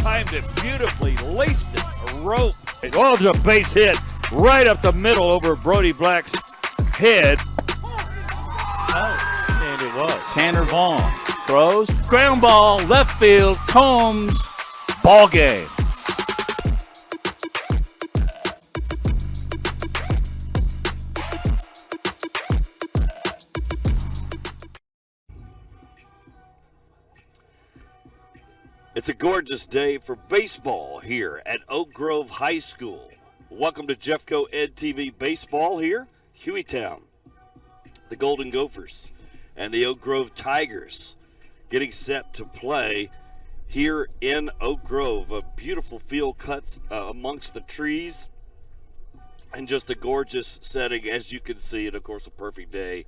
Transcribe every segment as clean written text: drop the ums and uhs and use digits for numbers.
timed it beautifully, laced it, a rope. Oh, there's a base hit right up the middle over Brody Black's head. Oh, and it was. Tanner Vaughn throws, ground ball, left field, Combs, ball game. It's a gorgeous day for baseball here at Oak Grove High School. Welcome to Jeffco Ed TV Baseball here, Hueytown. The Golden Gophers and the Oak Grove Tigers getting set to play here in Oak Grove. A beautiful field cut amongst the trees and just a gorgeous setting, as you can see, and of course a perfect day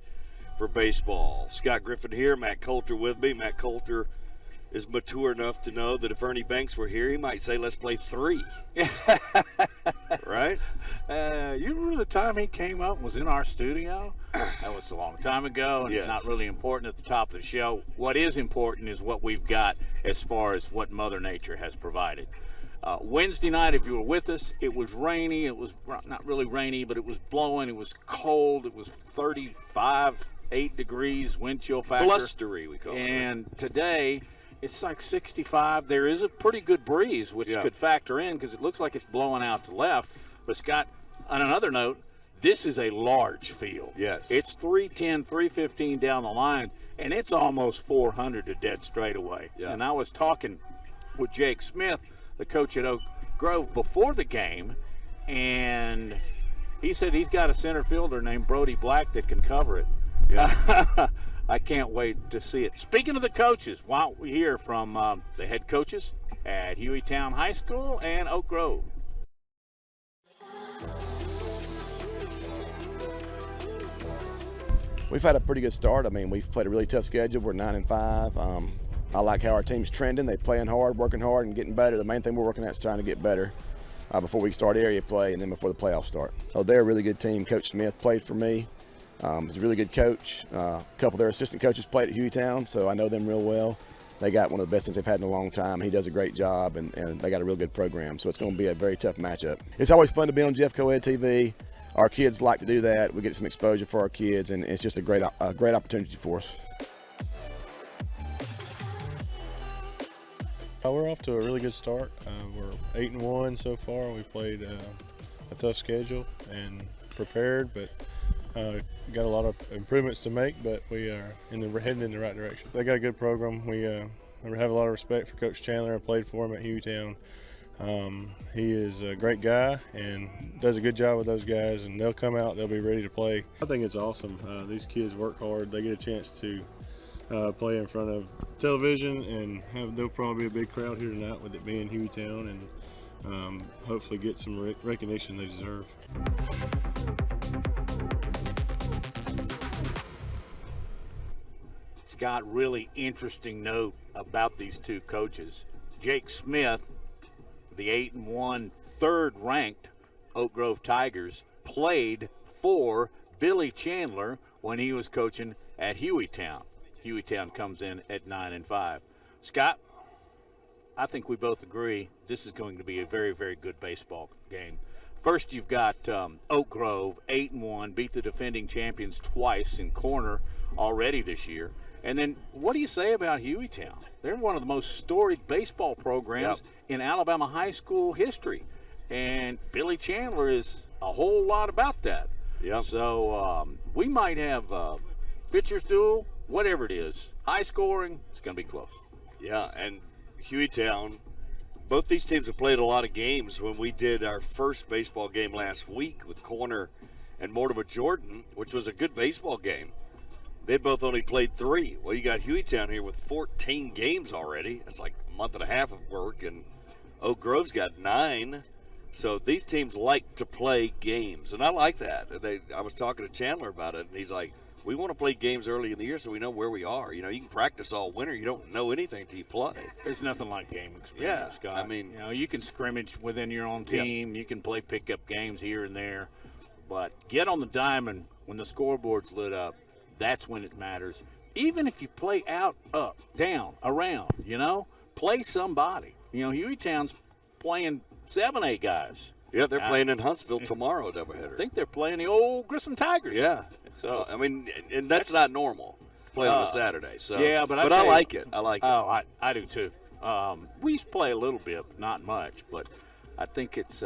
for baseball. Scott Griffin here, Matt Coulter with me. Matt Coulter is mature enough to know that if Ernie Banks were here, he might say, let's play 3. Right? You remember the time he came up and was in our studio? That was a long time ago, and Yes. It's not really important at the top of the show. What is important is what we've got as far as what Mother Nature has provided. Wednesday night, if you were with us, it was rainy. It was not really rainy, but it was blowing. It was cold. It was 35, 8 degrees wind chill factor. Blustery, we call it. And today, it's like 65. There is a pretty good breeze, which could factor in because it looks like it's blowing out to left. But, Scott, on another note, this is a large field. Yes. It's 310, 315 down the line, and it's almost 400 to dead straightaway. Yeah. And I was talking with Jake Smith, the coach at Oak Grove, before the game, and he said he's got a center fielder named Brody Black that can cover it. Yeah. I can't wait to see it. Speaking of the coaches, why don't we hear from the head coaches at Hueytown High School and Oak Grove. We've had a pretty good start. I mean, we've played a really tough schedule. We're 9-5. I like how our team's trending. They're playing hard, working hard, and getting better. The main thing we're working at is trying to get better before we start area play and then before the playoffs start. Oh, they're a really good team. Coach Smith played for me. He's a really good coach. A couple of their assistant coaches played at Hueytown, so I know them real well. They got one of the best teams they've had in a long time. He does a great job, and they got a real good program, so it's going to be a very tough matchup. It's always fun to be on Jeffco Ed TV. Our kids like to do that. We get some exposure for our kids, and it's just a great opportunity for us. We're off to a really good start. We're 8-1 so far. We played a tough schedule and prepared, but got a lot of improvements to make. But we are heading in the right direction. They got a good program. We have a lot of respect for Coach Chandler. I played for him at Hueytown. He is a great guy and does a good job with those guys, and they'll come out, they'll be ready to play. I think it's awesome. These kids work hard. They get a chance to play in front of television, and there'll probably be a big crowd here tonight with it being Hueytown, and hopefully get some recognition they deserve. Scott, really interesting note about these two coaches. Jake Smith, the 8-1 third-ranked Oak Grove Tigers, played for Billy Chandler when he was coaching at Hueytown. Hueytown comes in at 9-5. Scott, I think we both agree this is going to be a very, very good baseball game. First, you've got Oak Grove, 8-1, beat the defending champions twice in corner already this year. And then what do you say about Hueytown? They're one of the most storied baseball programs in Alabama high school history. And Billy Chandler is a whole lot about that. Yeah. So we might have pitcher's duel, whatever it is. High scoring, it's going to be close. Yeah, and Hueytown, both these teams have played a lot of games. When we did our first baseball game last week with Corner and Mortimer Jordan, which was a good baseball game, they both only played 3. Well, you got Hueytown here with 14 games already. That's like a month and a half of work, and Oak Grove's got 9. So these teams like to play games, and I like that. I was talking to Chandler about it, and he's like, we want to play games early in the year so we know where we are. You know, you can practice all winter. You don't know anything until you play. There's nothing like game experience, Scott. I mean, you know, you can scrimmage within your own team. You can play pickup games here and there. But get on the diamond when the scoreboard's lit up. That's when it matters. Even if you play out, up, down, around, you know, play somebody. You know, Hueytown's playing 7A guys. Yeah, they're playing in Huntsville tomorrow, doubleheader. I think they're playing the old Grissom Tigers. Yeah. So I mean, and that's not normal to play on a Saturday. So yeah, but I like it. I like it. Oh, I do too. We used to play a little bit, not much, but I think it's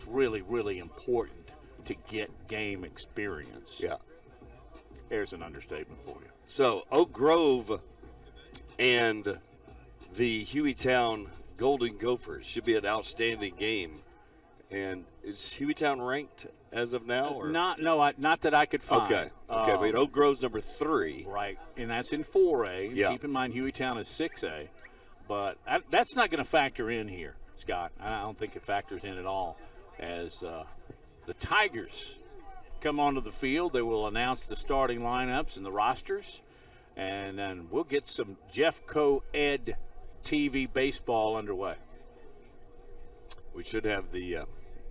really, really important to get game experience. Yeah. There's an understatement for you. So Oak Grove and the Hueytown Golden Gophers should be an outstanding game. And is Hueytown ranked as of now? Or? Not that I could find. Okay. But Oak Grove's number 3. Right, and that's in 4A. Yeah. Keep in mind Hueytown is 6A. But that's not going to factor in here, Scott. I don't think it factors in at all. As the Tigers come onto the field, they will announce the starting lineups and the rosters. And then we'll get some Jeffco Ed TV baseball underway. We should have the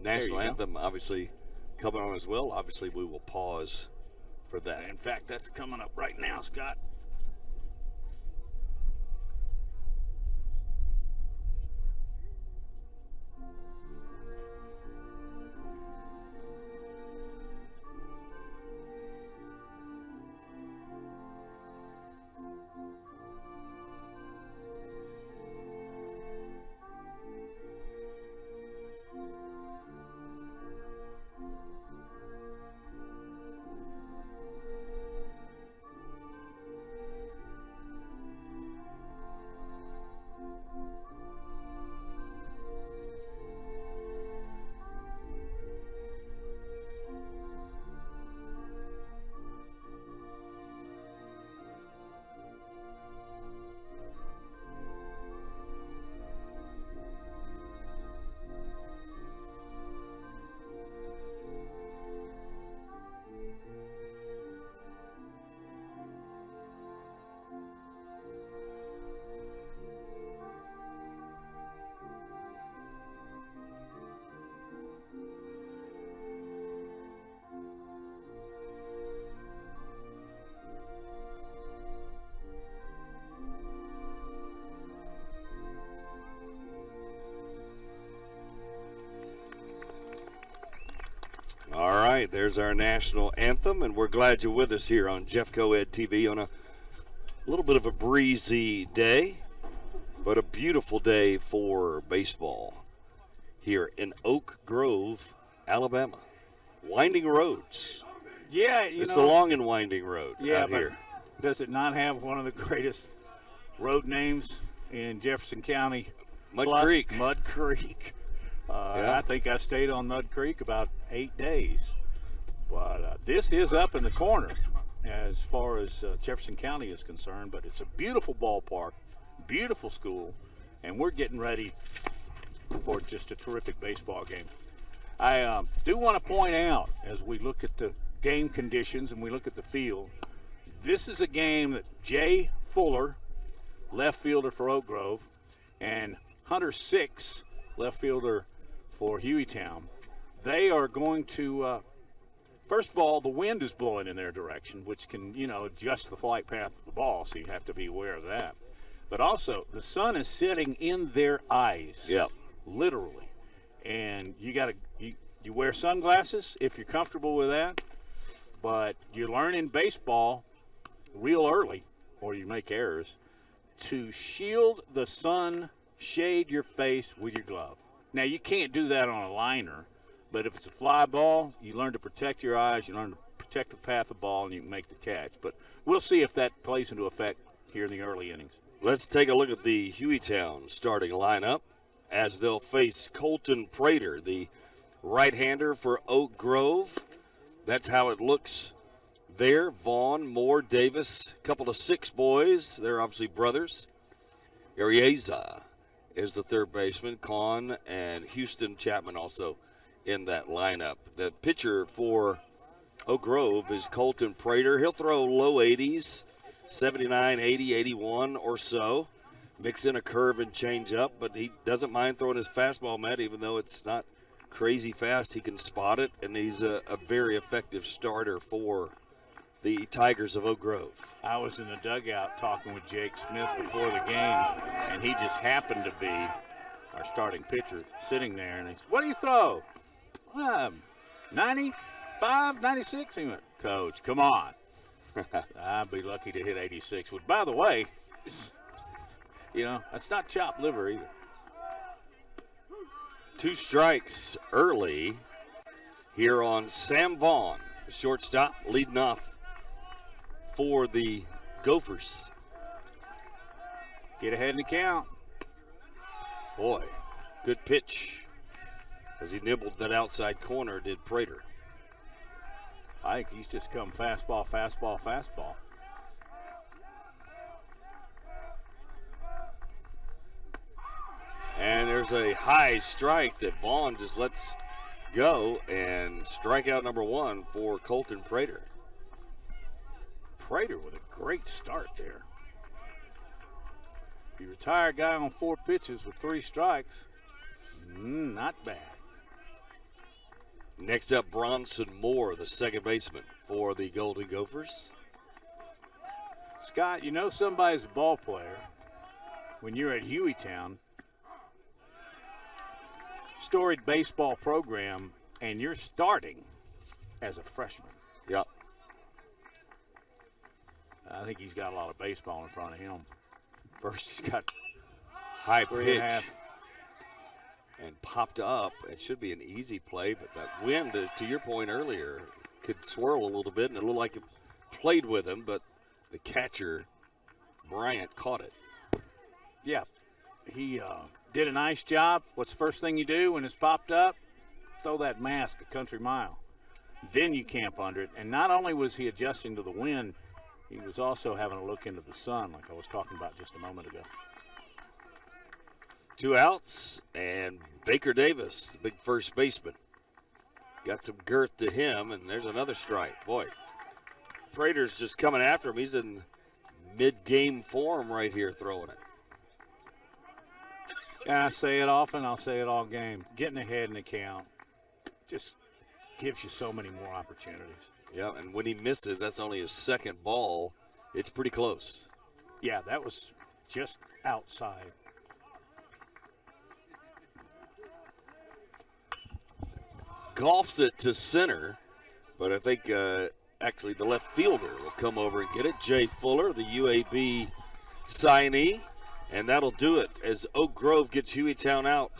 national anthem, obviously, coming on as well. Obviously, we will pause for that. In fact, that's coming up right now, Scott. All right, there's our national anthem, and we're glad you're with us here on Jeffco Ed TV on a little bit of a breezy day, but a beautiful day for baseball here in Oak Grove, Alabama. Winding roads. Yeah, it's the long and winding road out but here. Does it not have one of the greatest road names in Jefferson County? Mud Plus Creek. Mud Creek. I think I stayed on Mud Creek about 8 days. But this is up in the corner as far as Jefferson County is concerned. But it's a beautiful ballpark, beautiful school, and we're getting ready for just a terrific baseball game. I do want to point out, as we look at the game conditions and we look at the field, this is a game that Jay Fuller, left fielder for Oak Grove, and Hunter Six, left fielder for Hueytown, they are going to, first of all, the wind is blowing in their direction, which can, adjust the flight path of the ball, so you have to be aware of that. But also, the sun is setting in their eyes, literally. And you wear sunglasses if you're comfortable with that, but you're learning baseball real early, or you make errors, to shield the sun, shade your face with your glove. Now, you can't do that on a liner, but if it's a fly ball, you learn to protect your eyes, you learn to protect the path of the ball, and you can make the catch. But we'll see if that plays into effect here in the early innings. Let's take a look at the Hueytown starting lineup as they'll face Colton Prater, the right-hander for Oak Grove. That's how it looks there. Vaughn, Moore, Davis, a couple of Six boys. They're obviously brothers. Arieza is the third baseman. Kahn and Houston Chapman also in that lineup. The pitcher for Oak Grove is Colton Prater. He'll throw low 80s, 79, 80, 81 or so. Mix in a curve and change up, but he doesn't mind throwing his fastball, Matt, even though it's not crazy fast. He can spot it, and he's a very effective starter for the Tigers of Oak Grove. I was in the dugout talking with Jake Smith before the game, and he just happened to be our starting pitcher, sitting there, and he said, "What do you throw?" 95, 96. He went, "Coach, come on." I'd be lucky to hit 86. Which, by the way, that's not chopped liver either. 2 strikes early here on Sam Vaughn, the shortstop, leading off for the Gophers. Get ahead in the count. Boy, good pitch as he nibbled that outside corner, did Prater. I think he's just come fastball, fastball, fastball. And there's a high strike that Vaughn just lets go, and strikeout number 1 for Colton Prater. Prater with a great start there. You retire a guy on 4 pitches with 3 strikes, not bad. Next up, Bronson Moore, the second baseman for the Golden Gophers. Scott, somebody's a ball player when you're at Hueytown, storied baseball program, and you're starting as a freshman. Yep. I think he's got a lot of baseball in front of him. First, he's got high 3.5. pitch and popped up. It should be an easy play, but that wind, to your point earlier, could swirl a little bit, and it looked like it played with him, but the catcher, Bryant, caught it. Yeah, he did a nice job. What's the first thing you do when it's popped up? Throw that mask a country mile. Then you camp under it. And not only was he adjusting to the wind, he was also having a look into the sun, like I was talking about just a moment ago. 2 outs, and Baker Davis, the big first baseman, got some girth to him, and there's another strike. Boy, Prater's just coming after him. He's in mid-game form right here throwing it. And I say it often, I'll say it all game. Getting ahead in the count just gives you so many more opportunities. Yeah, and when he misses, that's only his second ball. It's pretty close. Yeah, that was just outside. Golfs it to center, but I think actually the left fielder will come over and get it. Jay Fuller, the UAB signee, and that'll do it as Oak Grove gets Hueytown out.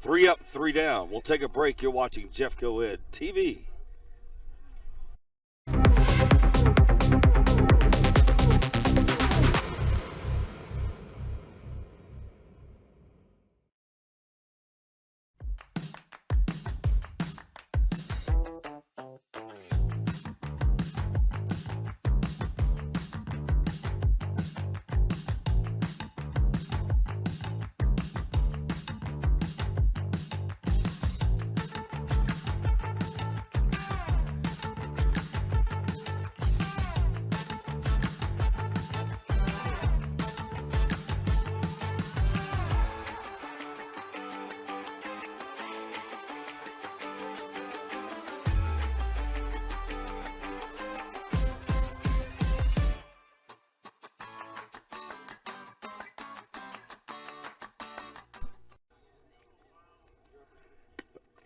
3 up, 3 down. We'll take a break. You're watching Jeffco Ed TV.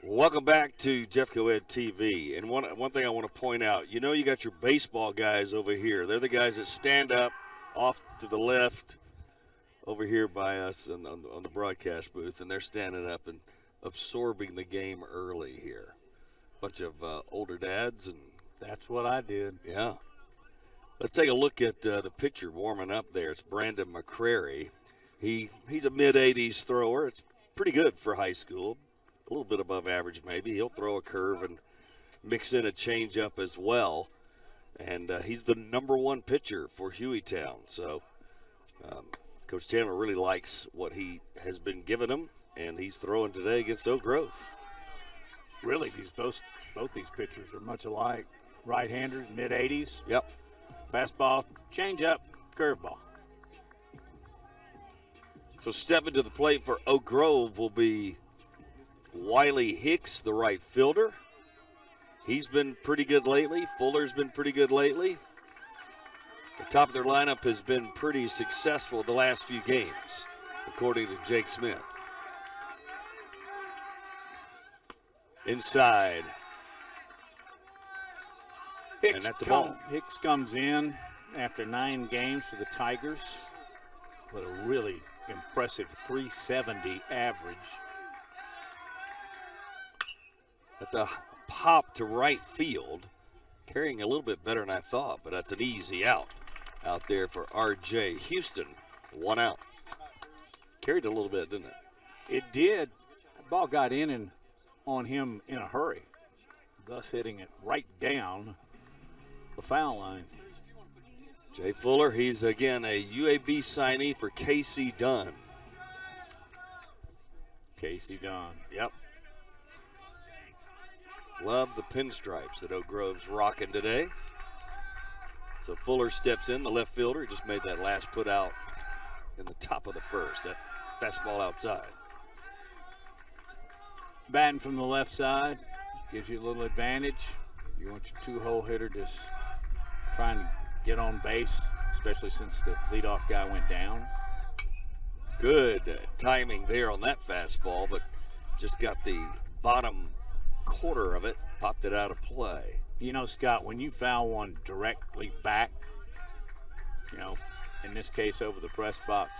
Welcome back to Jeffco Ed TV. And one thing I want to point out, you got your baseball guys over here. They're the guys that stand up off to the left over here by us on the broadcast booth, and they're standing up and absorbing the game early here. Bunch of older dads. And that's what I did. Yeah. Let's take a look at the pitcher warming up there. It's Brandon McCrary. He's a mid-80s thrower. It's pretty good for high school. A little bit above average maybe. He'll throw a curve and mix in a changeup as well. And he's the #1 pitcher for Hueytown. So Coach Chandler really likes what he has been giving him, and he's throwing today against Oak Grove. Really, both these pitchers are much alike. Right-handers, mid-80s. Yep. Fastball, changeup, curveball. So stepping to the plate for Oak Grove will be Wiley Hicks, the right fielder. He's been pretty good lately. Fuller's been pretty good lately. The top of their lineup has been pretty successful the last few games, according to Jake Smith. inside. Hicks, And that's a ball. Hicks comes in after 9 games for the Tigers with a really impressive 370 average. That's a pop to right field. Carrying a little bit better than I thought, but that's an easy out there for R.J. Houston. 1 out. Carried a little bit, didn't it? It did. The ball got in and on him in a hurry, thus hitting it right down the foul line. Jay Fuller, he's again a UAB signee for Casey Dunn. Casey Dunn. Yep. Love the pinstripes that Oak Grove's rocking today. So Fuller steps in, the left fielder. He just made that last put out in the top of the first. That fastball outside. Batting from the left side gives you a little advantage. You want your 2-hole hitter just trying to get on base, especially since the leadoff guy went down. Good timing there on that fastball, but just got the bottom quarter of it, popped it out of play. You know, Scott, when you foul one directly back, you know, in this case over the press box,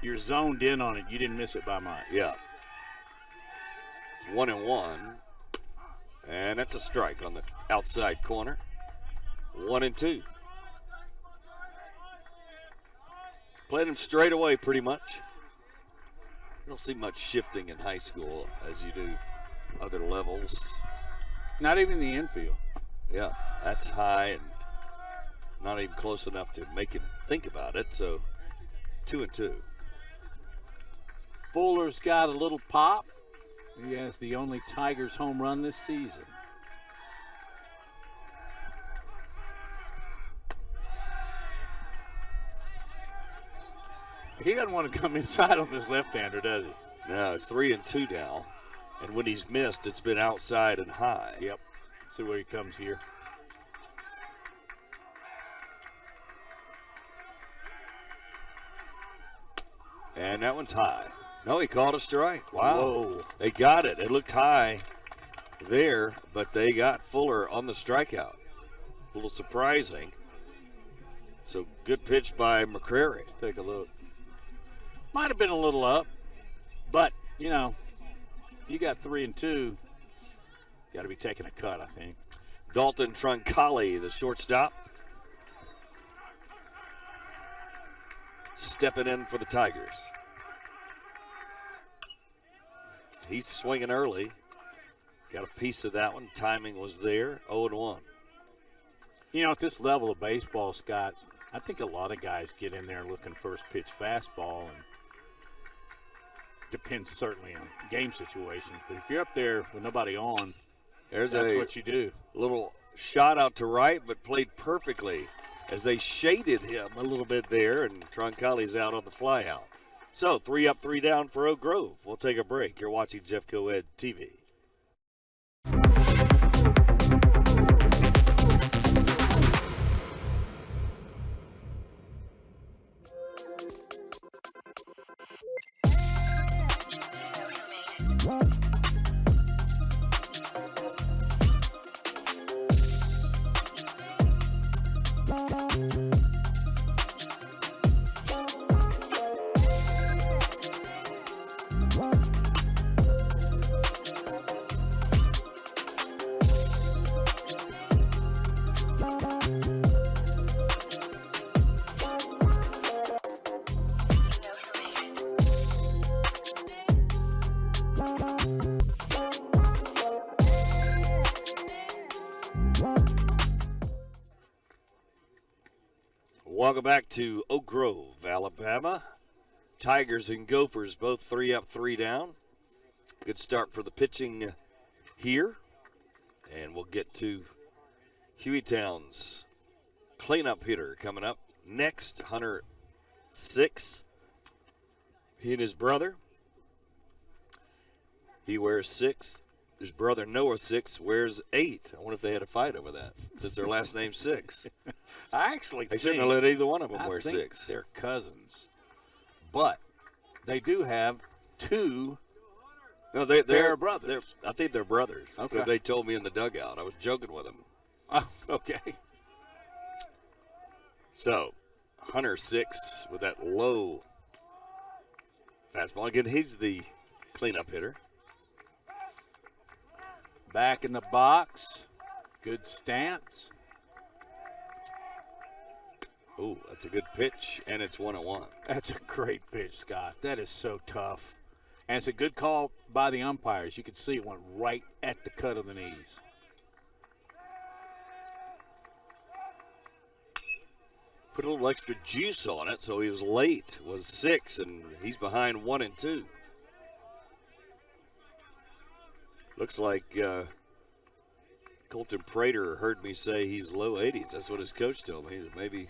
you're zoned in on it. You didn't miss it by much. Yeah. It's 1-1. And that's a strike on the outside corner. 1-2. Played him straight away pretty much. You don't see much shifting in high school as you do other levels. Not even the infield. Yeah, that's high and not even close enough to make him think about it. So 2-2. Fuller's got a little pop. He has the only Tigers home run this season. He doesn't want to come inside on this left-hander, does he? No, it's 3-2 now. And when he's missed, it's been outside and high. Yep. See where he comes here. And that one's high. No, he called a strike. Wow. Whoa. They got it. It looked high there, but they got Fuller on the strikeout. A little surprising. So good pitch by McCrary. Take a look. Might have been a little up, but, you know, you got 3-2. Got to be taking a cut, I think. Dalton Troncalli, the shortstop, stepping in for the Tigers. He's swinging early. Got a piece of that one. Timing was there. 0-1. You know, at this level of baseball, Scott, I think a lot of guys get in there looking first pitch fastball, and depends certainly on game situations. But if you're up there with nobody on, that's what you do. Little shot out to right, but played perfectly as they shaded him a little bit there, and Troncalli's out on the fly out. So 3 up, 3 down for Oak Grove. We'll take a break. You're watching Jeffco Ed TV. Welcome back to Oak Grove, Alabama. Tigers and Gophers both 3 up, 3 down. Good start for the pitching here. And we'll get to Hueytown's cleanup hitter coming up next, Hunter 6. He and his brother. He wears 6. His brother Noah 6 wears 8. I wonder if they had a fight over that, since their last name's 6. I actually They think shouldn't have let either one of them wear I think 6. they're cousins, but they do have 2 No, They're brothers. I think they're brothers. Okay. They told me in the dugout. I was joking with them. Oh, okay. So, Hunter 6 with that low fastball. Again, he's the cleanup hitter. Back in the box. Good stance. Ooh, that's a good pitch, and it's 1-1. That's a great pitch, Scott. That is so tough. And it's a good call by the umpires. You could see it went right at the cut of the knees. Put a little extra juice on it, so he was late. Was 6, and he's behind 1 and 2. Looks like Colton Prater heard me say he's low 80s. That's what his coach told me. Maybe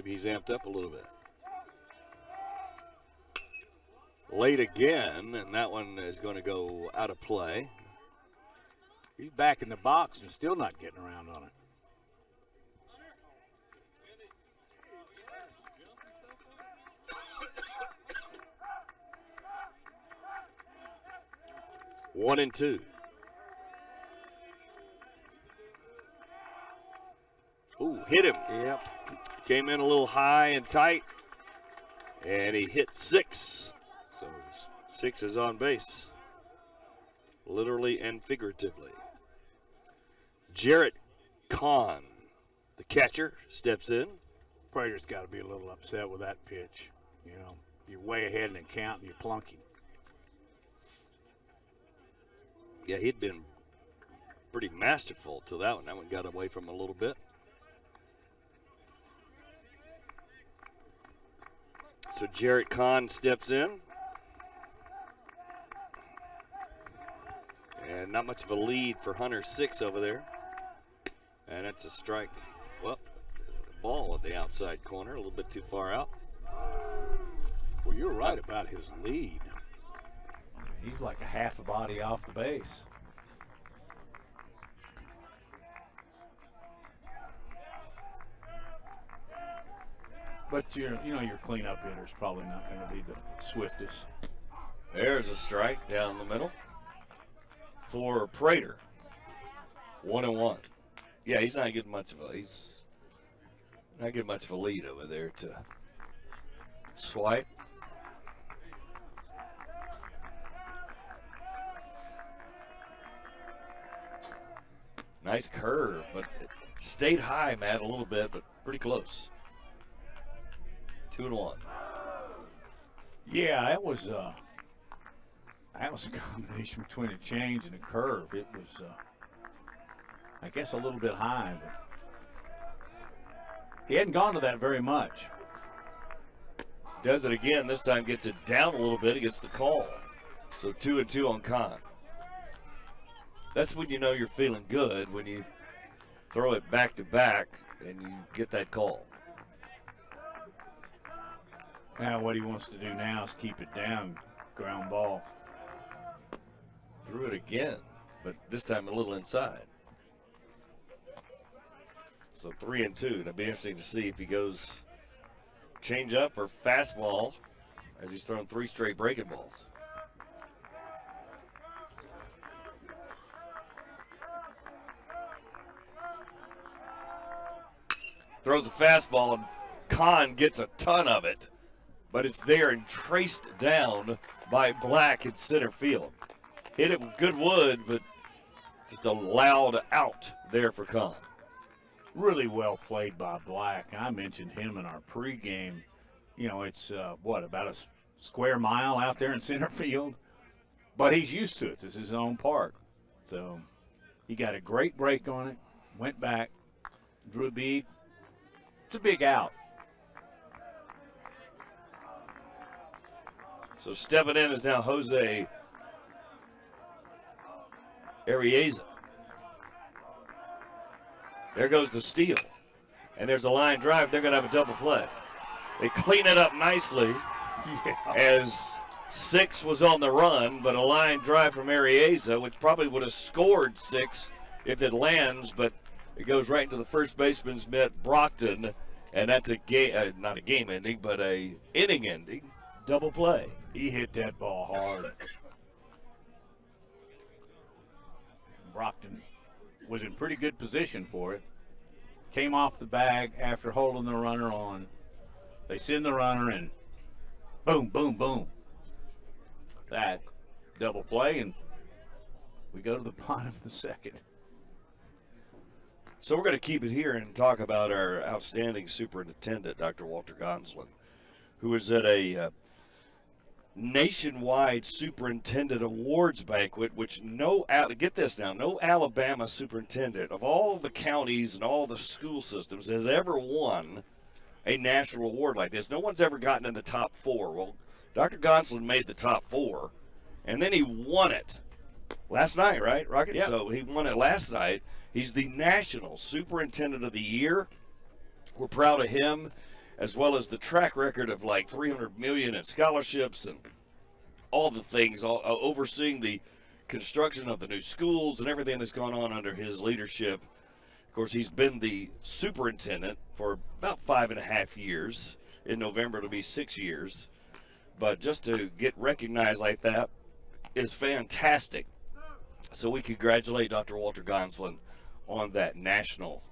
he's amped up a little bit. Late again, and that one is going to go out of play. He's back in the box and still not getting around on it. One and 2. Ooh, hit him. Yep. Came in a little high and tight, and he hit 6. So 6 is on base, literally and figuratively. Jarrett Kahn, the catcher, steps in. Prater's got to be a little upset with that pitch. You know, you're way ahead in the count and you're plunking. Yeah, he'd been pretty masterful till that one. That one got away from him a little bit. So Jarrett Kahn steps in. And not much of a lead for Hunter 6 over there. And it's a strike. Well, ball at the outside corner, a little bit too far out. Well, you're right about his lead. He's like a half a body off the base. But your cleanup hitter's probably not going to be the swiftest. There's a strike down the middle for Prater. 1-1. Yeah, he's not getting much of a lead over there to swipe. Nice curve, but it stayed high, Matt, a little bit, but pretty close. 2-1. Yeah, that was a combination between a change and a curve. It was, I guess, a little bit high, but he hadn't gone to that very much. Does it again. This time gets it down a little bit. He gets the call. So 2-2 on Kahn. That's when you know you're feeling good, when you throw it back to back and you get that call. Now what he wants to do now is keep it down, ground ball. Threw it again, but this time a little inside. So 3-2. It'll be interesting to see if he goes change up or fastball, as he's thrown 3 straight breaking balls. Throws a fastball, and Kahn gets a ton of it, but it's there and traced down by Black in center field. Hit it with good wood, but just a loud out there for Kahn. Really well played by Black. I mentioned him in our pregame. You know, it's, about a square mile out there in center field? But he's used to it. This is his own park. So he got a great break on it, went back, drew a bead. It's a big out. So stepping in is now Jose Arieza. There goes the steal. And there's a line drive. They're going to have a double play. They clean it up nicely as 6 was on the run, but a line drive from Arieza, which probably would have scored 6 if it lands, but it goes right into the first baseman's mitt, Brockton, and that's a game, not a game ending, but a inning ending double play. He hit that ball hard. Brockton was in pretty good position for it. Came off the bag after holding the runner on. They send the runner and boom, boom, boom. That double play, and we go to the bottom of the second. So we're going to keep it here and talk about our outstanding superintendent, Dr. Walter Gonsolin, who was at a nationwide superintendent awards banquet, which get this now, no Alabama superintendent of all the counties and all the school systems has ever won a national award like this. No one's ever gotten in the top 4. Well, Dr. Gonsolin made the top 4, and then he won it last night, right, Rocket? Yep. So he won it last night. He's the National Superintendent of the Year. We're proud of him, as well as the track record of like $300 million in scholarships and all the things, overseeing the construction of the new schools and everything that's gone on under his leadership. Of course, he's been the superintendent for about 5.5 years. In November, it'll be 6 years. But just to get recognized like that is fantastic. So we congratulate Dr. Walter Gonsolin on that national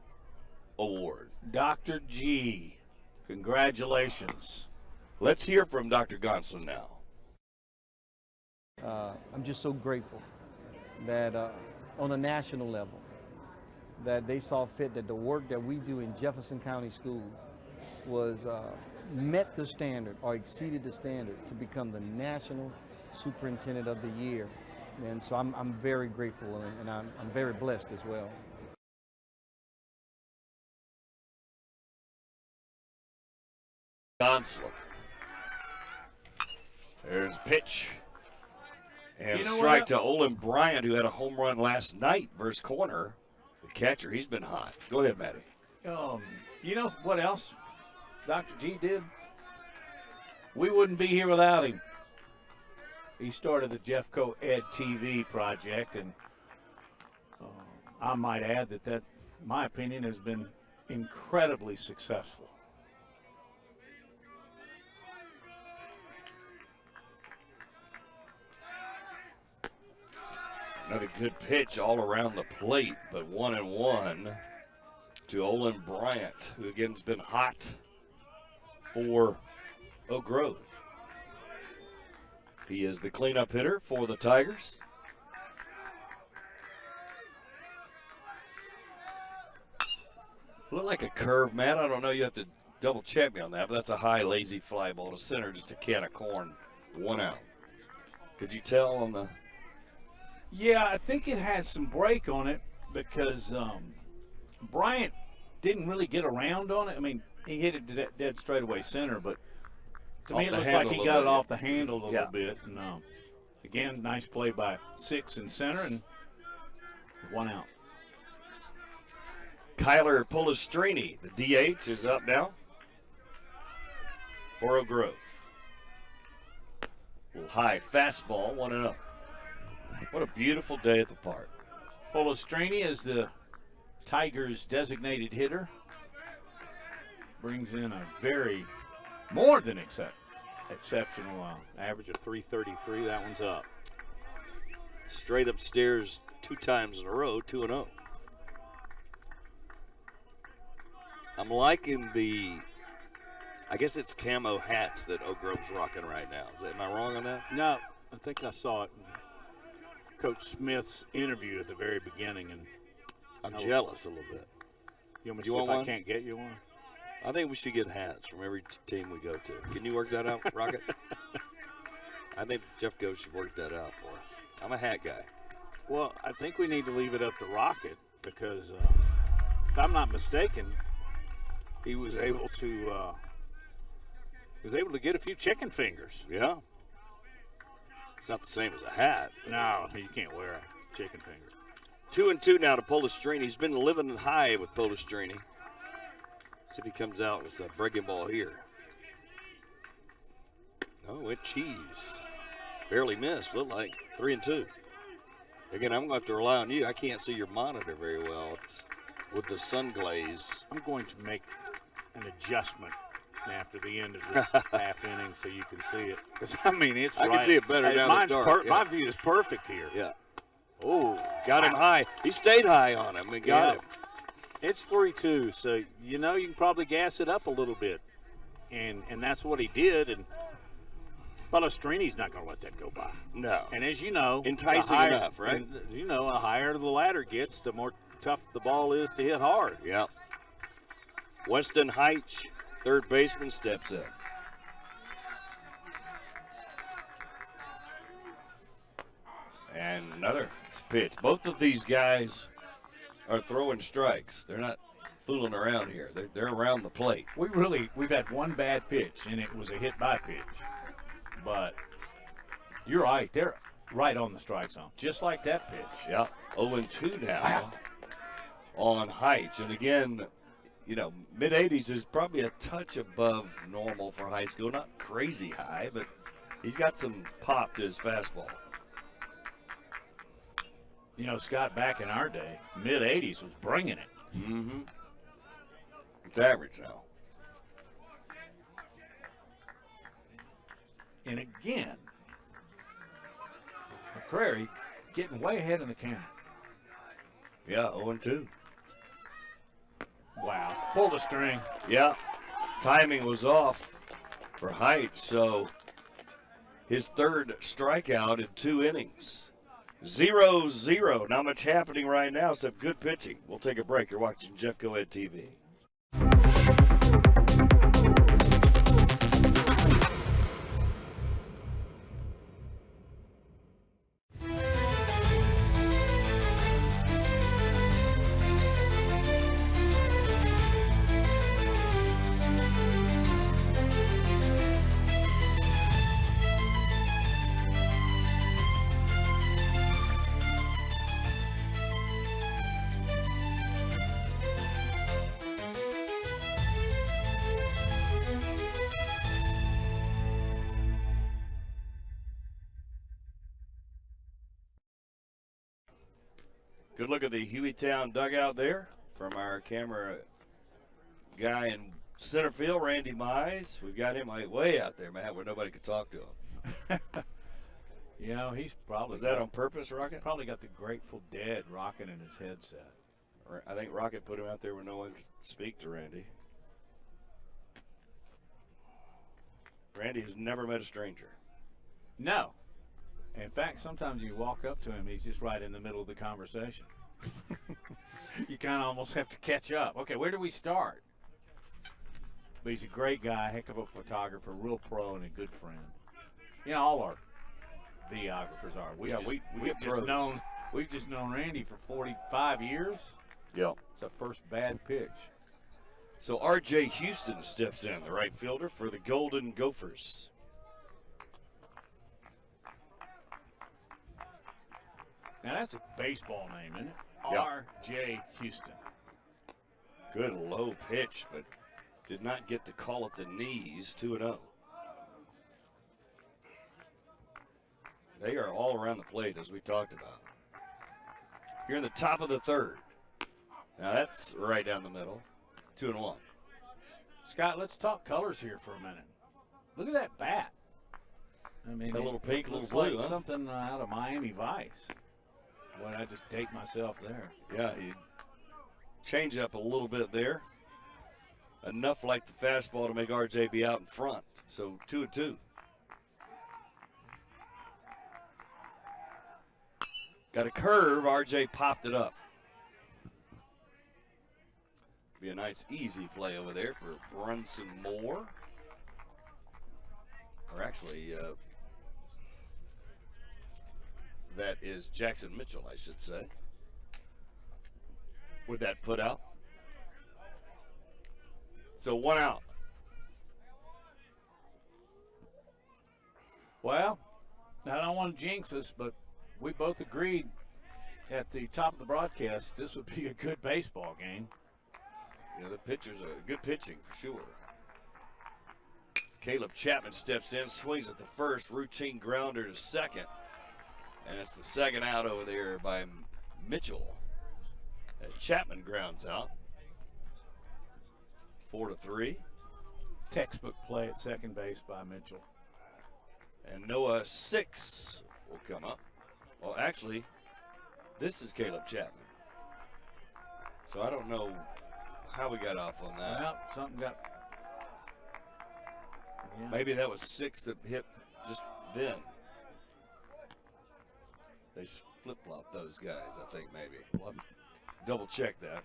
award. Dr. G, congratulations. Let's hear from Dr. Gonsolin now. I'm just so grateful that on a national level, that they saw fit that the work that we do in Jefferson County Schools was met the standard or exceeded the standard to become the National Superintendent of the Year. And so I'm very grateful, and I'm very blessed as well. Gonsolin. There's a pitch. And You know strike what? to Olin Bryant, who had a home run last night versus Corner. The catcher, he's been hot. Go ahead, Matty. You know what else Dr. G did? We wouldn't be here without him. He started the Jeffco Ed TV project, and I might add that, my opinion, has been incredibly successful. Another good pitch all around the plate, but 1-1 to Olin Bryant, who again has been hot for Oak Grove. He is the cleanup hitter for the Tigers. Looked like a curve, Matt. I don't know. You have to double check me on that, but that's a high, lazy fly ball to center, just a can of corn. 1 out. Could you tell on the... Yeah, I think it had some break on it because Bryant didn't really get around on it. I mean, he hit it dead straightaway center, but to Off me it the looked handle like he a got little it bit. off the handle a Yeah. little bit. And again, nice play by Six in center and 1 out. Kyler Polistrini, the DH, is up now for Oak Grove. Little high fastball, 1-0. What a beautiful day at the park. Polistrini is the Tigers' designated hitter. Brings in a very more than exceptional average of .333. That one's up. Straight upstairs 2 times in a row, 2-0. I'm liking I guess it's camo hats that Oak Grove's rocking right now. Am I wrong on that? No, I think I saw it in Coach Smith's interview at the very beginning. And I'm jealous a little bit. you want me to You see want if I one? can't get you one? I think we should get hats from every team we go to. Can you work that out, Rocket? I think Jeff Go should work that out for us. I'm a hat guy. Well, I think we need to leave it up to Rocket because, if I'm not mistaken, he was able to get a few chicken fingers. Yeah. It's not the same as a hat. No, you can't wear a chicken finger. 2-2 now to Polistrini. He's been living high with Polistrini. See if he comes out with a breaking ball here. Oh, it cheese. Barely missed. Looked like 3-2. Again, I'm going to have to rely on you. I can't see your monitor very well. It's with the sun glaze. I'm going to make an adjustment after the end of this half inning so you can see it. 'Cause, I mean, it's I can right. see it better Hey, down the mine's dark, yeah. My view is perfect here. Yeah. Oh, got him high. He stayed high on him and got him. It's 3-2, so you can probably gas it up a little bit. And that's what he did. And Palestrini's not going to let that go by. No. And as you know, enticing enough, right? A higher the ladder gets, the more tough the ball is to hit hard. Yeah. Weston Heitch, third baseman, steps in. And another pitch. Both of these guys are throwing strikes. They're not fooling around here. They're around the plate. We've had one bad pitch, and it was a hit by pitch. But you're right. They're right on the strike zone, just like that pitch. Yeah. 0-2 now on Heitch. And again, mid-80s is probably a touch above normal for high school. Not crazy high, but he's got some pop to his fastball. Scott, back in our day, mid-80s was bringing it. Mm-hmm. It's average now. And again, McCrary getting way ahead in the count. Yeah, 0-2. Wow. Pulled the string. Yeah. Timing was off for Height, so his third strikeout in 2 innings. 0-0. Not much happening right now, except good pitching. We'll take a break. You're watching Jeff Coed TV. Good look at the Hueytown dugout there from our camera guy in center field, Randy Mize. We've got him way out there, Matt, where nobody could talk to him. He's probably. Was that on purpose, Rocket? Probably got the Grateful Dead rocking in his headset. I think Rocket put him out there where no one could speak to Randy. Randy has never met a stranger. No. In fact, sometimes you walk up to him, he's just right in the middle of the conversation. You kind of almost have to catch up. Okay, where do we start? But he's a great guy, heck of a photographer, real pro, and a good friend. All our videographers are. We've just known Randy for 45 years. Yeah. It's a first bad pitch. So R.J. Houston steps in, the right fielder for the Golden Gophers. Now that's a baseball name, isn't it? Yeah. R.J. Houston. Good low pitch, but did not get to call it the knees. 2-0. They are all around the plate, as we talked about. You're in the top of the third. Now that's right down the middle. 2-1. Scott, let's talk colors here for a minute. Look at that bat. I mean, a little pink, a little looks blue, like huh? something out of Miami Vice. Boy, I just date myself there. Yeah, he changed up a little bit there. Enough like the fastball to make RJ be out in front. So 2-2. Got a curve. RJ popped it up. Be a nice easy play over there for Brunson Moore. Or actually, that is Jackson Mitchell, I should say. With that put out. So 1 out. Well, I don't want to jinx us, but we both agreed at the top of the broadcast this would be a good baseball game. The pitchers are good pitching for sure. Caleb Chapman steps in, swings at the first, routine grounder to second. And it's the second out over there by Mitchell as Chapman grounds out. 4-3. Textbook play at second base by Mitchell. And Noah 6 will come up. Well, actually, This is Caleb Chapman. So I don't know how we got off on that. Well, something got. Yeah. Maybe that was 6 that hit just then. They flip-flop those guys, I think, maybe. We'll have to double check that.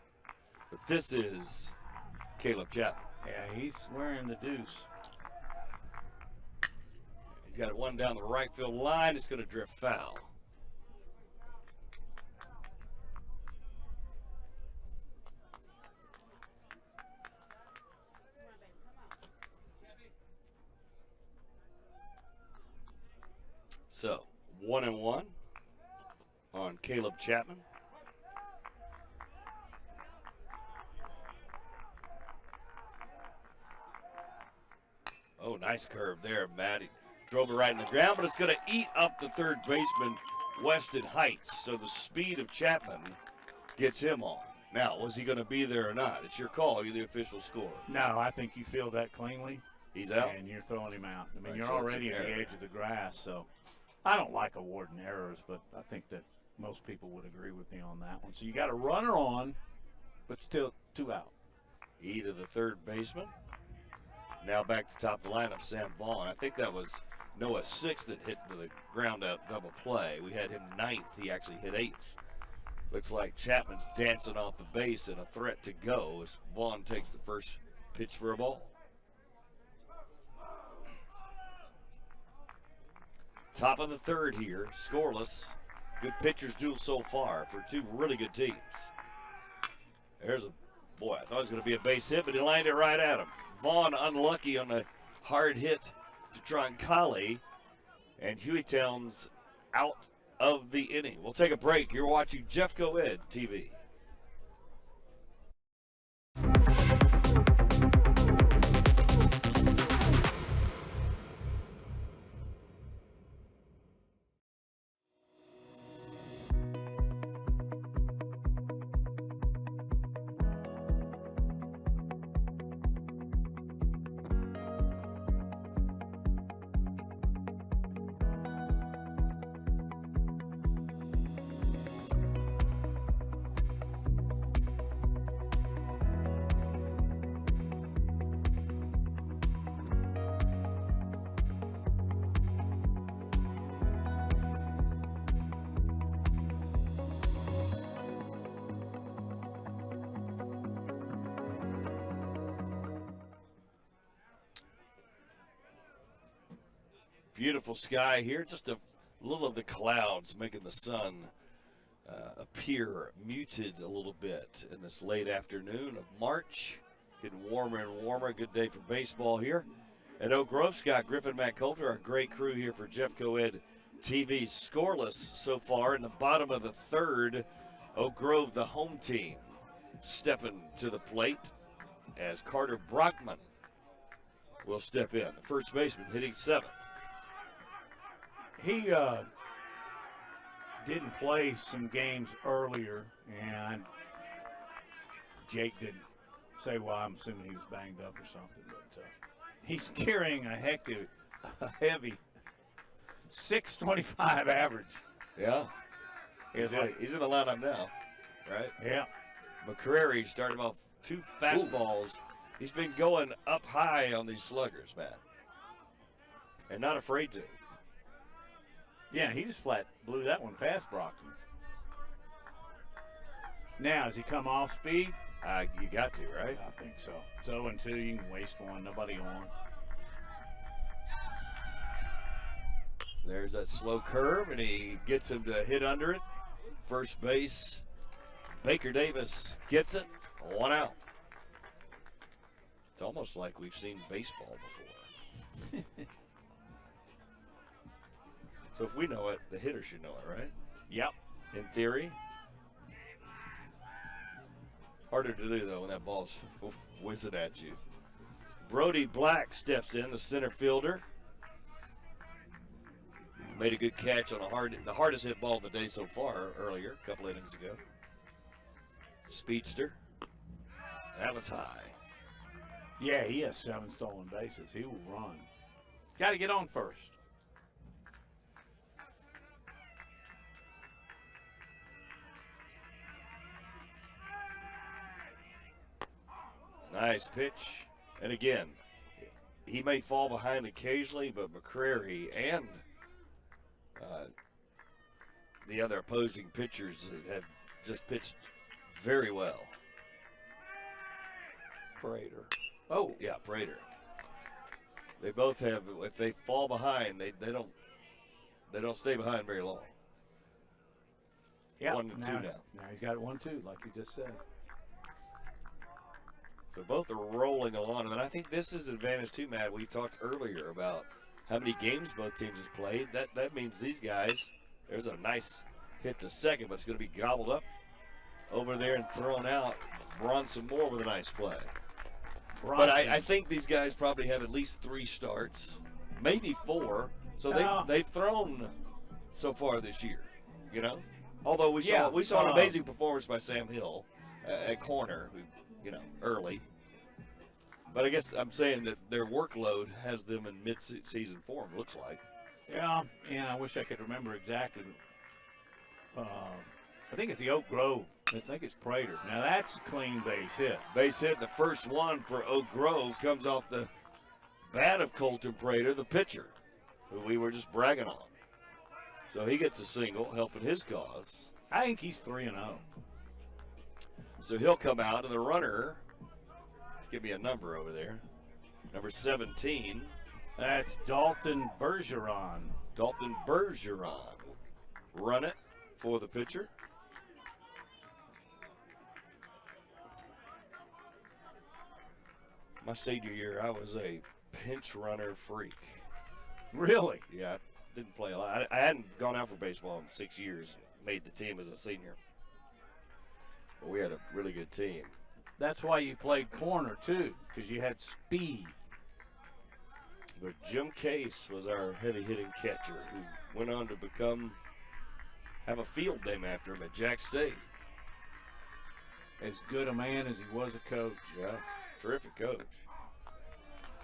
But this is Caleb Chapman. Yeah, he's wearing the deuce. He's got it one down the right field line. It's going to drift foul. So, 1-1 on Caleb Chapman. Oh, nice curve there, Matt. He drove it right in the ground, but it's going to eat up the third baseman, Weston Heights. So the speed of Chapman gets him on. Now, was he going to be there or not? It's your call. You're the official scorer. No, I think you field that cleanly. He's out. And you're throwing him out. I mean, Right, you're so it's already an at the error. edge of the grass, so I don't like awarding errors, but I think that most people would agree with me on that one. So you got a runner on, but still 2 out. E to the third baseman. Now back to the top of the lineup, Sam Vaughn. I think that was Noah 6th that hit to the ground out double play. We had him 9th. He actually hit 8th. Looks like Chapman's dancing off the base and a threat to go as Vaughn takes the first pitch for a ball. Top of the third here, scoreless. Good pitchers duel so far for 2 really good teams. There's a, boy, I thought it was going to be a base hit, but he lined it right at him. Vaughn unlucky on a hard hit to Troncalli, and Hueytown's out of the inning. We'll take a break. You're watching Jeffco Ed TV. Beautiful sky here, just a little of the clouds making the sun appear muted a little bit in this late afternoon of March. Getting warmer and warmer. Good day for baseball here at Oak Grove. Scott Griffin, Matt Coulter, our great crew here for Jeffco Ed TV. Scoreless so far in the bottom of the third. Oak Grove, the home team, stepping to the plate as Carter Brockman will step in. The first baseman hitting 7th. He didn't play some games earlier, and Jake didn't say, well, I'm assuming he was banged up or something, but he's carrying a heavy 625 average. Yeah. He's in the lineup now, right? Yeah. McCrary started him off 2 fastballs. He's been going up high on these sluggers, man, and not afraid to. Yeah, he just flat blew that one past Brockton. Now, does he come off speed? You got to, right? I think so. So 0-2, you can waste one, nobody on. There's that slow curve, and he gets him to hit under it. First base, Baker Davis gets it. 1 out. It's almost like we've seen baseball before. So if we know it, the hitter should know it, right? Yep. In theory. Harder to do, though, when that ball's whizzing at you. Brody Black steps in, the center fielder. Made a good catch on the hardest hit ball of the day so far earlier, a couple innings ago. Speedster. That one's high. Yeah, he has 7 stolen bases. He will run. Got to get on first. Nice pitch. And again, he may fall behind occasionally, but McCrary and the other opposing pitchers have just pitched very well. Prater. Oh, Yeah, Prater. They both have. If they fall behind, they don't stay behind very long. yeah. 1-2 now. Now he's got 1-2, like you just said. So both are rolling along, and I think this is an advantage too, Matt. We talked earlier about how many games both teams have played. That means these guys. There's a nice hit to second, but it's going to be gobbled up over there and thrown out. Bronson Moore with a nice play. But I think these guys probably have at least 3 starts, maybe 4. So they've thrown so far this year, you know. Although we saw an amazing performance by Sam Hill at corner, early. But I guess I'm saying that their workload has them in mid-season form. Looks like. Yeah, I wish I could remember exactly. I think it's the Oak Grove. I think it's Prater. Now that's a clean base hit. Base hit, the first one for Oak Grove comes off the bat of Colton Prater, the pitcher, who we were just bragging on. So he gets a single, helping his cause. I think he's 3-0. So he'll come out, and the runner, give me a number over there, number 17. That's Dalton Bergeron. Dalton Bergeron. Run it for the pitcher. My senior year, I was a pinch runner freak. Really? Yeah, I didn't play a lot. I hadn't gone out for baseball in 6 years. Made the team as a senior. But we had a really good team. That's why you played corner, too, because you had speed. But Jim Case was our heavy-hitting catcher who went on to have a field name after him at Jack State. As good a man as he was a coach. Yeah, terrific coach.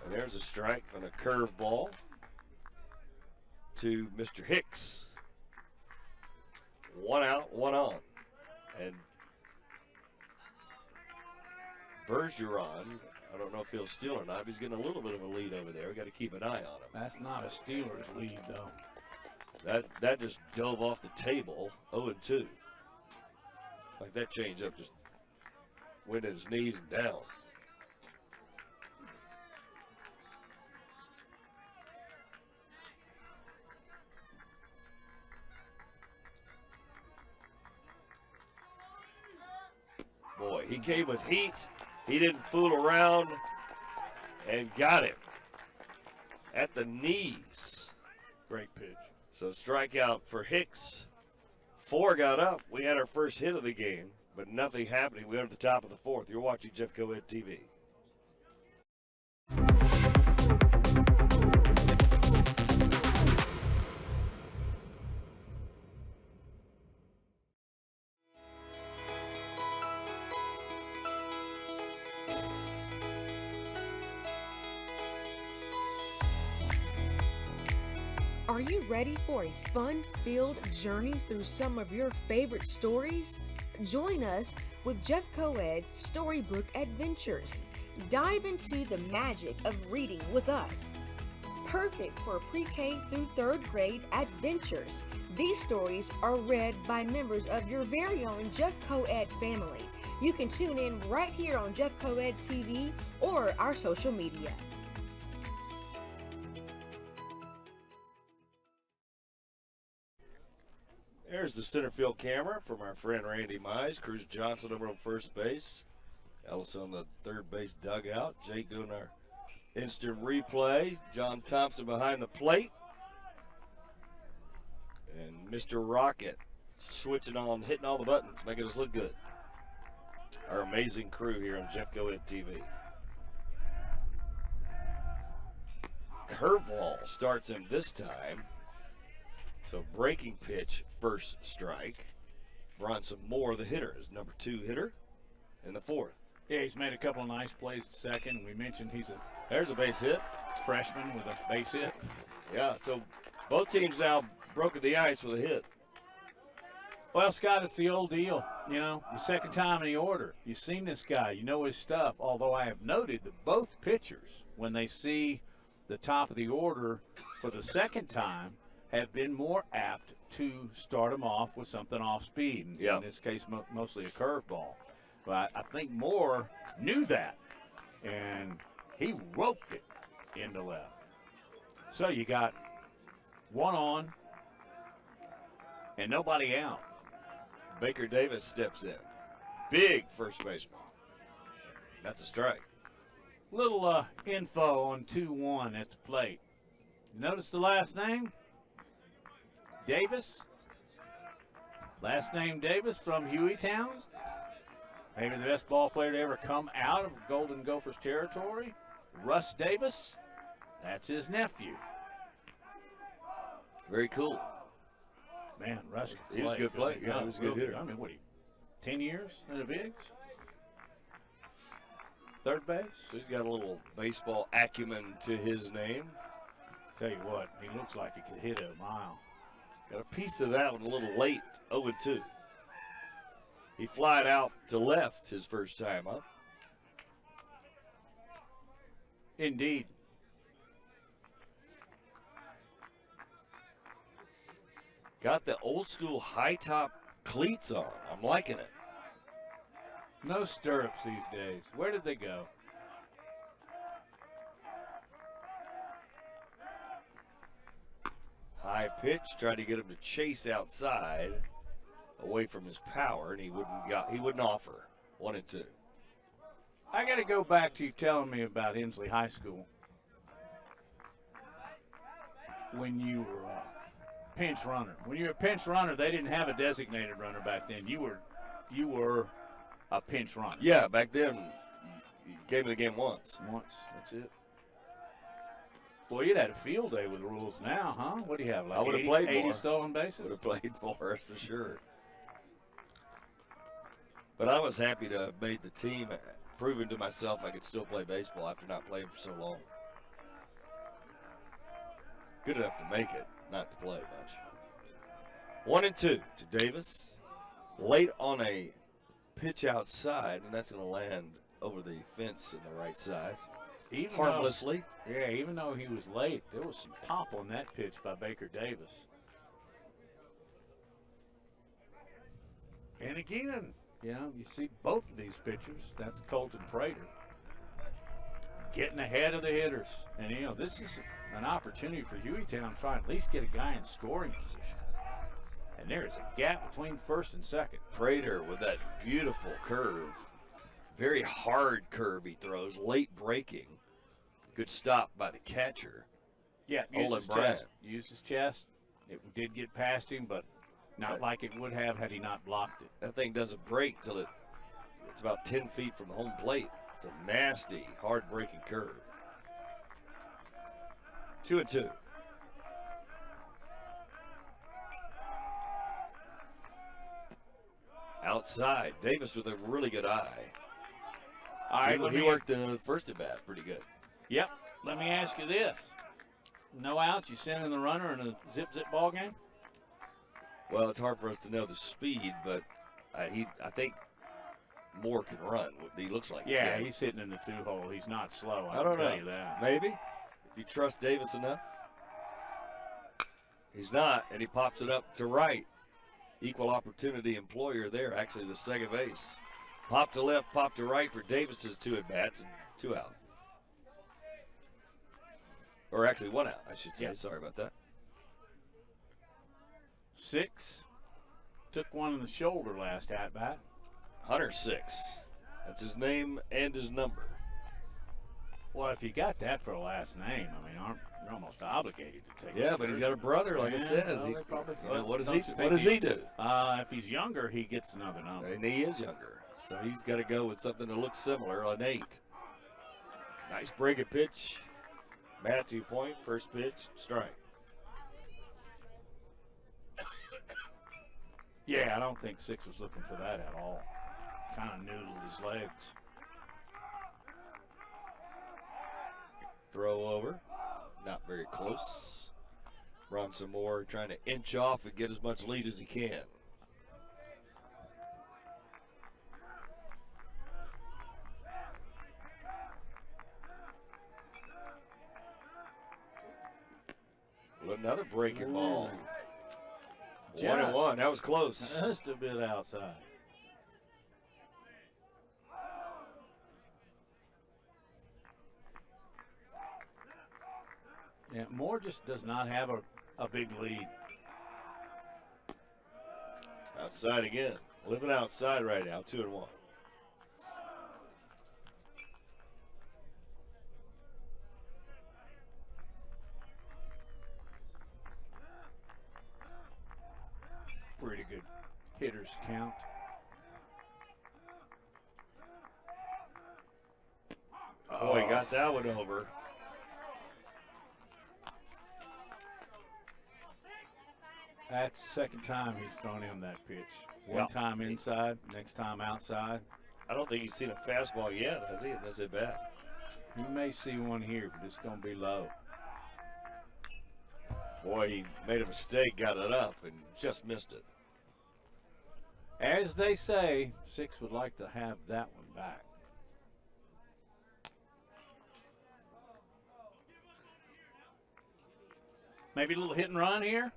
And there's a strike on a curveball to Mr. Hicks. 1 out, 1 on. And Bergeron, I don't know if he'll steal or not, but he's getting a little bit of a lead over there. We got to keep an eye on him. That's not a Steelers lead, though. That just dove off the table, 0-2. Like that changeup just went at his knees and down. Boy, he came with heat. He didn't fool around and got him at the knees. Great pitch. So strikeout for Hicks. 4 got up. We had our first hit of the game, but nothing happening. We're at the top of the 4th. You're watching Jeff Coed TV. Are you ready for a fun-filled journey through some of your favorite stories? Join us with Jeff Coed's Storybook Adventures. Dive into the magic of reading with us. Perfect for pre-K through 3rd grade adventures. These stories are read by members of your very own Jeff Coed family. You can tune in right here on Jeff Coed TV or our social media. There's the center field camera from our friend Randy Mize. Cruz Johnson over on first base. Ellis on the 3rd base dugout. Jake doing our instant replay. John Thompson behind the plate. And Mr. Rocket switching on, hitting all the buttons, making us look good. Our amazing crew here on Jeff Coed TV. Curveball starts him this time. So breaking pitch, first strike. Bronson Moore, the hitter, is number 2 hitter in the 4th. Yeah, he's made a couple of nice plays at second. We mentioned he's a There's a base hit. freshman with a base hit. Yeah, so both teams now broken the ice with a hit. Well, Scott, it's the old deal. you know, the second time in the order. You've seen this guy. You know his stuff. Although I have noted that both pitchers, when they see the top of the order for the second time, have been more apt to start him off with something off speed. Yeah. In this case, mostly a curveball. But I think Moore knew that, and he roped it into left. So you got one on and nobody out. Baker Davis steps in. Big first baseman. That's a strike. Little info on 2-1 at the plate. Notice the last name? Davis. Last name Davis from Hueytown. Maybe the best ball player to ever come out of Golden Gophers territory. Russ Davis. That's his nephew. Very cool. Man, Russ could play. He was a good player. Yeah, he was a good hitter. I mean, what, 10 years in the bigs? Third base? So he's got a little baseball acumen to his name. Tell you what, he looks like he could hit it a mile. Got a piece of that one a little late, 0-2. He flied out to left his first time up. Indeed. Got the old school high top cleats on. I'm liking it. No stirrups these days. Where did they go? High pitch, tried to get him to chase outside, away from his power, and he wouldn't offer. 1-2. I got to go back to you telling me about Inslee High School. When you were a pinch runner. When you were a pinch runner, they didn't have a designated runner back then. You were a pinch runner. Yeah, back then, you gave me the game once. Once, that's it. Boy, you'd had a field day with the rules now, huh? What do you have, like I would've 80, played 80 more. stolen bases? Would have played more, that's for sure. But I was happy to have made the team, proving to myself I could still play baseball after not playing for so long. Good enough to make it, not to play much. 1-2 to Davis. Late on a pitch outside, and that's going to land over the fence in the right side. Harmlessly. Even though he was late, there was some pop on that pitch by Baker Davis. And again, you know, you see both of these pitchers. That's Colton Prater getting ahead of the hitters. And, you know, this is an opportunity for Hueytown to try and at least get a guy in scoring position. And there is a gap between first and second. Prater with that beautiful curve. Very hard curve he throws, late breaking. Good stop by the catcher. Yeah, Olin used his Bryant. chest. Used his chest. It did get past him, but not like it would have had he not blocked it. That thing doesn't break till it's about 10 feet from the home plate. It's a nasty, hard breaking curve. 2-2. Outside, Davis with a really good eye. All right, He worked the first at bat pretty good. Yep. Let me ask you this. No outs, you sending the runner in a zip-zip ball game? Well, it's hard for us to know the speed, but I think Moore can run. He looks like Yeah, he can. he's hitting in the two-hole. He's not slow, I don't can know. tell you that. Maybe if you trust Davis enough. He's not, and he pops it up to right. Equal opportunity employer there, actually the second base. Pop to left, pop to right for Davis's 2 at bats and 2 out. Or actually 1 out, I should say. Yeah. Sorry about that. 6. Took one in the shoulder last at-bat. Hunter 6. That's his name and his number. Well, if you got that for a last name, I mean, you're almost obligated to take it. Yeah, but he's got a brother, like I said. Well, they probably What does don't he? you think What does he do? If he's younger, he gets another number. And he is younger, so he's got to go with something that looks similar, an 8. Nice breaking pitch. Matthew Point, first pitch, strike. Yeah, I don't think 6 was looking for that at all. Kind of noodled his legs. Throw over, not very close. Bronson Moore trying to inch off and get as much lead as he can. Another breaking ball. Just 1-1. That was close. Just a bit outside. Yeah, Moore just does not have a big lead. Outside again. Living outside right now. 2-1. Pretty good hitters count. Oh, he got that one over. That's the second time he's thrown him that pitch. One Yeah. time inside, next time outside. I don't think he's seen a fastball yet, has he? This at bat. You may see one here, but it's going to be low. Boy, he made a mistake, got it up, and just missed it. As they say, Six would like to have that one back. Maybe a little hit and run here.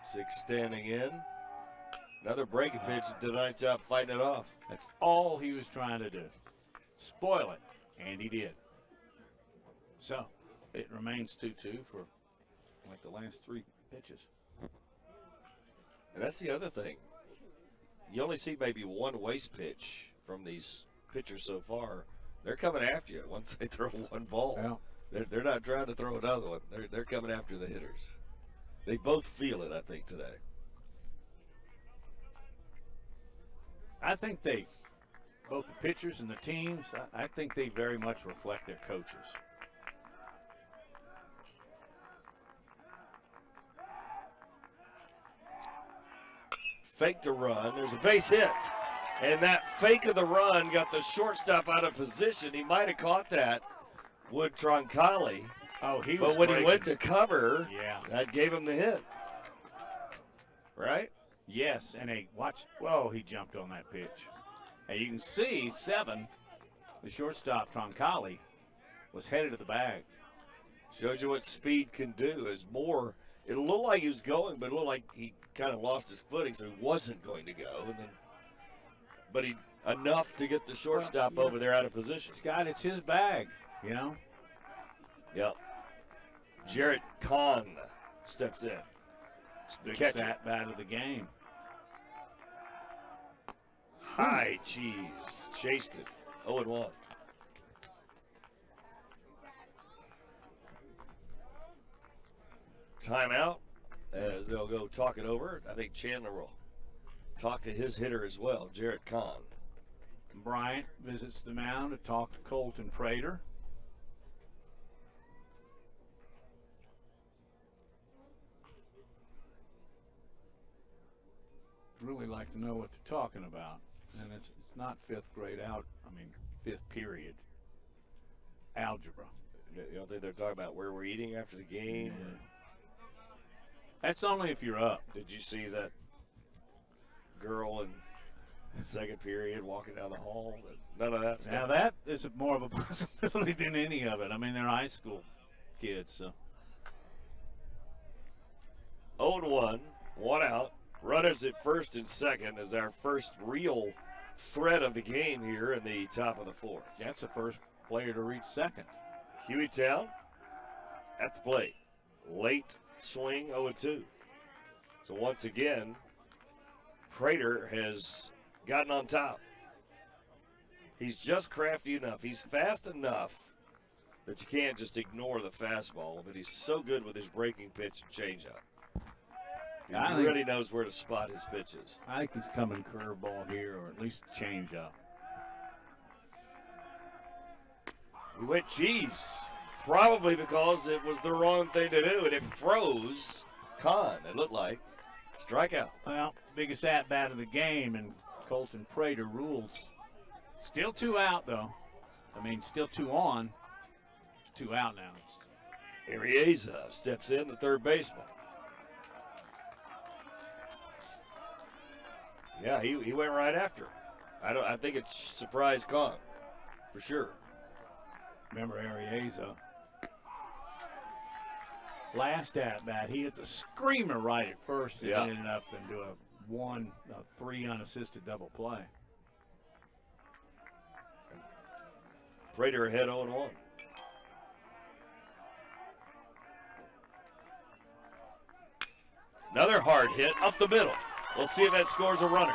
Six standing in. Another breaking pitch. Did a nice job fighting it off. That's all he was trying to do. Spoil it, and he did. So it remains 2-2 for like the last three pitches. And that's the other thing. You only see maybe one waste pitch from these pitchers so far. They're coming after you once they throw one ball. Yeah. They're not trying to throw another one. They're coming after the hitters. They both feel it, I think, today. I think both the pitchers and the teams, I think they very much reflect their coaches. Fake to run. There's a base hit. And that fake of the run got the shortstop out of position. He might have caught that, would Troncalli. Oh, he was But when breaking. he went to cover, Yeah. that gave him the hit. Right? Yes, and whoa, he jumped on that pitch. And you can see 7, the shortstop, Troncalli, was headed to the bag. Shows you what speed can do. Is more. It looked like he was going, but it looked like he kind of lost his footing, so he wasn't going to go. But he enough to get the shortstop over there out of position. Scott, it's his bag, you know. Yep. Jarrett Kahn steps in. It's the Catcher. biggest at-bat of the game. High cheese. Chased it. 0-1. Timeout as they'll go talk it over. I think Chandler will talk to his hitter as well, Jarrett Kahn. Bryant visits the mound to talk to Colton Prater. Really like to know what they're talking about. And it's not fifth grade fifth period algebra. You don't think they're talking about where we're eating after the game? Or That's only if you're up. did you see that girl in second period walking down the hall? None of that stuff. Now that is more of a possibility than any of it. I mean, they're high school kids, so. 0-1, one out. Runners at first and second is our first real threat of the game here in the top of the fourth. That's the first player to reach second. Hueytown at the plate. Late swing, 0-2. So once again, Prater has gotten on top. He's just crafty enough. He's fast enough that you can't just ignore the fastball, but he's so good with his breaking pitch and changeup. He really knows where to spot his pitches. I think he's coming curveball here, or at least change up. We went cheese, probably because it was the wrong thing to do, and it froze Kahn, it looked like. Strikeout. Well, biggest at-bat of the game, and Colton Prater rules. Still 2 out, though. I mean, still 2 on. 2 out now. Arieza steps in, the third baseman. Yeah, he went right after him. I think it's surprise Khan, for sure. Remember Arieza. Last at bat, he hits a screamer right at first and ended up into a 3 unassisted double play. Prater ahead 0-1. Another hard hit up the middle. We'll see if that scores a runner.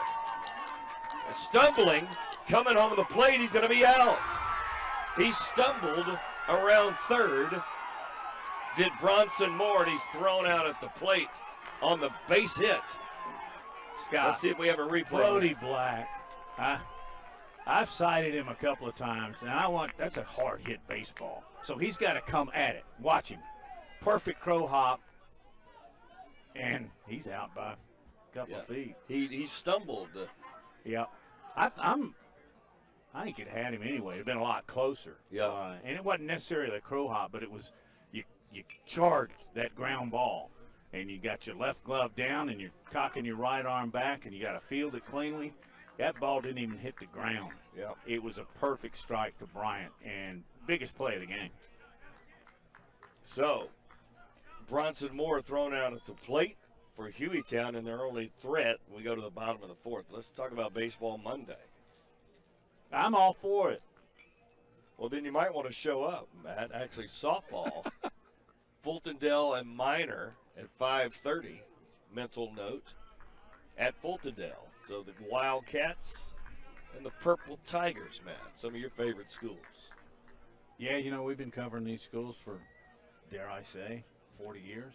Stumbling, coming home to the plate, he's going to be out. He stumbled around third. Did Bronson Moore, and he's thrown out at the plate on the base hit. Scott, let's see if we have a replay. Brody Black. I've cited him a couple of times, and that's a hard hit baseball. So he's got to come at it. Watch him. Perfect crow hop, and he's out by a couple of feet. He stumbled. Yeah. I think it had him anyway. It'd been a lot closer. Yeah. And it wasn't necessarily a crow hop, but it was you charged that ground ball, and you got your left glove down, and you're cocking your right arm back, and you got to field it cleanly. That ball didn't even hit the ground. Yeah. It was a perfect strike to Bryant, and biggest play of the game. So, Bronson Moore thrown out at the plate for Hueytown in their only threat. We go to the bottom of the fourth. Let's talk about baseball Monday. I'm all for it. Well, then you might want to show up, Matt. Actually, softball. Fultondale and Minor at 5:30. Mental note at Fultondale. So the Wildcats and the Purple Tigers, Matt. Some of your favorite schools. Yeah, we've been covering these schools for, dare I say, 40 years.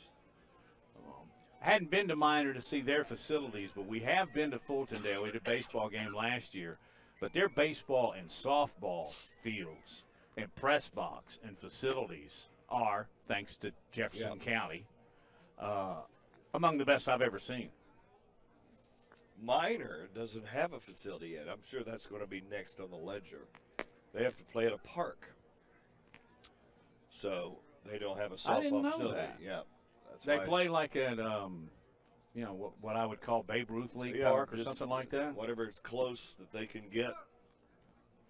I hadn't been to Minor to see their facilities, but we have been to Fultondale. We did a baseball game last year. But their baseball and softball fields and press box and facilities are, thanks to Jefferson County, among the best I've ever seen. Minor doesn't have a facility yet. I'm sure that's going to be next on the ledger. They have to play at a park. So they don't have a softball I didn't know facility. that. Yeah. They play like at, what I would call Babe Ruth League Park or something like that? Whatever is close that they can get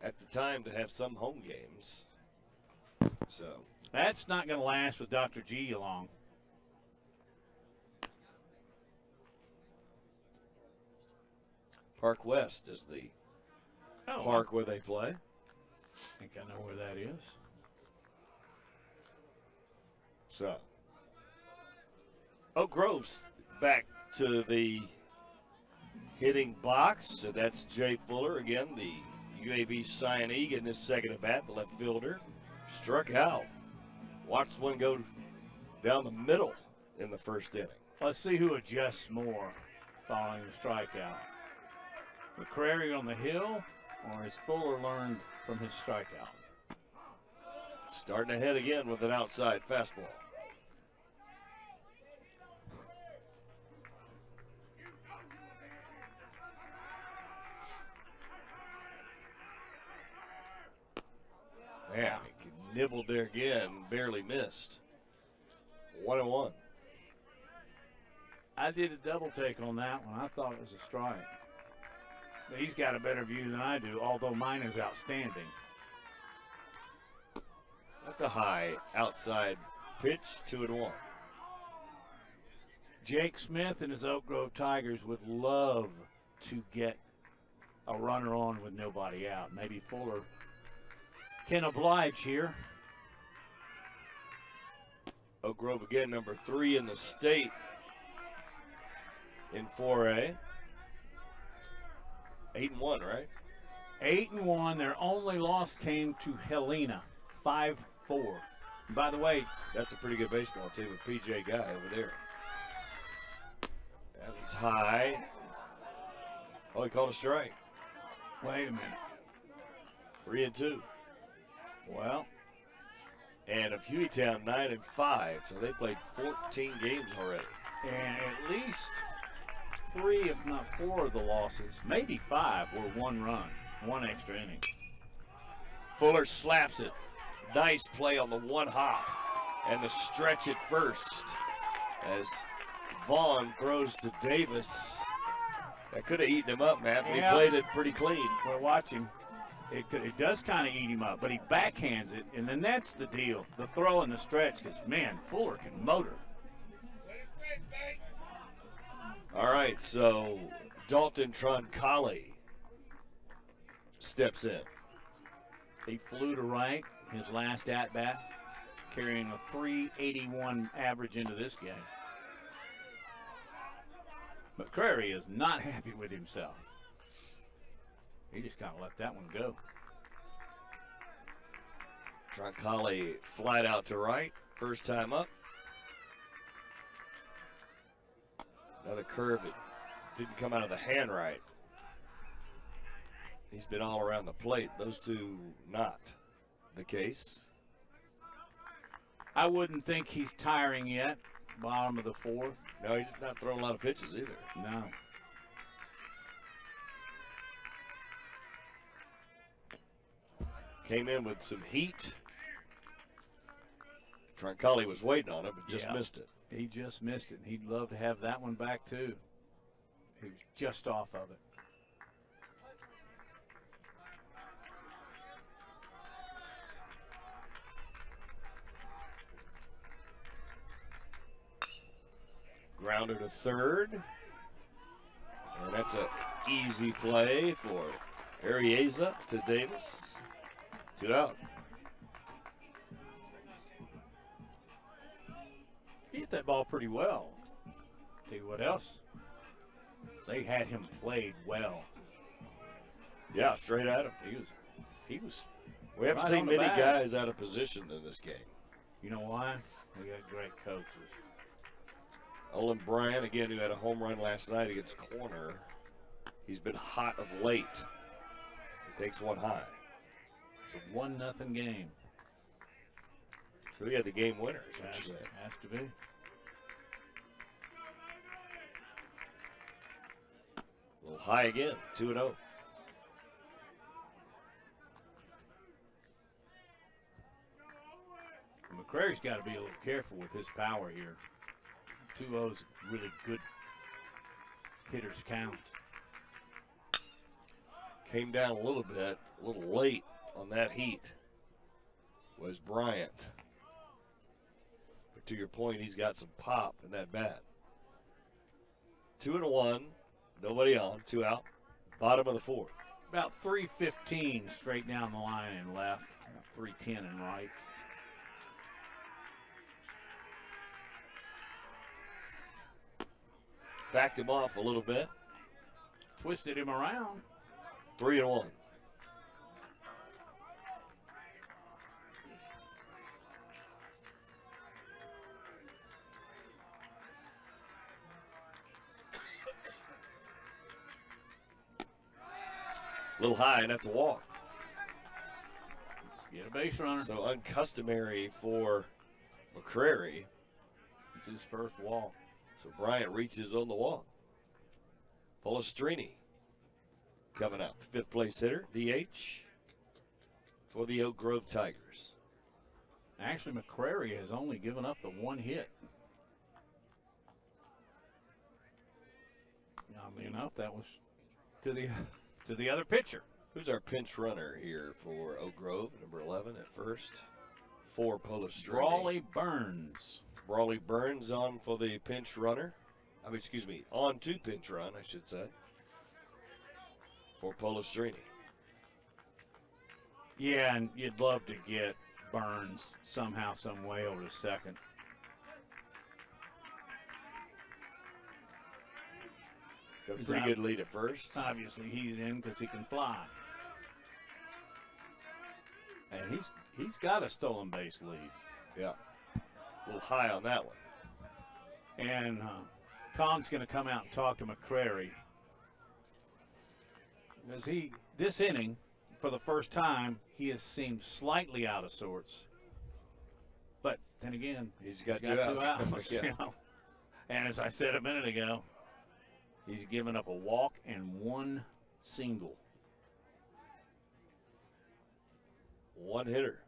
at the time to have some home games. So that's not going to last with Dr. G along. Park West is the park where they play. I think I know where that is. So Oak Grove's back to the hitting box. So that's Jay Fuller again, the UAB Cyanee in this second at bat. The left fielder struck out. Watched one go down the middle in the first inning. Let's see who adjusts more following the strikeout. McCrary on the hill, or has Fuller learned from his strikeout? Starting ahead again with an outside fastball. Man, he nibbled there again, barely missed. 1-1. I did a double take on that one. I thought it was a strike. But he's got a better view than I do, although mine is outstanding. That's a high outside pitch, 2-1. Jake Smith and his Oak Grove Tigers would love to get a runner on with nobody out. Maybe Fuller can oblige here. Oak Grove again, number 3 in the state in 4A. 8-1, right? 8-1. Their only loss came to Helena, 5-4. By the way, that's a pretty good baseball team with PJ Guy over there. That's high. Oh, he called a strike. Wait a minute. 3-2. Well. And of Hueytown, 9-5, so they played 14 games already. And at least 3, if not 4 of the losses, maybe 5, were 1 run, 1 extra inning. Fuller slaps it. Nice play on the 1 hop and the stretch at first as Vaughn throws to Davis That could have eaten him up, Matt, but Yeah. he played it pretty clean. Well, watch him. It does kind of eat him up, but he backhands it, and then that's the deal. The throw and the stretch, because, man, Fuller can motor. All right, so Dalton Troncalli steps in. He flew to right his last at-bat, carrying a 381 average into this game. McCrary is not happy with himself. He just kind of let that one go. Troncalli flight out to right, first time up. Another curve that didn't come out of the hand right. He's been all around the plate. Those two not the case. I wouldn't think he's tiring yet. Bottom of the fourth. No, he's not throwing a lot of pitches either. No. Came in with some heat. Troncalli was waiting on it, but just Yeah. missed it. He just missed it. He'd love to have that one back, too. He was just off of it. Grounder to third. And that's an easy play for Arieza to Davis. 2 out. He hit that ball pretty well. Tell you what else? They had him played well. Yeah, straight at him. He was. We haven't Right seen on the many bag. guys out of position in this game. You know why? We got great coaches. Olin Bryant, again, who had a home run last night against Corner. He's been hot of late. He takes one high. It's a 1-0 game. So we had the game winner, is what Has, you're saying. has to be. A little high again, 2-0. McCrary's got to be a little careful with his power here. 2-0's really good hitters count. Came down a little bit, a little late on that heat was Bryant. But to your point, he's got some pop in that bat. 2-1, nobody on, 2 out, bottom of the fourth. About 315 straight down the line and left, about 310 and right. Backed him off a little bit, Twisted him around. 3-1. A little high, and that's a walk. Get a base runner. So uncustomary for McCrary. It's his first walk. So Bryant reaches on the walk. Polistrini coming up. 5th place hitter, DH, for the Oak Grove Tigers. Actually, McCrary has only given up the 1 hit. Oddly enough, that was to the other pitcher. Who's our pinch runner here for Oak Grove? Number 11 at first for Polistrini. Brawley Burns. Brawley Burns on for the pinch runner. I mean, excuse me, on to pinch run, I should say, for Polistrini. Yeah, and you'd love to get Burns somehow, some way over to second. Got a pretty good lead at first. Obviously, he's in because he can fly. And he's got a stolen base lead. Yeah, a little high on that one. And Con's going to come out and talk to McCrary. Because this inning, for the first time, he has seemed slightly out of sorts. But then again, He's got 2 2 outs. you Yeah. know. And as I said a minute ago, he's given up a walk and 1 single. 1 hitter.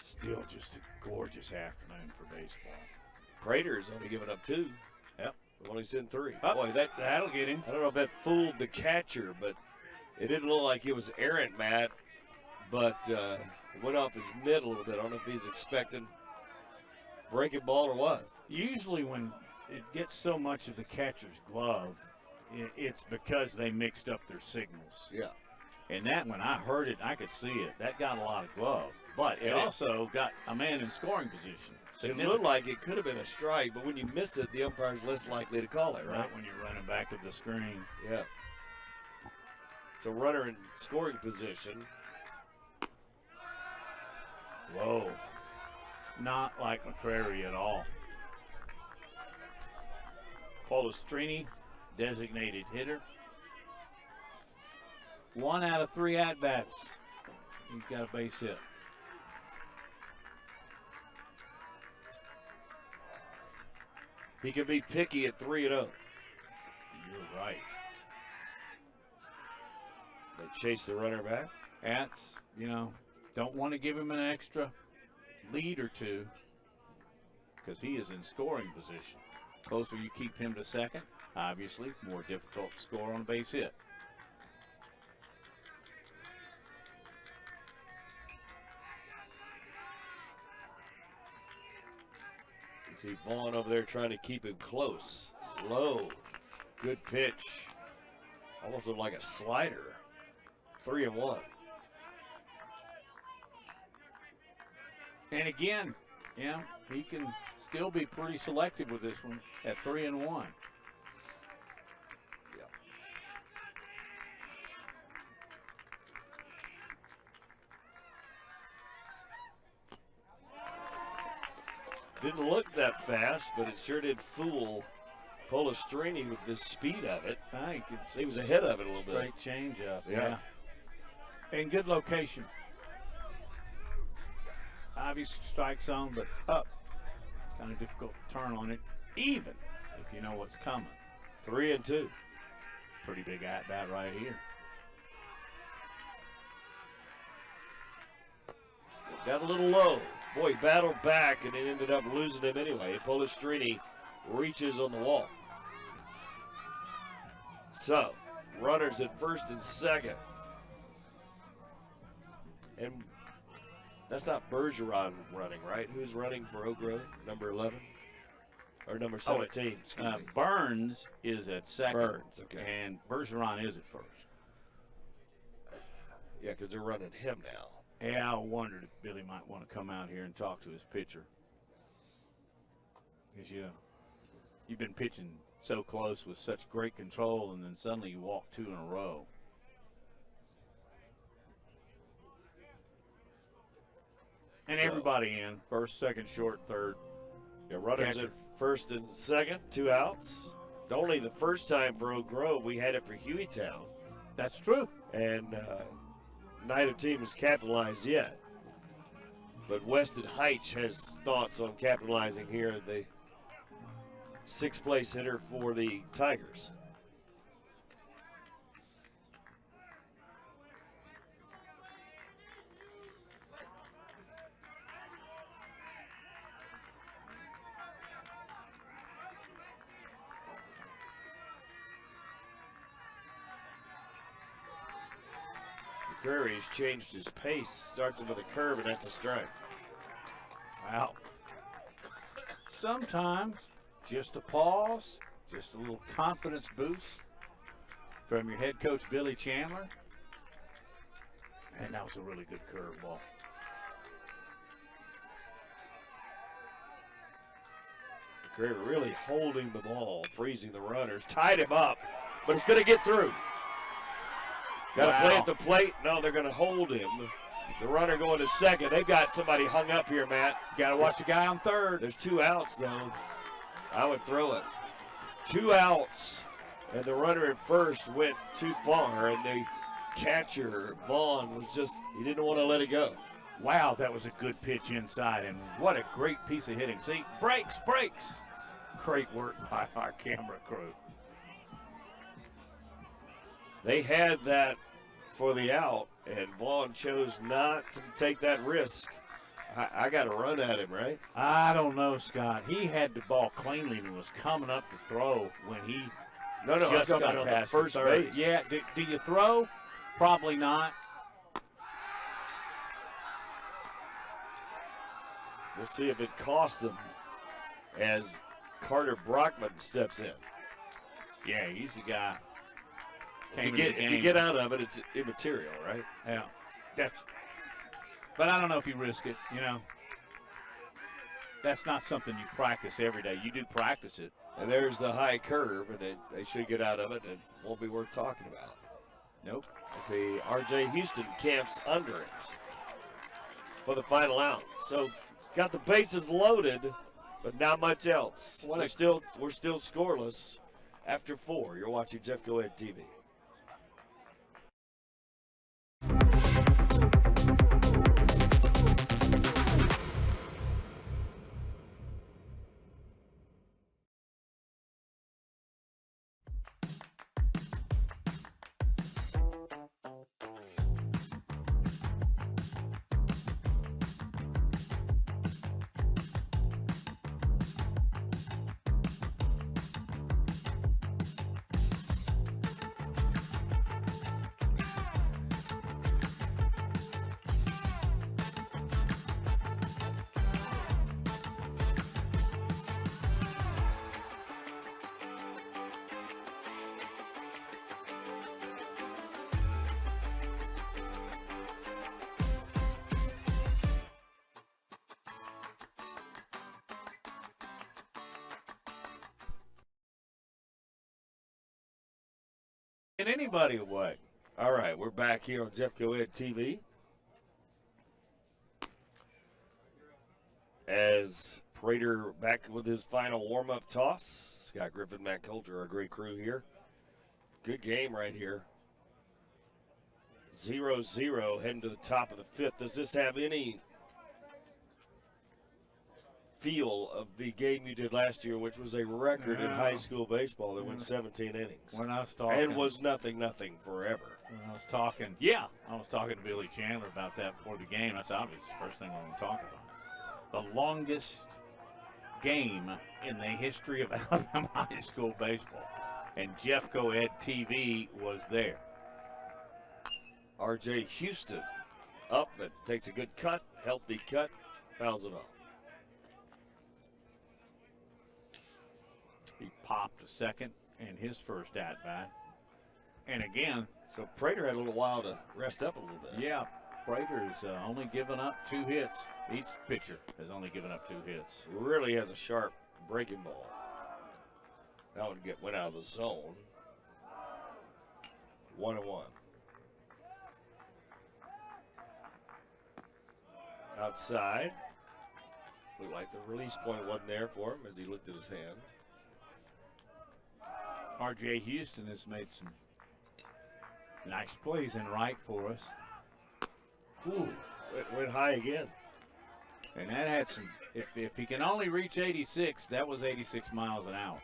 Still just a gorgeous afternoon for baseball. Prater's only given up 2. Yep. We've only seen 3. Oh, Boy, that'll get him. I don't know if that fooled the catcher, but it didn't look like it was errant, Matt. But it went off his mitt a little bit. I don't know if he's expecting breaking ball or what. Usually when it gets so much of the catcher's glove, it's because they mixed up their signals. Yeah. And that, when I heard it, I could see it. That got a lot of glove. But it also got a man in scoring position. It looked like it could have been a strike, but when you miss it, the umpire's less likely to call it, right? Right when you're running back to the screen. Yeah. So runner in scoring position. Whoa. Not like McCrary at all. Polistrini, designated hitter. 1 out of 3 at-bats. He's got a base hit. He can be picky at 3-0. You're right. They chase the runner back. That's, don't want to give him an extra lead or 2 because he is in scoring position. Closer you keep him to second, obviously, more difficult to score on a base hit. You see Vaughn over there trying to keep him close. Low. Good pitch. Almost looked like a slider. 3-1. And again, he can still be pretty selective with this one at 3-1. Didn't look that fast, but it sure did fool Polistrini with the speed of it. He was ahead of it a little bit. Straight change up, yeah. And good location. Obvious strike zone, but up. Kind of difficult to turn on it, even if you know what's coming. 3-2. Pretty big at-bat right here. Got a little low. Boy, battled back, and it ended up losing him anyway. Polistrini reaches on the wall. So, runners at first and second. And that's not Bergeron running, right? Who's running for Oak Grove? Number 11? Or number 17, excuse me. Burns is at second. Burns, okay. And Bergeron is at first. Yeah, because they're running him now. Yeah, I wondered if Billy might want to come out here and talk to his pitcher. Because, you've been pitching so close with such great control, and then suddenly you walk 2 in a row. And everybody in. First, second, short, third. Yeah, runners at first and second, 2 outs. It's only the first time for Oak Grove. We had it for Hueytown. That's true. And neither team has capitalized yet. But Weston Heitch has thoughts on capitalizing here, the 6th place hitter for the Tigers. McCrary's changed his pace, starts him with a curve, and that's a strike. Wow. Sometimes just a pause, just a little confidence boost from your head coach, Billy Chandler. And that was a really good curveball. McCrary really holding the ball, freezing the runners, tied him up, but it's going to get through. Got to play at the plate. No, they're going to hold him. The runner going to second. They've got somebody hung up here, Matt. Got to watch the guy on third. There's 2 outs, though. I would throw it. 2 outs, and the runner at first went too far, and the catcher, Vaughn, was just, he didn't want to let it go. Wow, that was a good pitch inside, and what a great piece of hitting. See, breaks. Great work by our camera crew. They had that for the out, and Vaughn chose not to take that risk. I got to run at him, right? I don't know, Scott. He had the ball cleanly and was coming up to throw when he No, I'm just talking got on the past first third. base. Yeah, do you throw? Probably not. We'll see if it costs them as Carter Brockman steps in. Yeah, he's the guy. If you get out of it, it's immaterial, right? Yeah, but I don't know if you risk it, That's not something you practice every day. You do practice it. And there's the high curve, and they should get out of it, and it won't be worth talking about. Nope. I see R.J. Houston camps under it for the final out. So got the bases loaded, but not much else. We're still scoreless after 4. You're watching Jeff Coed TV. Get anybody away. All right, we're back here on Jeff Coed TV. As Prater back with his final warm-up toss. Scott Griffin, Matt Coulter, our great crew here. Good game right here. 0-0 heading to the top of the 5th. Does this have any feel of the game you did last year, which was a record in high school baseball that went 17 innings? When I was talking, and was nothing forever. When I was talking to Billy Chandler about that before the game. That's obvious. The first thing we're going to talk about. The longest game in the history of Alabama high school baseball. And Jeff Coed TV was there. R.J. Houston up, but takes a good cut, healthy cut, fouls it off. He popped a second in his first at-bat. And again. So Prater had a little while to rest up a little bit. Yeah, Prater's only given up 2 hits. Each pitcher has only given up 2 hits. Really has a sharp breaking ball. That one went out of the zone. 1-1. Outside. Looked like the release point wasn't there for him as he looked at his hand. R.J. Houston has made some nice plays in right for us. Ooh, went high again. And that had some, if he can only reach 86, that was 86 miles an hour.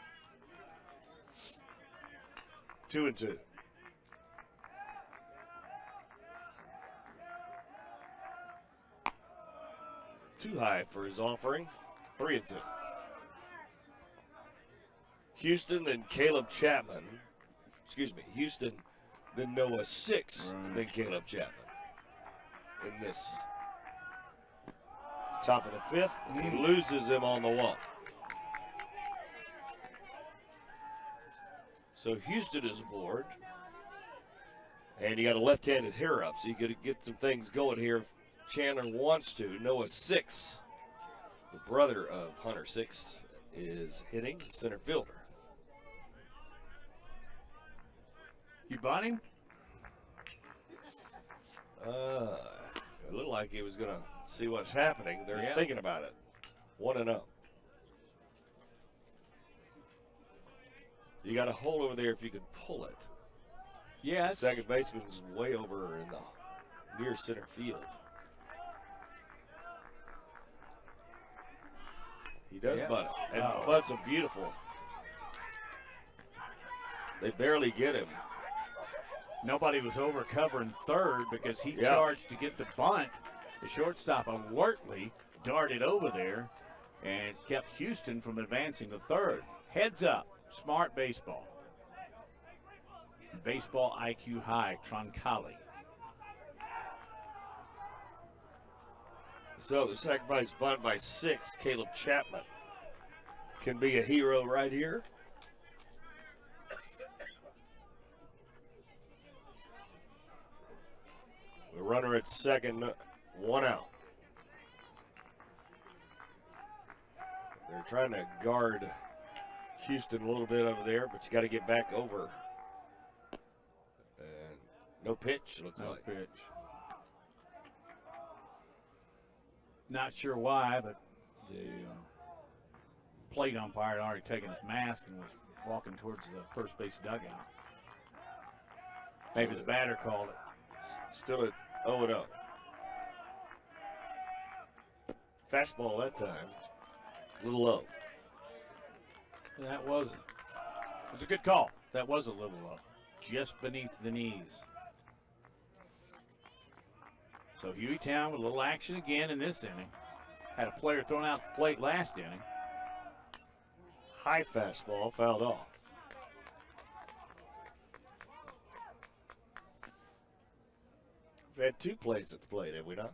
2-2. Too high for his offering. 3-2. Houston, then Caleb Chapman. Excuse me, Houston, then Noah 6, then Caleb Chapman. In this top of the 5th, he loses him on the walk. So Houston is aboard. And you got a left-handed hitter up, so you could get some things going here if Chandler wants to. Noah 6, the brother of Hunter 6, is hitting center fielder. You bought him? It looked like he was going to see what's happening. They're thinking about it. 1-0. You got a hole over there if you can pull it. Yeah. The second baseman's way over in the near center field. He does butt it. And butts a beautiful. They barely get him. Nobody was over covering third because he charged to get the bunt, The shortstop of Wortley darted over there and kept Houston from advancing to third. Heads up, smart baseball. Baseball IQ high, Troncalli. So the sacrifice bunt by 6, Caleb Chapman can be a hero right here. The runner at second, 1 out. They're trying to guard Houston a little bit over there, but you got to get back over. And no pitch, looks like. No pitch. Not sure why, but the plate umpire had already taken his mask and was walking towards the first base dugout. Maybe the batter called it. Still at 0-0. Fastball that time. A little low. That was a good call. That was a little low. Just beneath the knees. So Hueytown with a little action again in this inning. Had a player thrown out the plate last inning. High fastball fouled off. We've had 2 plays at the plate, have we not?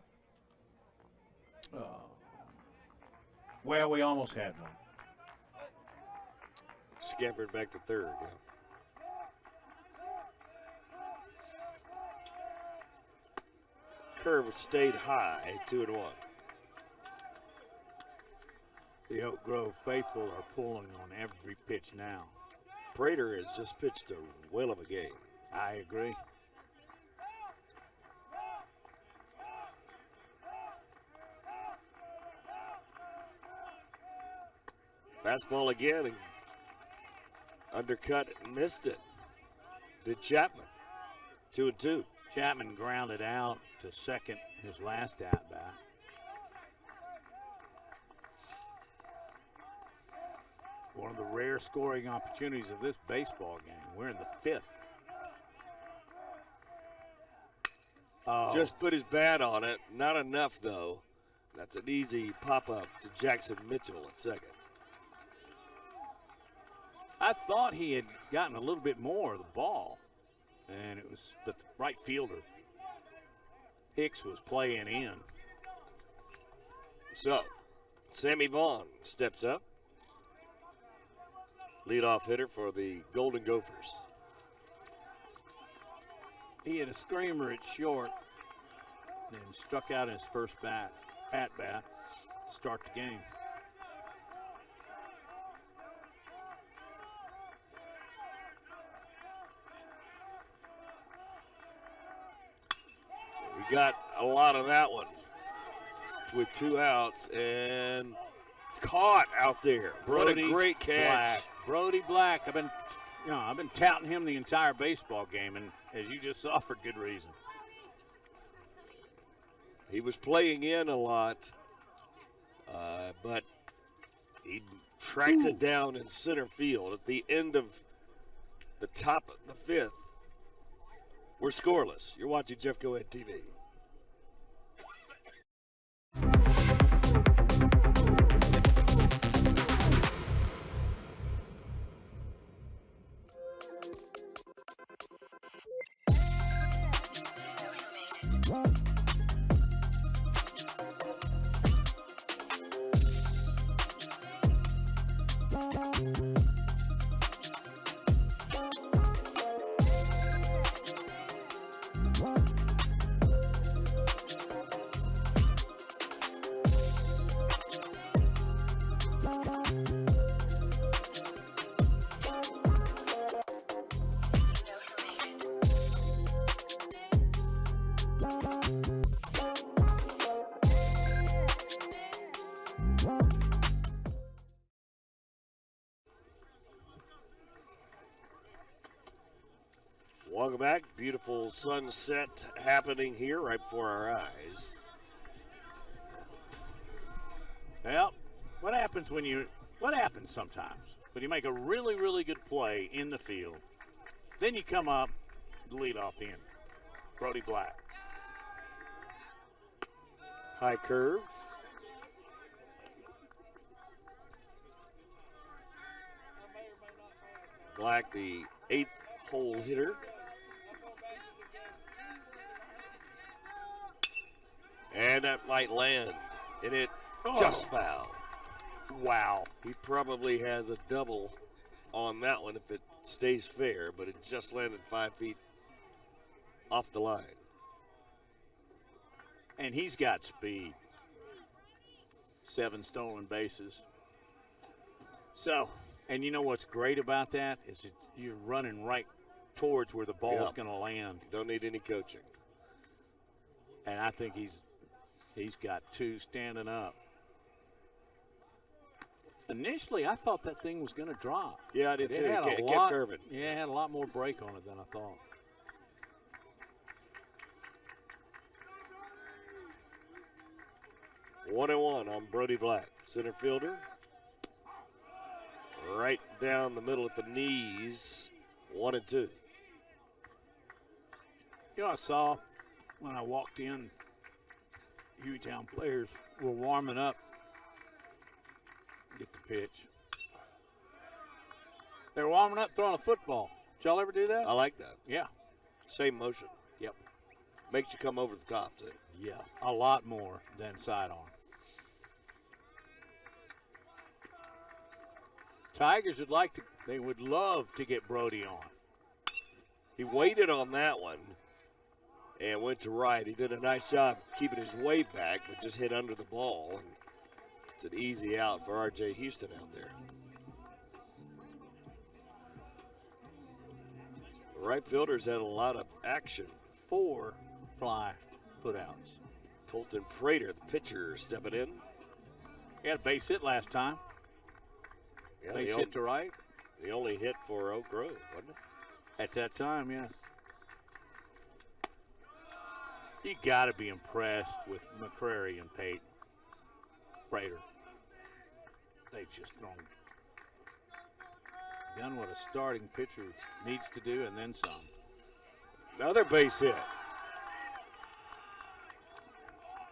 Well, we almost had one. Scampered back to third. Yeah. Curve stayed high, 2-1. The Oak Grove faithful are pulling on every pitch now. Prater has just pitched a whale of a game. I agree. Fastball again, and undercut and missed it. Did Chapman. 2-2. Chapman grounded out to second his last at-bat. One of the rare scoring opportunities of this baseball game. We're in the 5th. Oh. Just put his bat on it. Not enough, though. That's an easy pop-up to Jackson Mitchell at second. I thought he had gotten a little bit more of the ball, and it was, but the right fielder, Hicks, was playing in. So, Sammy Vaughn steps up. Leadoff hitter for the Golden Gophers. He had a screamer at short and struck out in his first at-bat to start the game. We got a lot of that one with 2 outs and caught out there. What a great catch. Brody Black. I've been touting him the entire baseball game, and as you just saw, for good reason. He was playing in a lot, but he tracks it down in center field at the end of the top of the 5th. We're scoreless. You're watching Jeff Coed TV. Welcome back. Beautiful sunset happening here right before our eyes. Well, what happens sometimes when you make a really, really good play in the field, then you come up to lead off in. Brody Black. High curve. Black, the 8th hole hitter. And that might land, and it just foul. Wow. He probably has a double on that one if it stays fair, but it just landed 5 feet off the line. And he's got speed. 7 stolen bases. So, and you know what's great about that is that you're running right towards where the ball's going to land. Don't need any coaching. And I think he's got 2 standing up. Initially, I thought that thing was going to drop. Yeah, I did too. It It kept curving. Yeah, it had a lot more break on it than I thought. One and one on Brody Black, center fielder. Right down the middle at the knees. 1 and 2. You know, I saw when I walked in, Hueytown players were warming up. Get the pitch. They were warming up throwing a football. Did y'all ever do that? I like that. Yeah. Same motion. Yep. Makes you come over the top, too. Yeah, a lot more than sidearm. Tigers would love to get Brody on. He waited on that one and went to right. He did a nice job keeping his weight back, but just hit under the ball. And it's an easy out for R.J. Houston out there. The right fielder's had a lot of action. 4 fly putouts. Colton Prater, the pitcher, stepping in. He had a base hit last time. Yeah, Base hit to right. The only hit for Oak Grove, wasn't it? At that time, yes. You got to be impressed with McCrary and Prater. They've just done what a starting pitcher needs to do and then some. Another base hit.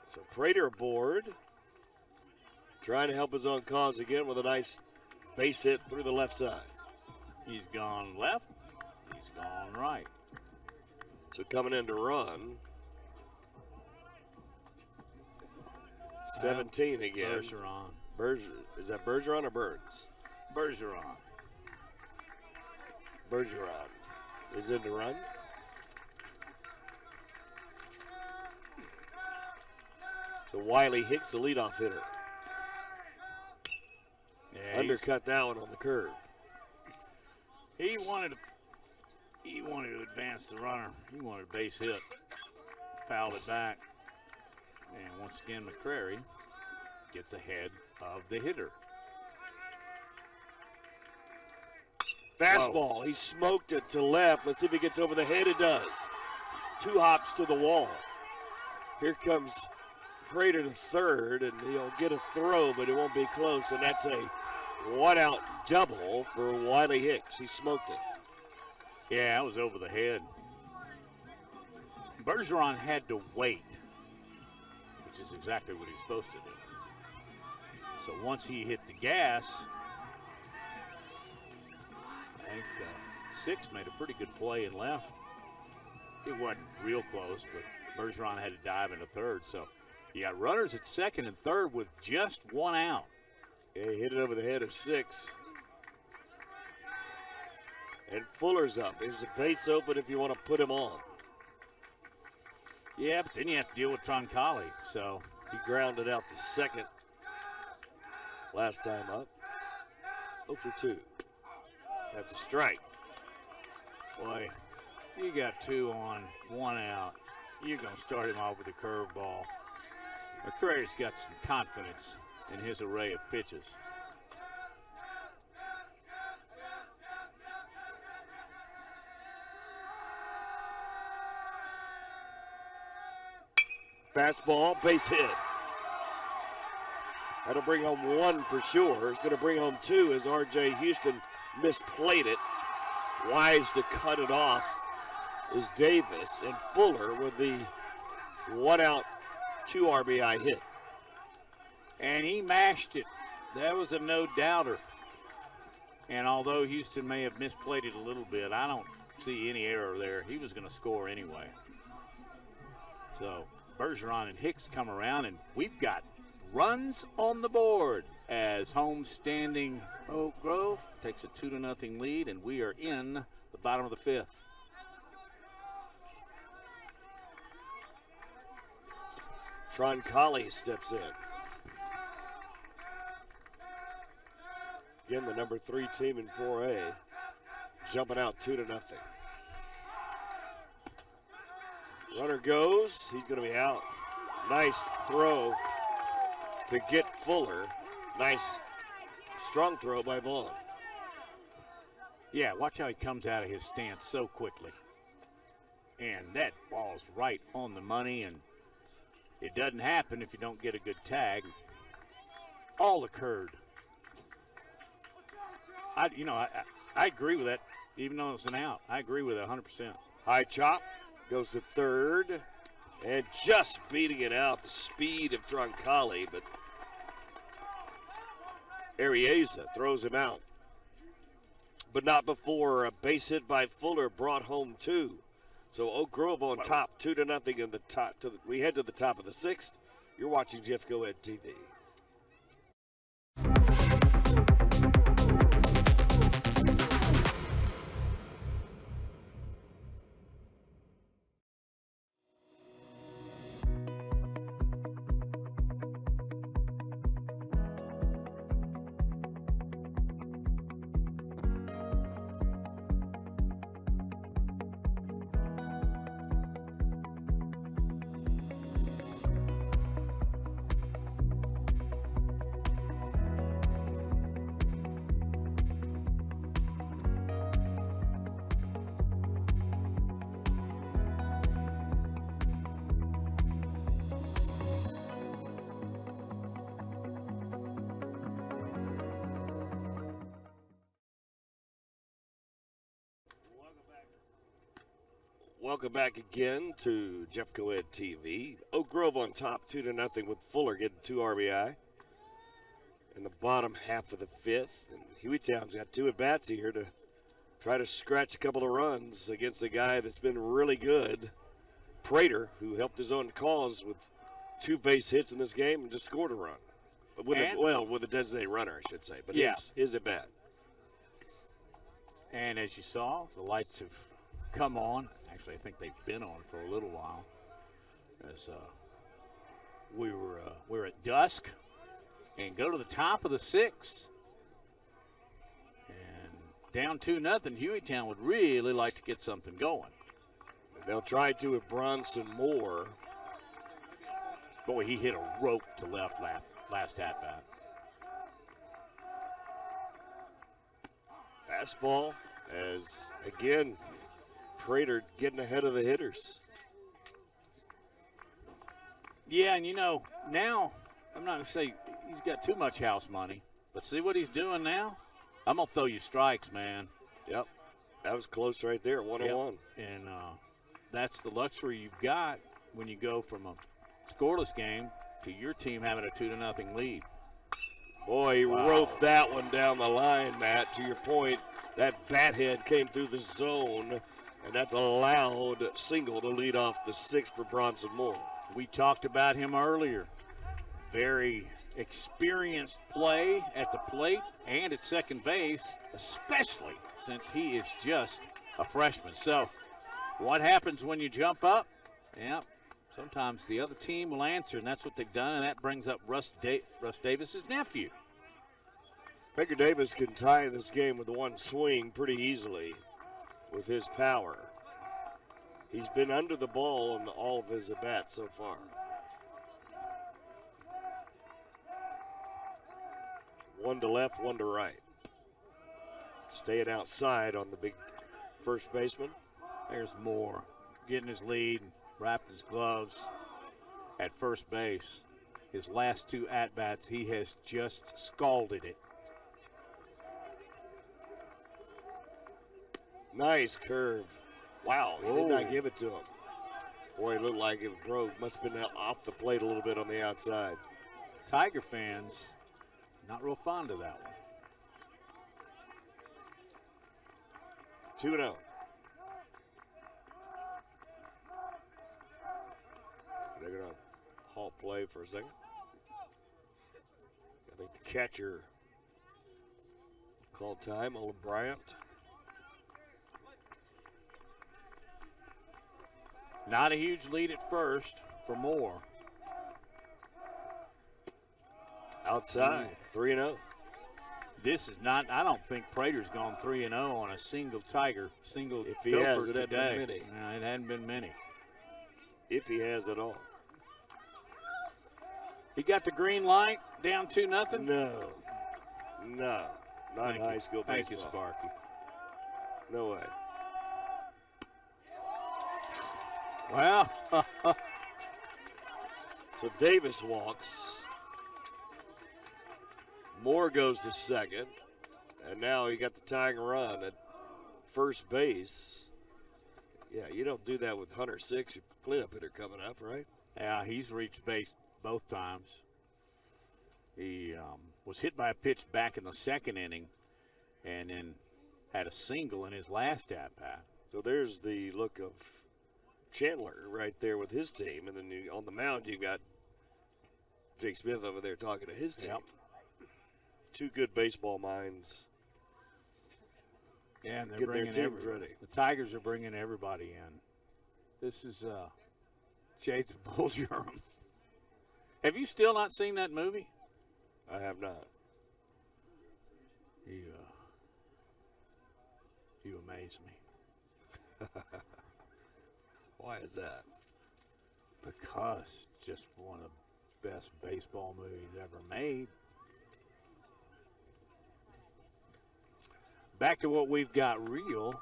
So Prater aboard. Trying to help his own cause again with a nice base hit through the left side. He's gone left. He's gone right. So coming in to run. 17 again. Bergeron. Is that Bergeron or Burns? Bergeron. Bergeron is in to run. So Wiley Hicks, the leadoff hitter. Yeah, Undercut that one on the curve. He wanted to advance the runner. He wanted a base hit. Fouled it back. And once again, McCrary gets ahead of the hitter. Fastball. He smoked it to left. Let's see if he gets over the head. It does. 2 hops to the wall. Here comes Prater to third, and he'll get a throw, but it won't be close. And that's a 1-out double for Wiley Hicks. He smoked it. Yeah, it was over the head. Bergeron had to wait, which is exactly what he's supposed to do. So once he hit the gas, I think Six made a pretty good play and left. It wasn't real close, but Bergeron had to dive into third. So you got runners at second and third with just 1 out. Yeah, he hit it over the head of Six. And Fuller's up. There's a base open if you want to put him on. Yeah, but then you have to deal with Troncalli. So He grounded out to second last time up. 0 for 2. That's a strike. boy, you got 2 on, 1 out. You're going to start him off with a curveball. McCrary's got some confidence in his array of pitches. Fastball, base hit. That'll bring home 1 for sure. It's going to bring home 2 as R.J. Houston misplayed it. Wise to cut it off is Davis, and Fuller with the 1-out 2 RBI hit. And he mashed it. That was a no-doubter. And although Houston may have misplayed it a little bit, I don't see any error there. He was going to score anyway. So Bergeron and Hicks come around, and we've got runs on the board as home-standing Oak Grove takes a 2-0 lead, and we are in the bottom of the 5th. Troncalli steps in. Again, the number 3 team in 4A, jumping out 2-0. Runner goes. He's going to be out. Nice throw to get Fuller. Nice, strong throw by Vaughn. Yeah, watch how he comes out of his stance so quickly. And that ball's right on the money, and it doesn't happen if you don't get a good tag. All occurred. I agree with that, even though it's an out. I agree with it 100%. High chop goes to third, and just beating it out, the speed of Troncalli, but Arieza throws him out. But not before a base hit by Fuller brought home 2. So Oak Grove on top, 2-0 in the top. We head to the top of the 6th. You're watching Jeff Coed TV. Welcome back again to Jeff Coed TV. Oak Grove on top, 2-0 with Fuller getting 2 RBI. In the bottom half of the 5th, and Hueytown's got 2 at-bats here to try to scratch a couple of runs against a guy that's been really good, Prater, who helped his own cause with 2 base hits in this game and just scored a run. With a designated runner, I should say, but yeah, his at-bat. And as you saw, the lights have come on. Actually, I think they've been on for a little while. As we were at dusk, and go to the top of the 6th, and down 2-0. Hueytown would really like to get something going. And they'll try to with Bronson Moore. Boy, he hit a rope to left last at bat. Fastball, as again, Prater getting ahead of the hitters. Yeah, and now I'm not going to say he's got too much house money, but see what he's doing now? I'm going to throw you strikes, man. Yep, that was close right there, 1-1. And that's the luxury you've got when you go from a scoreless game to your team having a 2-0 lead. Boy, he roped that one down the line, Matt. To your point, that bat head came through the zone, and that's a loud single to lead off the 6th for Bronson Moore. We talked about him earlier. Very experienced play at the plate and at second base, especially since he is just a freshman. So what happens when you jump up? Yeah, sometimes the other team will answer, and that's what they've done, and that brings up Russ Davis's nephew. Baker Davis can tie this game with one swing pretty easily with his power. He's been under the ball on all of his at-bats so far. One to left, one to right. Staying outside on the big first baseman. There's Moore getting his lead, wrapping his gloves at first base. His last 2 at-bats, he has just scalded it. Nice curve. Wow, he did not give it to him. Boy, it looked like it broke. Must have been off the plate a little bit on the outside. Tiger fans, not real fond of that one. 2-0. They're going to halt play for a second. I think the catcher called time, Olin Bryant. Not a huge lead at first for Moore. Outside, 3-0. This is not, I don't think Prater's gone 3-0 on a single Tiger, single If he Gopher has, it hadn't been today. many. No, it hadn't been many. If he has at all. He got the green light, down 2-0. No. Not Thank in you. high school baseball. Thank you, Sparky. No way. Well, So Davis walks. Moore goes to second. And now he got the tying run at first base. Yeah, you don't do that with Hunter Six, your cleanup hitter coming up, right? yeah, he's reached base both times. He was hit by a pitch back in the second inning and then had a single in his last at-bat. So there's the look of Chandler right there with his team. And then on the mound, you've got Jake Smith over there talking to his team. Yep. Two good baseball minds. Yeah, and they're Getting their bringing teams everybody. ready. The Tigers are bringing everybody in. This is shades of Bull Durham. Have you still not seen that movie? I have not. You amaze me. Why is that? Because it's just one of the best baseball movies ever made. Back to what we've got real,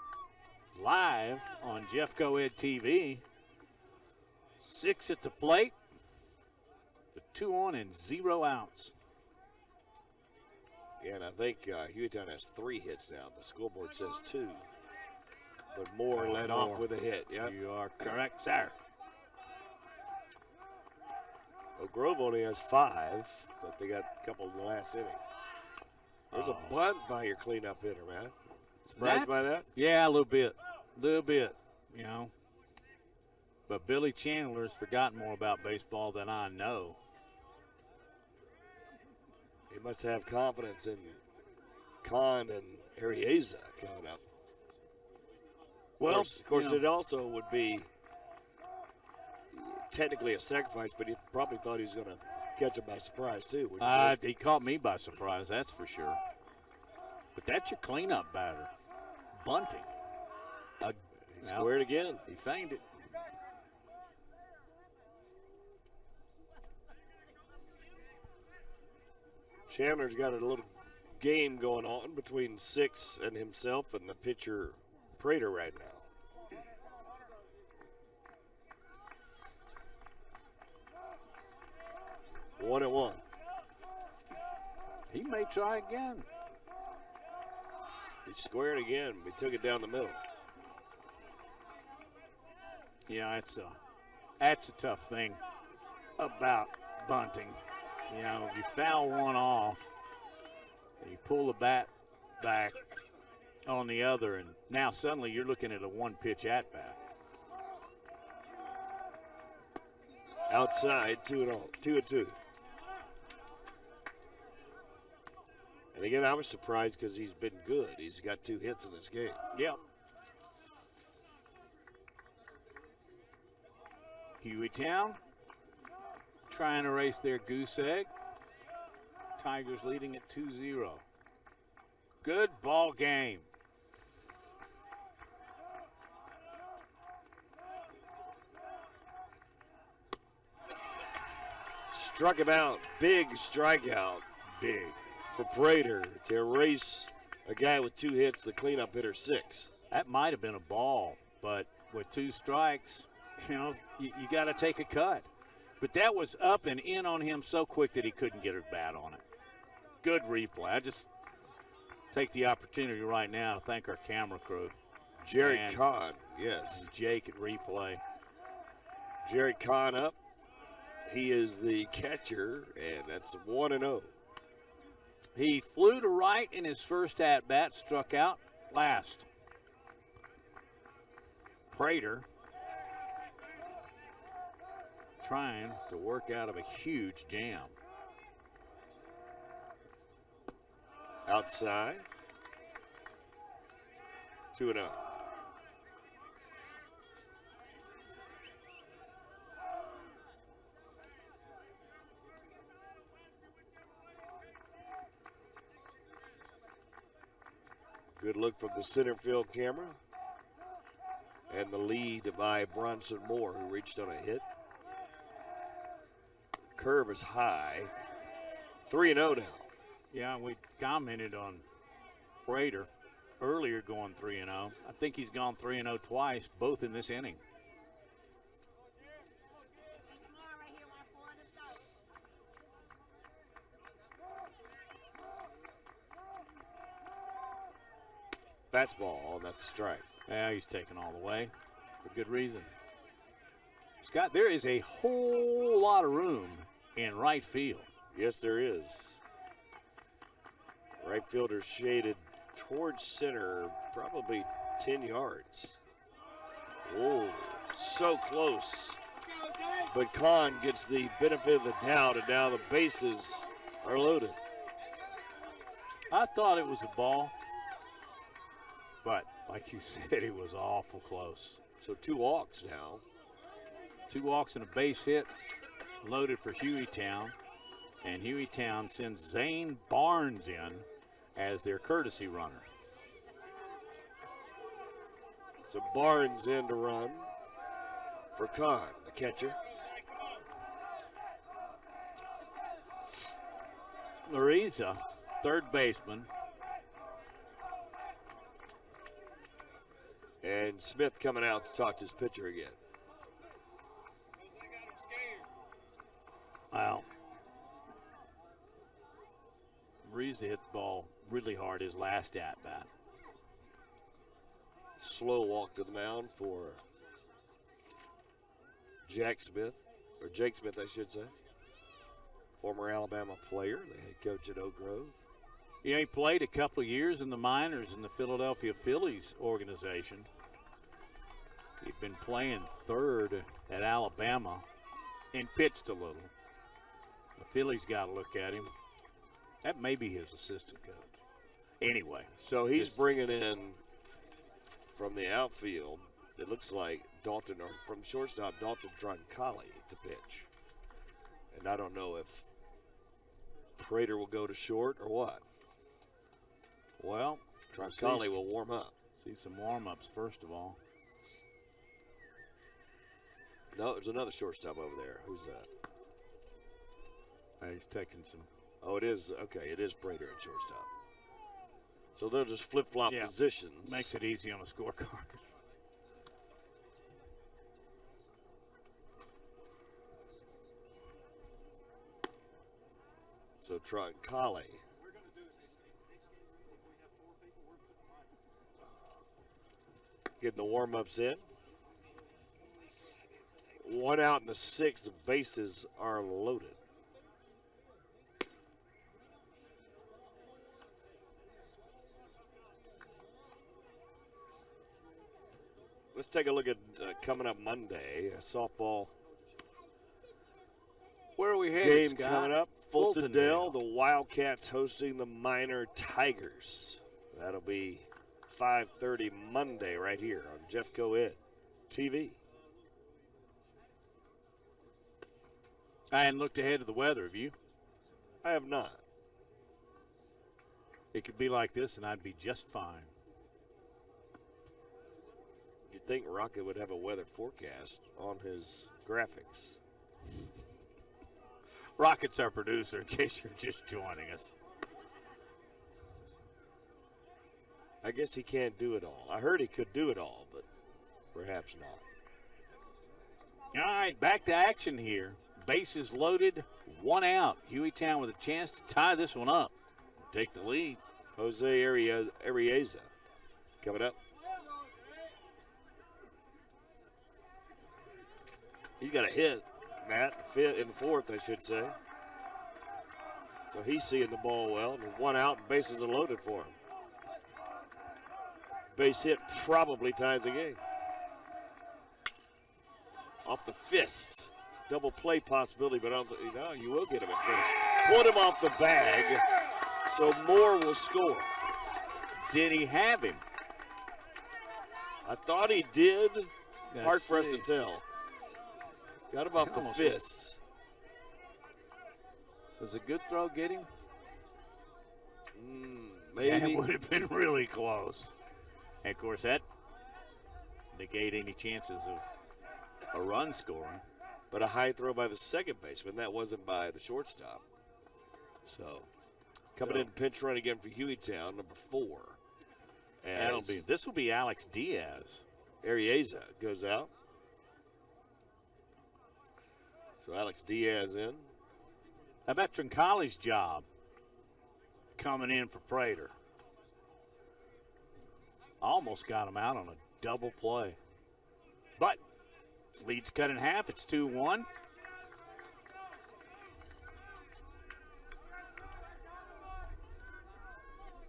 live on Jeff Coed TV. 6 at the plate, the 2 on and 0 outs. Yeah, and I think Hueytown has 3 hits now. The scoreboard says 2. But Moore led off with a hit. Yeah. You are correct, sir. Well, Grove only has 5, but they got a couple in the last inning. There's a bunt by your cleanup hitter, man. Surprised by that? Yeah, a little bit. You know. But Billy Chandler's forgotten more about baseball than I know. He must have confidence in Khan and Arieza coming up. Well, of course you know, it also would be technically a sacrifice, but he probably thought he was going to catch him by surprise, too. wouldn't you think? he caught me by surprise, that's for sure. But that's your cleanup batter. Bunting. He squared again. He feigned it. Chandler's got a little game going on between Six and himself and the pitcher Prater right now. 1-1. He may try again. He squared again, but he took it down the middle. Yeah, that's a tough thing about bunting. You know, if you foul one off, and you pull the bat back on the other, and now suddenly you're looking at a one-pitch at-bat. Outside, 2-2. And again, I was surprised because he's been good. He's got 2 hits in this game. Yep. Hueytown trying to race their goose egg. Tigers leading at 2-0. Good ball game. Struck him out. Big strikeout. Big. For Prater to erase a guy with 2 hits, the cleanup hitter 6. That might have been a ball, but with 2 strikes, you know, you got to take a cut. But that was up and in on him so quick that he couldn't get a bat on it. Good replay. I just take the opportunity right now to thank our camera crew. Jared And- Kahn, yes. and Jake at replay. Jerry Kahn up. He is the catcher, and that's 1-0. He flew to right in his first at-bat, struck out last. Prater trying to work out of a huge jam. Outside. 2-0. Good look from the center field camera. And the lead by Bronson Moore, who reached on a hit. Curve is high. 3-0 now. Yeah, we commented on Prater earlier going 3-0. I think he's gone 3-0 twice, both in this inning. Fastball, that's a strike. Yeah, he's taken all the way for good reason. Scott, there is a whole lot of room in right field. Yes, there is. Right fielder shaded towards center, probably 10 yards. Oh, so close. But Kahn gets the benefit of the doubt, and now the bases are loaded. I thought it was a ball, but like you said, it was awful close. So 2 walks now. 2 walks and a base hit loaded for Hueytown. And Hueytown sends Zane Barnes in as their courtesy runner. So Barnes in to run for Kahn, the catcher. Ariza, third baseman. And Smith coming out to talk to his pitcher again. Wow. Ariza hit the ball really hard his last at-bat. Slow walk to the mound for Jake Smith, I should say. Former Alabama player, the head coach at Oak Grove. Yeah, he played a couple of years in the minors in the Philadelphia Phillies organization. He'd been playing third at Alabama and pitched a little. The Phillies got to look at him. That may be his assistant coach. Anyway. So he's bringing in from the outfield, it looks like Dalton, or from shortstop, Dalton Troncalli to pitch. And I don't know if Prater will go to short or what. Well, Troncalli will warm up. See some warm-ups first of all. No, there's another shortstop over there. Who's that? He's taking some. Oh, it is. Okay, it is Prater at shortstop. So they'll just flip-flop positions. Makes it easy on a scorecard. So Troncalli. Getting the warm-ups in. 1 out in the 6th. The bases are loaded. Let's take a look at coming up Monday, a softball Where are we headed, game Scott? coming up. Fultondale, Fultondale. the Wildcats hosting the Minor Tigers. That'll be 5:30 Monday right here on Jeffco Ed TV. I hadn't looked ahead of the weather, have you? I have not. It could be like this and I'd be just fine. You'd think Rocket would have a weather forecast on his graphics. Rocket's our producer, in case you're just joining us. I guess he can't do it all. I heard he could do it all, but perhaps not. All right, back to action here. Bases loaded, 1 out. Hueytown with a chance to tie this one up. Take the lead. Jose Arieza coming up. He's got a hit, Matt, in the fourth, I should say. So he's seeing the ball well. And 1 out, and bases are loaded for him. Base hit probably ties the game. Off the fists. Double play possibility, but you will get him at first. Put him off the bag, so Moore will score. Did he have him? I thought he did. Let's Hard for us see. to tell. Got him off the Almost fists. Was a good throw get him? Maybe. That would have been really close. And of course, that negate any chances of a run scoring. But a high throw by the second baseman. That wasn't by the shortstop. So, coming in pinch run again for Hueytown, number 4. This will be Alex Diaz. Arieza goes out. So Alex Diaz in. How about Troncalli's job coming in for Prater? Almost got him out on a double play. But lead's cut in half. It's 2-1.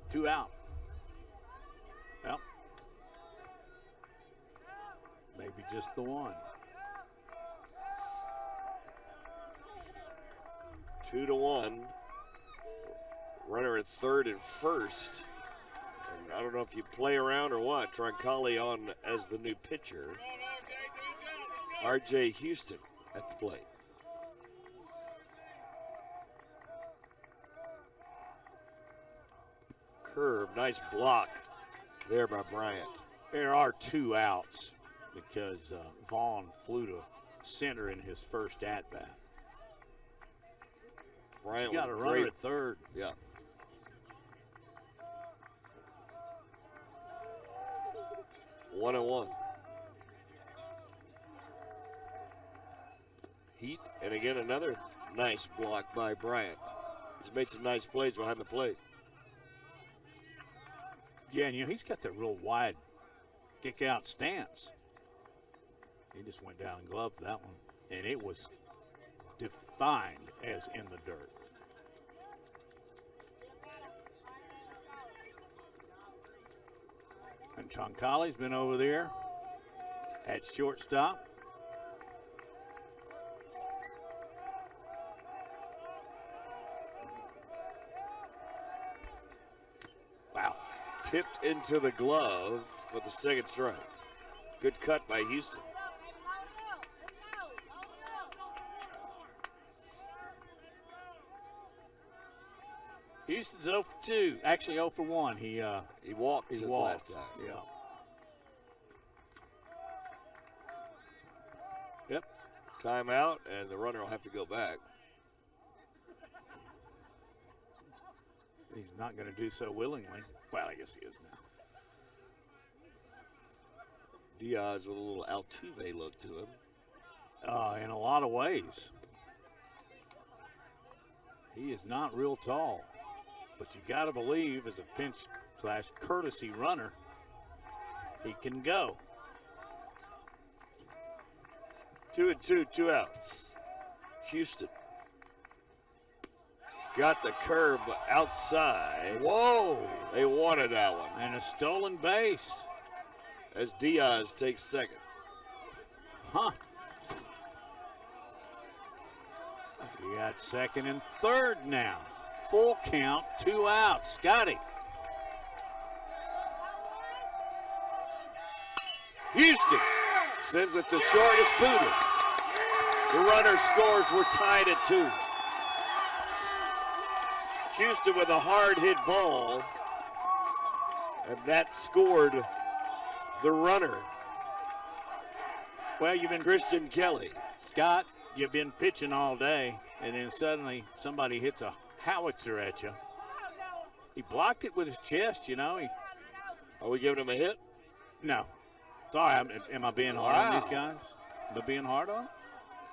Two out. Well, maybe just the one. 2-1. Runner at third and first. And I don't know if you play around or what. Troncalli on as the new pitcher. R.J. Houston at the plate. Curve, nice block there by Bryant. There are 2 outs because Vaughn flew to center in his first at-bat. Bryant He's got a with runner great- at third. Yeah. One and one. Heat, and again another nice block by Bryant. He's made some nice plays behind the plate. Yeah, and he's got that real wide kick-out stance. He just went down and gloved that one, and it was defined as in the dirt. And Troncalli's been over there at shortstop. Wow. Tipped into the glove for the second strike. Good cut by Houston. Houston's 0 for 2. Actually 0 for 1. He walked since last time. Yeah. Yep. Timeout, and the runner will have to go back. He's not going to do so willingly. Well, I guess he is now. Diaz with a little Altuve look to him. In a lot of ways. He is not real tall. But you got to believe, as a pinch/courtesy runner, he can go. 2-2, 2 outs. Houston got the curve outside. Whoa! They wanted that one. And a stolen base. As Diaz takes second. Huh. You got second and third now. Full count, 2 outs. Scotty. Houston sends it to short. It's booted. The runner scores. We're tied at 2. Houston with a hard hit ball. And that scored the runner. Well, you've been Christian Kelly. Scott, you've been pitching all day, and then suddenly somebody hits a howitzer at you. He blocked it with his chest, you know. Are we giving him a hit? No. Sorry, am I being hard on these guys? Am I being hard on them?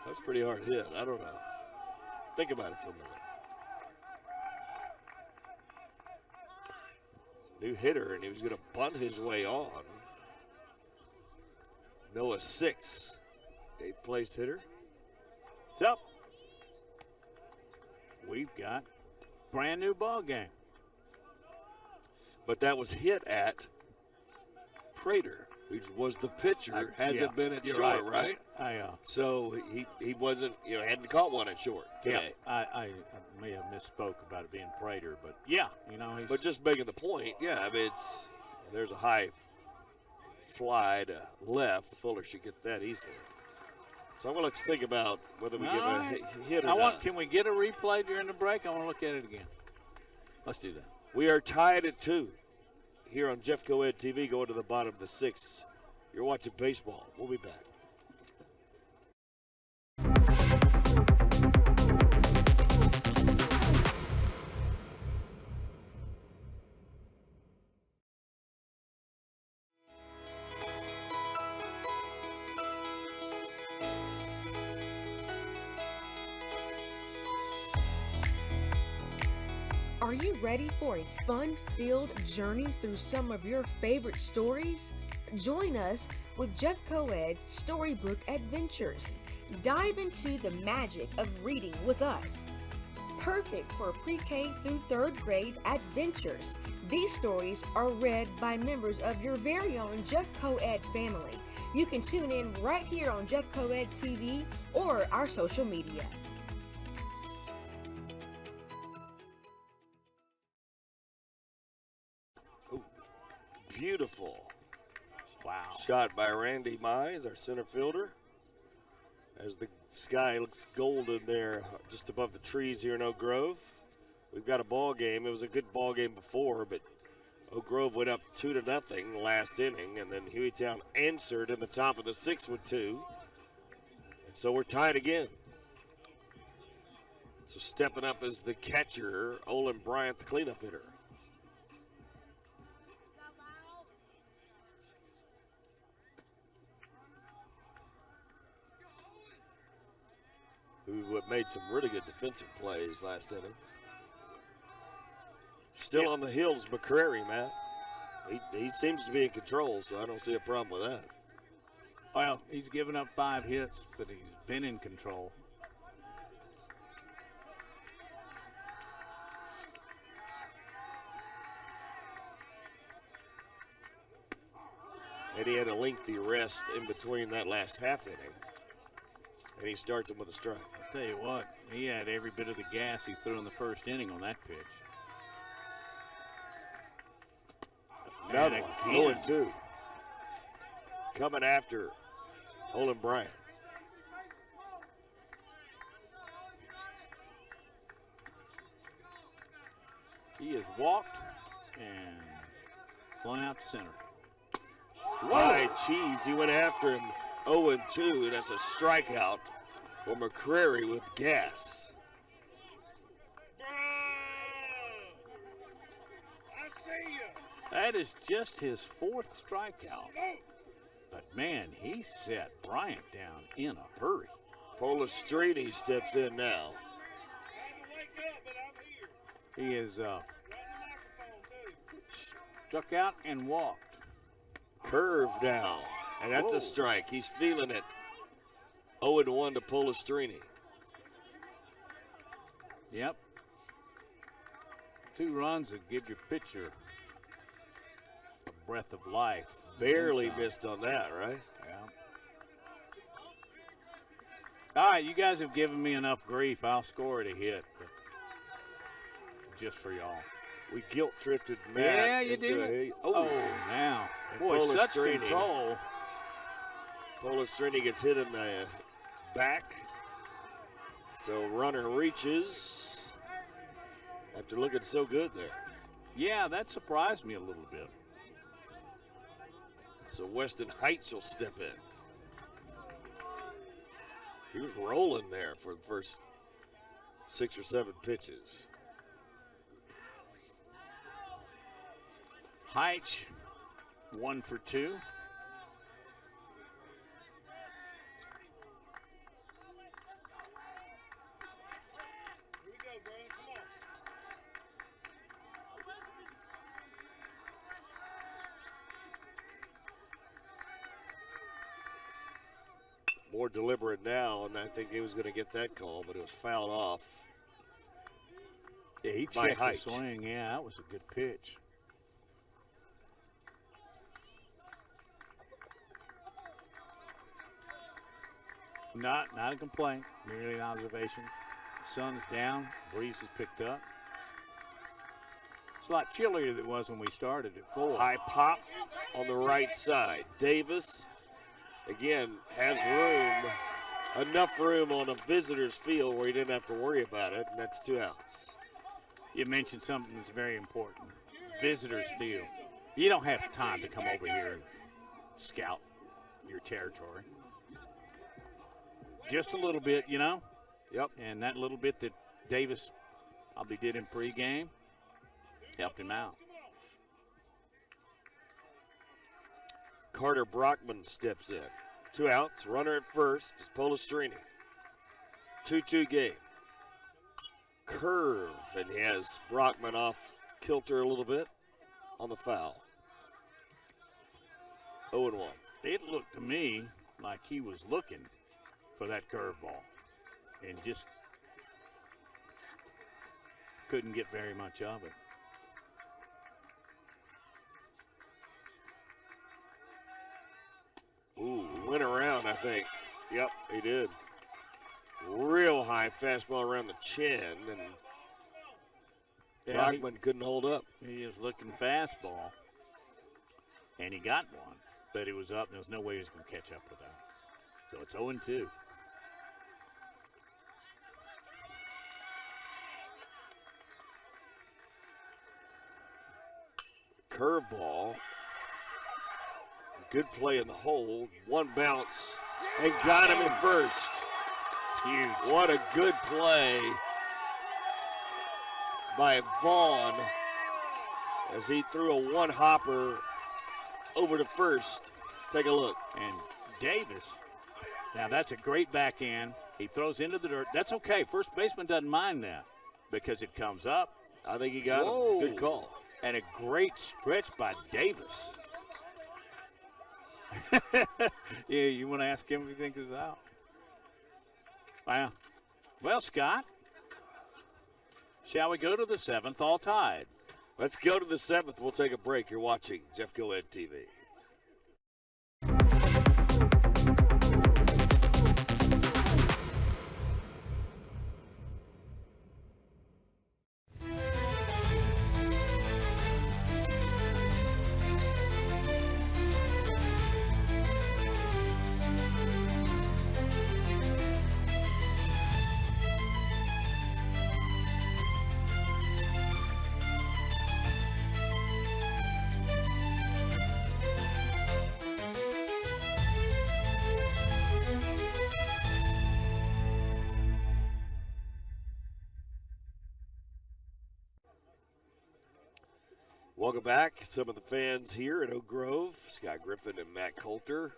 That's a pretty hard hit. I don't know. Think about it for a minute. New hitter, and he was going to bunt his way on. Noah 6, 8th place hitter. So, we've got brand new ball game. But that was hit at Prater, who was the pitcher, hasn't been at you're short, right? So he wasn't, hadn't caught one at short today. Yeah, I may have misspoke about it being Prater, but yeah, he's. But just making the point, I mean, there's a high fly to left. Fuller should get that easily. So I'm going to let you think about whether we give a hit or not. Can we get a replay during the break? I want to look at it again. Let's do that. We are tied at 2 here on Jeff Coed TV, going to the bottom of the 6th. You're watching baseball. We'll be back. Are you ready for a fun-filled journey through some of your favorite stories? Join us with Jeff Coed's Storybook Adventures. Dive into the magic of reading with us. Perfect for pre-K through 3rd grade adventures. These stories are read by members of your very own Jeff Coed family. You can tune in right here on Jeff Coed TV or our social media. Beautiful. Wow. Shot by Randy Mize, our center fielder. As the sky looks golden there just above the trees here in Oak Grove. We've got a ball game. It was a good ball game before, but Oak Grove went up 2-0 last inning, and then Hueytown answered in the top of the 6th with 2. And so we're tied again. So stepping up is the catcher, Olin Bryant, the cleanup hitter. Who made some really good defensive plays last inning. Still on the hills, McCrary, Matt. He seems to be in control, so I don't see a problem with that. Well, he's given up 5 hits, but he's been in control. And he had a lengthy rest in between that last half inning. And he starts him with a strike. I'll tell you what, he had every bit of the gas he threw in the first inning on that pitch. Another one, 0-2. Coming after Olin Bryant. He has walked and flown out to center. Why, cheese, he went after him 0-2, and that's a strikeout for McCrary with gas. That is just his 4th strikeout. But, man, he set Bryant down in a hurry. Polistrini steps in now. He is struck out and walked. Curve now, and that's Whoa. a strike. He's feeling it. 0-1 to Polistrini. Yep. 2 runs that give your pitcher a breath of life. Barely Inside. missed on that, right? Yeah. All right, you guys have given me enough grief. I'll score it a hit, but just for y'all. We guilt-tripped Matt Yeah, you into did. a Oh, now. And Boy, such Polistrini. control. Polistrini gets hit in the back. So runner reaches after looking so good there. Yeah, that surprised me a little bit. So Weston Heights will step in. He was rolling there for the first 6 or 7 pitches. Heitch, 1 for 2. more deliberate now, and I think he was going to get that call, but it was fouled off. Yeah, he by checked the Heitch. swing. Yeah, that was a good pitch. Not a complaint, merely an observation. Sun's down, breeze has picked up. It's a lot chillier than it was when we started at 4. High pop on the right side. Davis, again, has room, enough room on a visitor's field where he didn't have to worry about it, and that's 2 outs. You mentioned something that's very important. Visitors field. You don't have time to come over here and scout your territory. Just a little bit, you know? Yep. And that little bit that Davis probably did in pregame helped him out. Carter Brockman steps in. 2 outs, runner at first is Polistrini. 2-2 game. Curve, and he has Brockman off kilter a little bit on the foul. 0-1. It looked to me like he was looking for that curveball and just couldn't get very much of it. Ooh, went around, I think. Yep, he did. Real high fastball around the chin, and Yeah, Brockman couldn't hold up. he was looking fastball, and he got one, but it was up, and there's no way he was going to catch up with that. So it's 0-2. Curveball. Good play in the hole. One bounce, and got him in first. Huge. What a good play by Vaughn as he threw a one-hopper over to first. Take a look. And Davis, now that's a great backhand. He throws into the dirt. That's okay. First baseman doesn't mind that because it comes up. I think he got Whoa. him. Good call. And a great stretch by Davis. Yeah, you want to ask him if he thinks it's out? Wow. Well, Scott, shall we go to the 7th, all tied? Let's go to the 7th. We'll take a break. You're watching Jeff Coed TV. Welcome back. Some of the fans here at Oak Grove, Scott Griffin and Matt Coulter.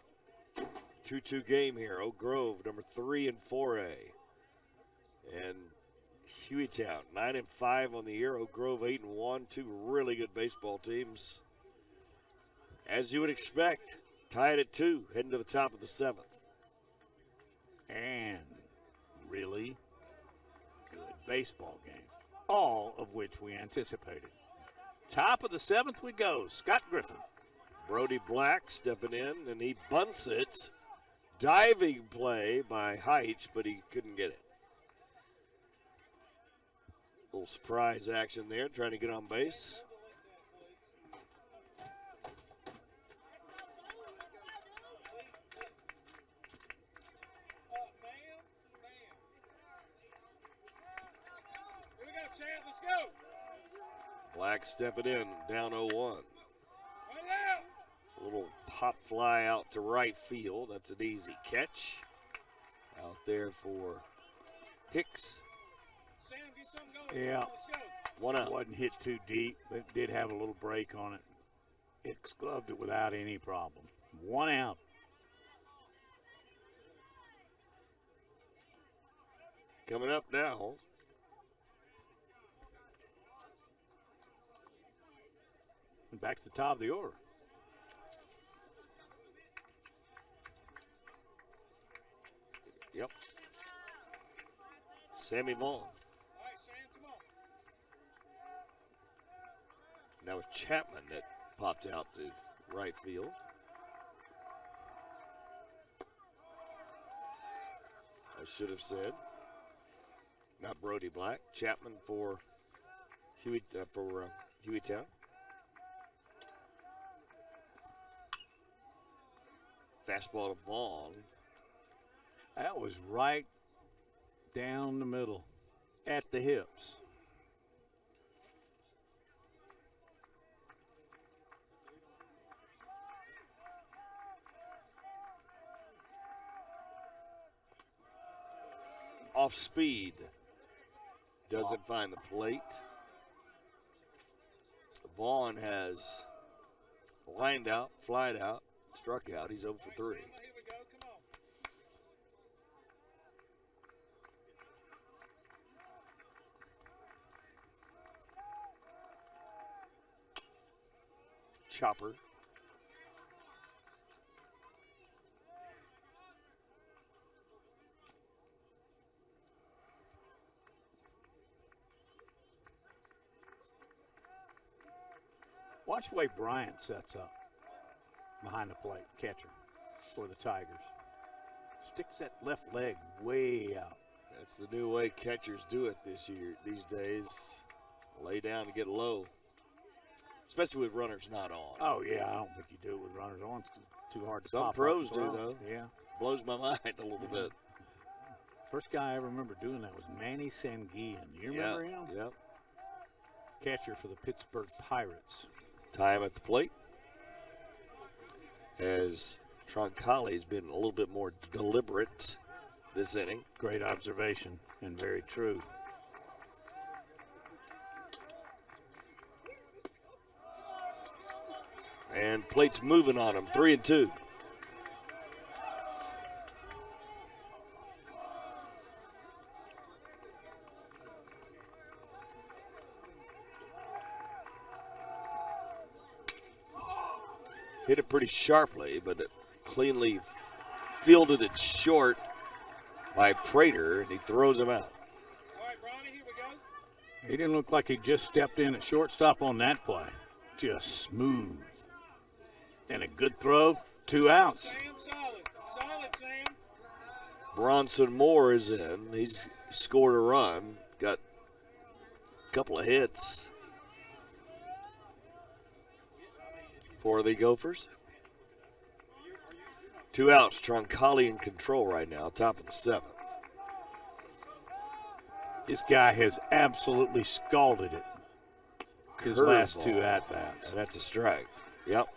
2-2 game here. Oak Grove, number 3 in 4A. And Hueytown, 9-5 on the year. Oak Grove, 8-1. 2 really good baseball teams. As you would expect, tied at 2, heading to the top of the 7th. And really good baseball game, all of which we anticipated. Top of the 7th we go. Scott Griffin. Brody Black stepping in, and he bunts it. Diving play by Heitch, but he couldn't get it. Little surprise action there, trying to get on base. Black stepping in, down 0-1. A little pop fly out to right field. That's an easy catch. Out there for Hicks. Yeah. 1 out. Wasn't hit too deep, but it did have a little break on it. Hicks gloved it without any problem. 1 out. Coming up now. And back to the top of the order. Yep. Sammy Vaughn. That was Chapman that popped out to right field. I should have said. Not Brody Black. Chapman for Hueytown. Fastball to Vaughn. That was right down the middle at the hips. Off speed. Doesn't find the plate. Vaughn has lined out, flied out, struck out. He's 0 for 3. Chopper. Watch the way Bryant sets up behind the plate, catcher for the Tigers. Sticks that left leg way out. That's the new way catchers do it these days. Lay down and get low, especially with runners not on. Oh, yeah, I don't think you do it with runners on. It's too hard to Some pop pros up do, throw. though. Yeah. Blows my mind a little bit. First guy I ever remember doing that was Manny Sanguillen. You remember him? Yep. Catcher for the Pittsburgh Pirates. Time at the plate, as Troncalli's been a little bit more deliberate this inning. Great observation and very true. And plate's moving on him, 3-2. Hit it pretty sharply, but it cleanly fielded it short by Prater, and he throws him out. All right, Bronny, here we go. He didn't look like he just stepped in at shortstop on that play. Just smooth. And a good throw, 2 outs. Sam, solid. Solid, Sam. Bronson Moore is in. He's scored a run, got a couple of hits for the Gophers. 2 outs. Troncalli in control right now, top of the 7th. This guy has absolutely scalded it his last 2 at-bats. And that's a strike. Yep.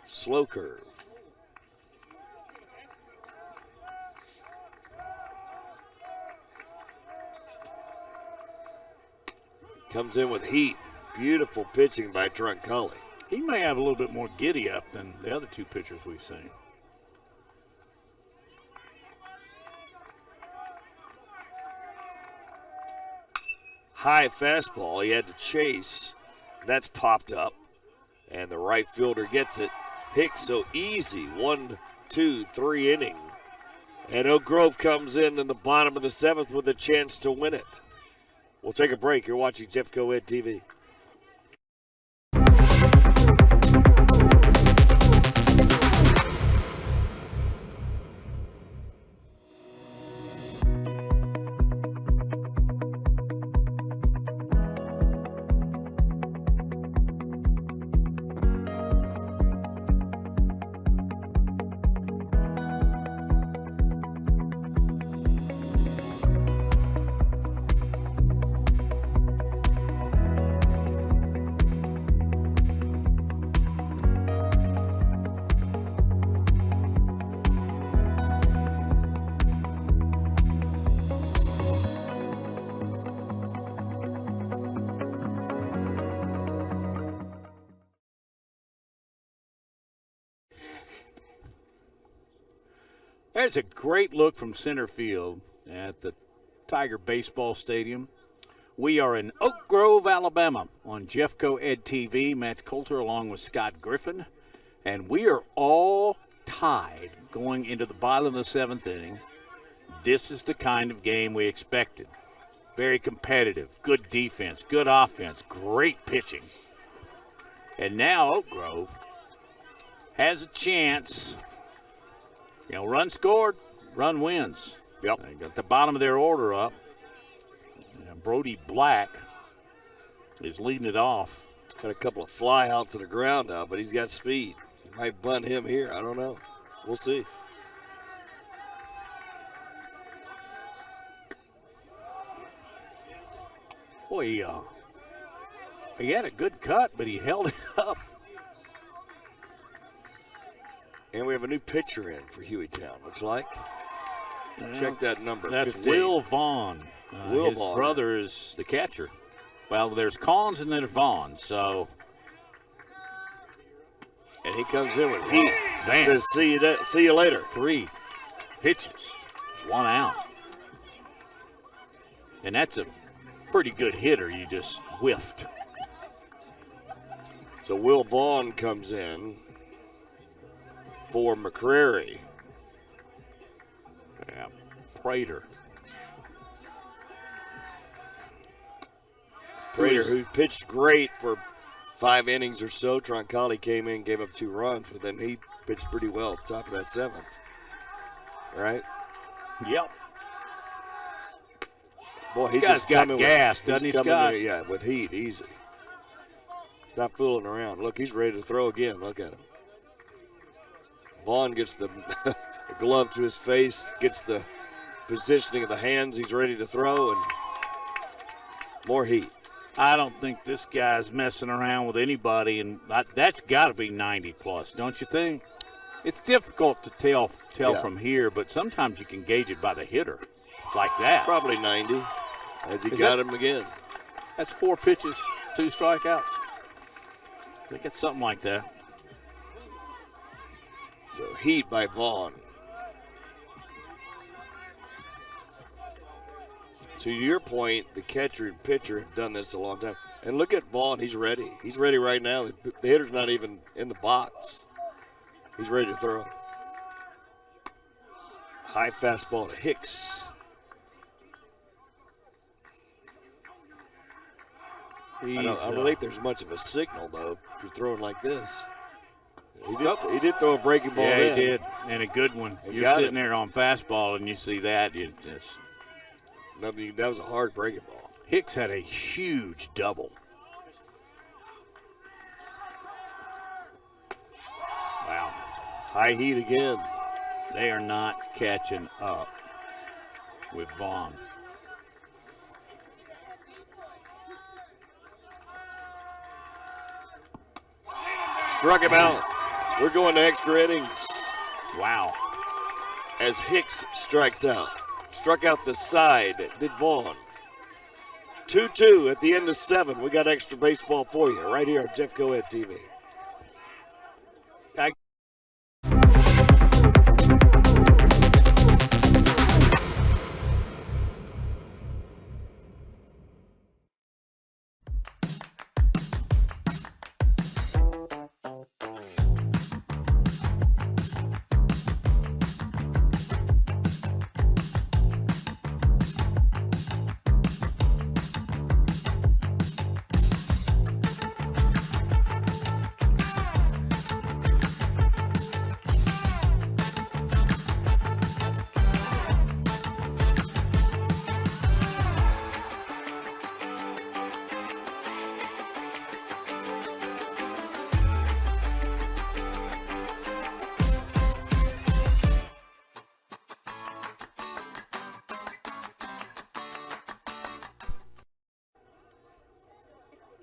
Slow curve. Comes in with heat. Beautiful pitching by Troncalli. He may have a little bit more giddy up than the other 2 pitchers we've seen. High fastball. He had to chase. That's popped up. And the right fielder gets it. Hicks so easy. 1, 2, 3 inning. And Oak Grove comes in the bottom of the 7th with a chance to win it. We'll take a break. You're watching Jeffco Ed TV. There's a great look from center field at the Tiger Baseball Stadium. We are in Oak Grove, Alabama on Jeffco Ed TV. Matt Coulter along with Scott Griffin. And we are all tied going into the bottom of the 7th inning. this is the kind of game we expected. Very competitive, good defense, good offense, great pitching. And now Oak Grove has a chance. You know, run scored, run wins. Yep. They got the bottom of their order up. And Brody Black is leading it off. Got a couple of fly outs to the ground now, but he's got speed. He might bunt him here. I don't know. We'll see. Boy, he had a good cut, but he held it up. And we have a new pitcher in for Hueytown, looks like. Check that number. That's 15. Will Vaughn. His Vaughn. brother is the catcher. Well, there's Collins and then Vaughn, so. And he comes in with heat. Man. Says, see you later. 3 pitches, 1 out. And that's a pretty good hitter. You just whiffed. So Will Vaughn comes in for McCrary. Yeah, Prater. Prater, who pitched great for 5 innings or so. Troncalli came in, gave up 2 runs, but then he pitched pretty well at the top of that 7th. Right? Yep. Boy, he's guy's just got coming gas, with, doesn't he, coming Scott? in, yeah, with heat, easy. Not fooling around. Look, he's ready to throw again. Look at him. Vaughn gets the, the glove to his face, gets the positioning of the hands. He's ready to throw, and more heat. I don't think this guy's messing around with anybody, and that's got to be 90 plus, don't you think? It's difficult to tell Yeah. from here, but sometimes you can gauge it by the hitter, like that. Probably 90, as he Is got that- him again. That's 4 pitches, 2 strikeouts. I think it's something like that. So heat by Vaughn. To your point, the catcher and pitcher have done this a long time. And look at Vaughn, he's ready. He's ready right now. The hitter's not even in the box. He's ready to throw. High fastball to Hicks. I don't think there's much of a signal, though, if you're throwing like this. He did throw a breaking ball Yeah, in. he did, and a good one. He You're got sitting it. there on fastball, and you see that. You just That was a hard breaking ball. Hicks had a huge double. Wow. High heat again. They are not catching up with Vaughn. Struck him out. We're going to extra innings Wow. as Hicks strikes out. Struck out the side, did Vaughn. 2-2 at the end of 7. We got extra baseball for you right here on Jeff Coed TV.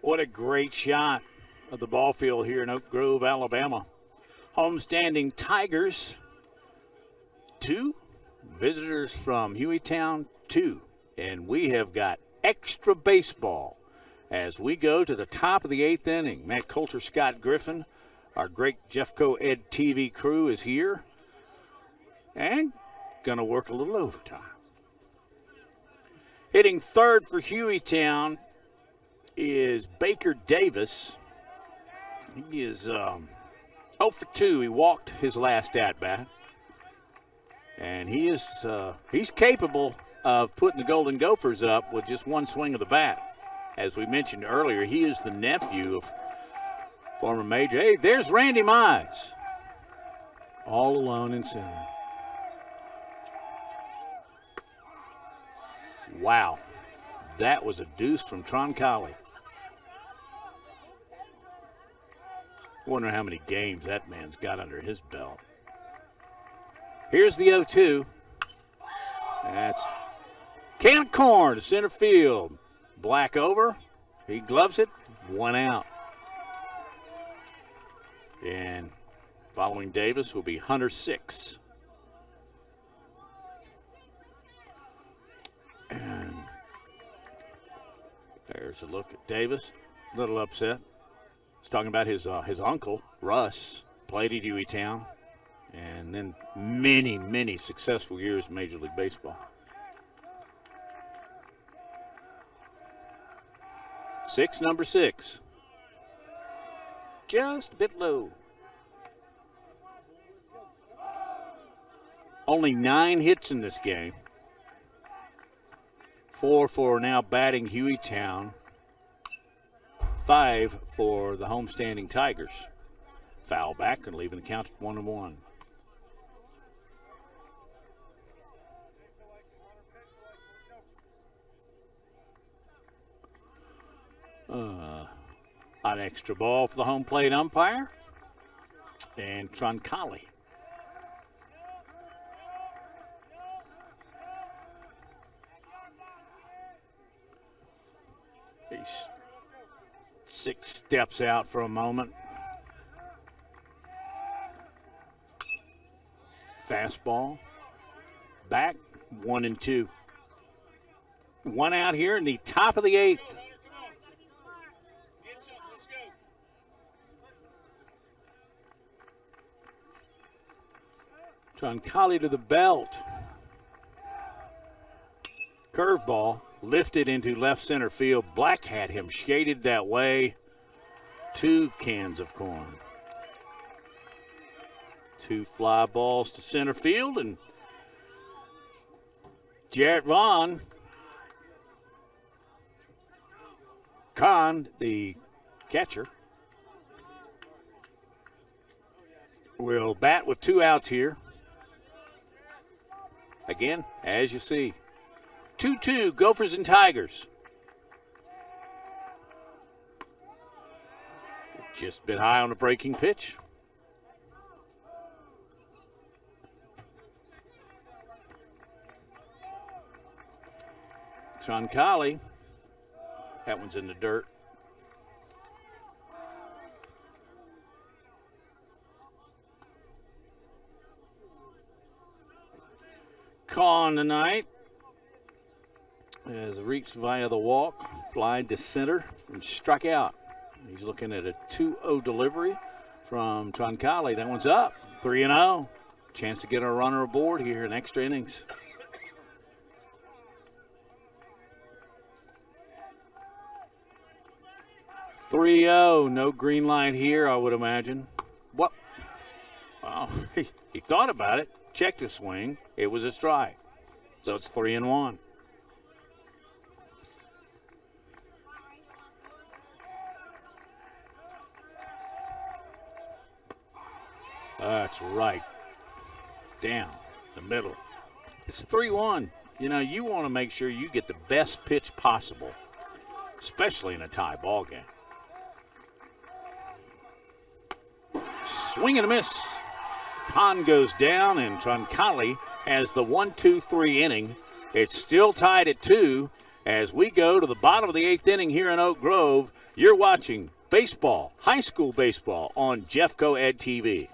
What a great shot of the ball field here in Oak Grove, Alabama. Homestanding Tigers, 2. Visitors from Hueytown, 2. And we have got extra baseball as we go to the top of the 8th inning. Matt Coulter, Scott Griffin, our great Jeff Coed TV crew is here and going to work a little overtime. Hitting third for Hueytown is Baker Davis. He is 0 for 2. He walked his last at-bat. And And he's capable of putting the Golden Gophers up with just one swing of the bat. As we mentioned earlier, he is the nephew of former Major. Hey, there's Randy Mize. All alone in center. Wow. That was a deuce from Troncalli. Wonder how many games that man's got under his belt. Here's the 0-2. That's Kent Korn to center field. Black over. He gloves it. 1 out. And following Davis will be Hunter 6. And there's a look at Davis. A little upset. He's talking about his uncle, Russ, played at Hueytown. And then many, many successful years in Major League Baseball. 6, number 6. Just a bit low. Only 9 hits in this game. 4 for now batting Hueytown. 5 for the homestanding Tigers. Foul back and leaving the count at 1-1. An extra ball for the home plate umpire. And Troncalli. He's 6 steps out for a moment. Fastball. Back. 1-2. 1 out here in the top of the 8th. Troncalli to the belt. Curveball lifted into left center field. Black had him shaded that way. 2 cans of corn. 2 fly balls to center field, and Jarrett Vaughn, Kahn, the catcher, will bat with 2 outs here. Again, as you see, 2-2, Gophers and Tigers. Just a bit high on the breaking pitch. Troncalli, that one's in the dirt. Kahn tonight has reached via the walk, fly to center, and struck out. He's looking at a 2-0 delivery from Troncalli. That one's up, 3-0. Chance to get a runner aboard here in extra innings. No green light here, I would imagine. What? Well, he thought about it, checked his swing. It was a strike. So it's 3-1. That's right. Down the middle. It's 3-1. You know, you want to make sure you get the best pitch possible, especially in a tie ball game. Swing and a miss. Kahn goes down, and Troncalli has the 1-2-3 inning. It's still tied at 2 as we go to the bottom of the 8th inning here in Oak Grove. You're watching baseball, high school baseball, on Jeffco Ed TV.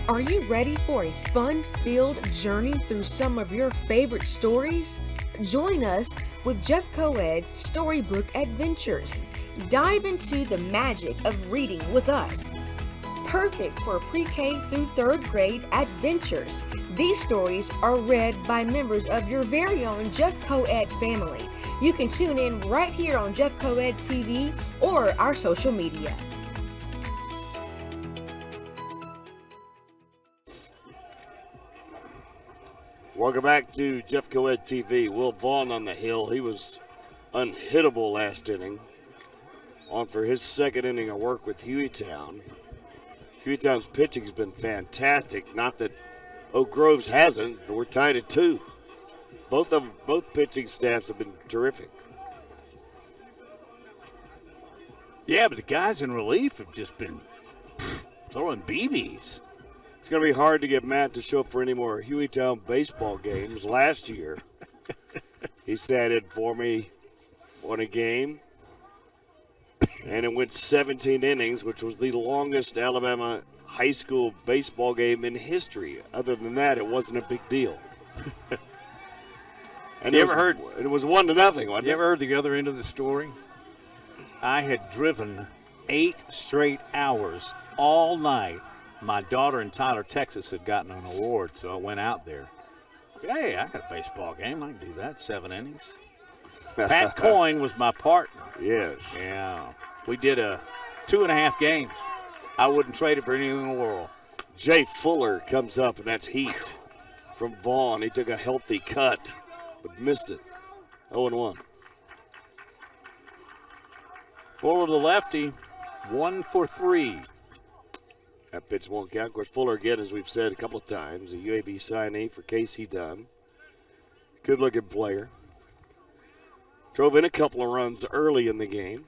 Are you ready for a fun-filled journey through some of your favorite stories? Join us with Jeff Coed's Storybook Adventures. Dive into the magic of reading with us. Perfect for pre-K through 3rd grade adventures. These stories are read by members of your very own Jeff Coed family. You can tune in right here on Jeff Coed TV or our social media. Welcome back to Jeff Coed TV. Will Vaughn on the hill. He was unhittable last inning. On for his 2nd inning of work with Hueytown. Hueytown's pitching has been fantastic. Not that Oak Grove's hasn't, but we're tied at 2. Both pitching staffs have been terrific. Yeah, but the guys in relief have just been throwing BBs. It's going to be hard to get Matt to show up for any more Hueytown baseball games. Last year, he sat in for me, won a game, and it went 17 innings, which was the longest Alabama high school baseball game in history. Other than that, it wasn't a big deal. And You ever heard? It was 1-0, wasn't You it? ever heard the other end of the story? I had driven 8 straight hours all night. My daughter in Tyler, Texas had gotten an award, so I went out there. Hey, I got a baseball game. I can do that, 7 innings. Pat Coyne was my partner. Yes. Yeah. We did 2.5 games. I wouldn't trade it for anything in the world. Jay Fuller comes up, and that's heat from Vaughn. He took a healthy cut, but missed it. 0-1. Fuller the lefty, 1 for 3. That pitch won't count. Of course, Fuller, again, as we've said a couple of times, a UAB signee for Casey Dunn. Good-looking player. Drove in a couple of runs early in the game.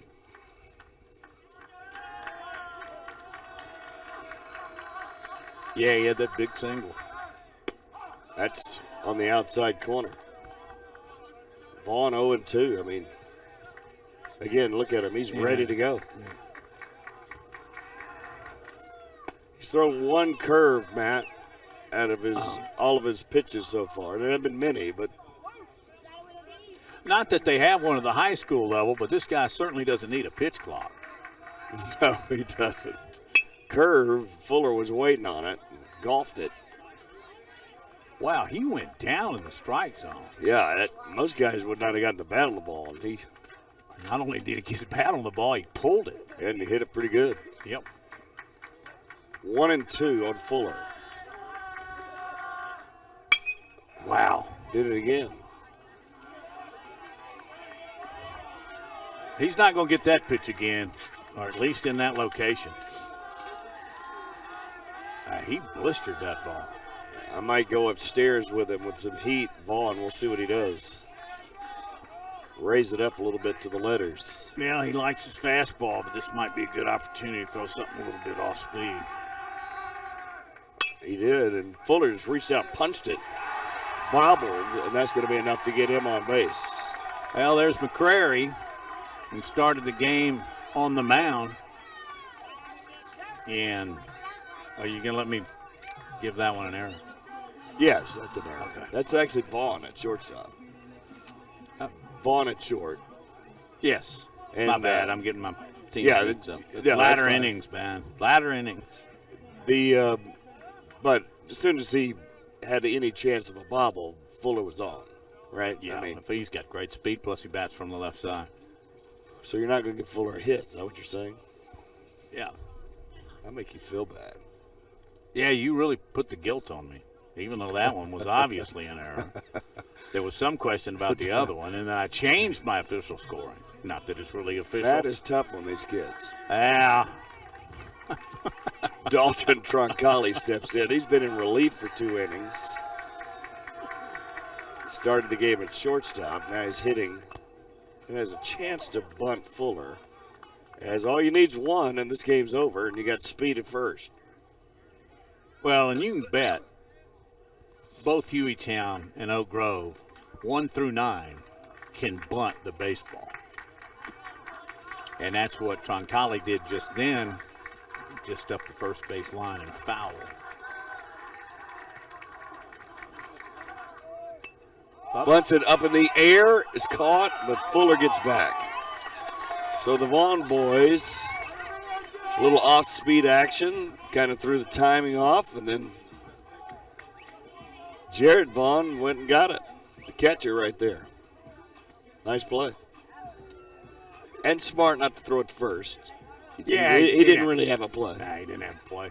Yeah, he had that big single. That's on the outside corner. Vaughn 0-2. I mean, again, look at him. He's ready to go. He's thrown 1 curve, Matt, out of all of his pitches so far. There haven't been many, but Not that they have one at the high school level, but this guy certainly doesn't need a pitch clock. no, he doesn't. Curve, Fuller was waiting on it, golfed it. Wow, he went down in the strike zone. Yeah, most guys would not have gotten the bat on the ball, and he Not only did he get the bat on the ball, he pulled it. and he hit it pretty good. Yep. 1-2 on Fuller. Wow. Did it again. He's not going to get that pitch again, or at least in that location. He blistered that ball. I might go upstairs with him with some heat. Vaughn, we'll see what he does. Raise it up a little bit to the letters. Yeah, he likes his fastball, but this might be a good opportunity to throw something a little bit off speed. He did, and Fuller just reached out, punched it, bobbled, and that's going to be enough to get him on base. Well, there's McCrary, who started the game on the mound. And are you going to let me give that one an error? Yes, that's an error. Okay. That's actually Vaughn at shortstop. Vaughn at short. Yes. And, my bad. I'm getting my team yeah, beats up. yeah, that's Latter fine. innings, man. Latter innings. But as soon as he had any chance of a bobble, Fuller was on, right? Yeah, I mean, if he's got great speed, plus he bats from the left side. so you're not going to get Fuller a hit. Is that what you're saying? Yeah. That'll make you feel bad. Yeah, you really put the guilt on me, even though that one was obviously an error. There was some question about the other one, and then I changed my official scoring. Not that it's really official. That is tough on these kids. Yeah. Dalton Troncalli steps in. He's been in relief for 2 innings. Started the game at shortstop. Now he's hitting and has a chance to bunt Fuller. As all you need's 1, and this game's over, and you got speed at first. Well, and you can bet both Hueytown and Oak Grove, 1 through 9, can bunt the baseball. And that's what Troncalli did just then, just up the first base line and foul. Bunts it up in the air, is caught, but Fuller gets back. So the Vaughn boys, a little off-speed action, kind of threw the timing off, and then Jared Vaughn went and got it. The catcher right there. Nice play. And smart not to throw it first. He didn't really have a play. Nah, he didn't have a play.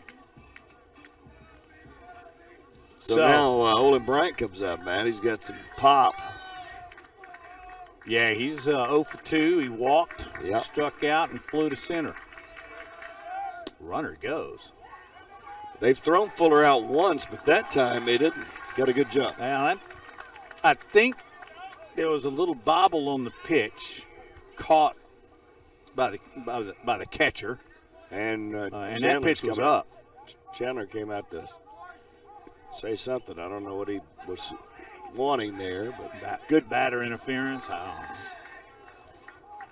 So now Olin Bryant comes up, man. He's got some pop. Yeah, he's 0 for 2. He walked, struck out, and flew to center. Runner goes. They've thrown Fuller out once, but that time they didn't. Got a good jump. Now, I think there was a little bobble on the pitch, caught by the catcher, and that pitch was up. Chandler came out to say something. I don't know what he was wanting there, but good batter interference. I don't know.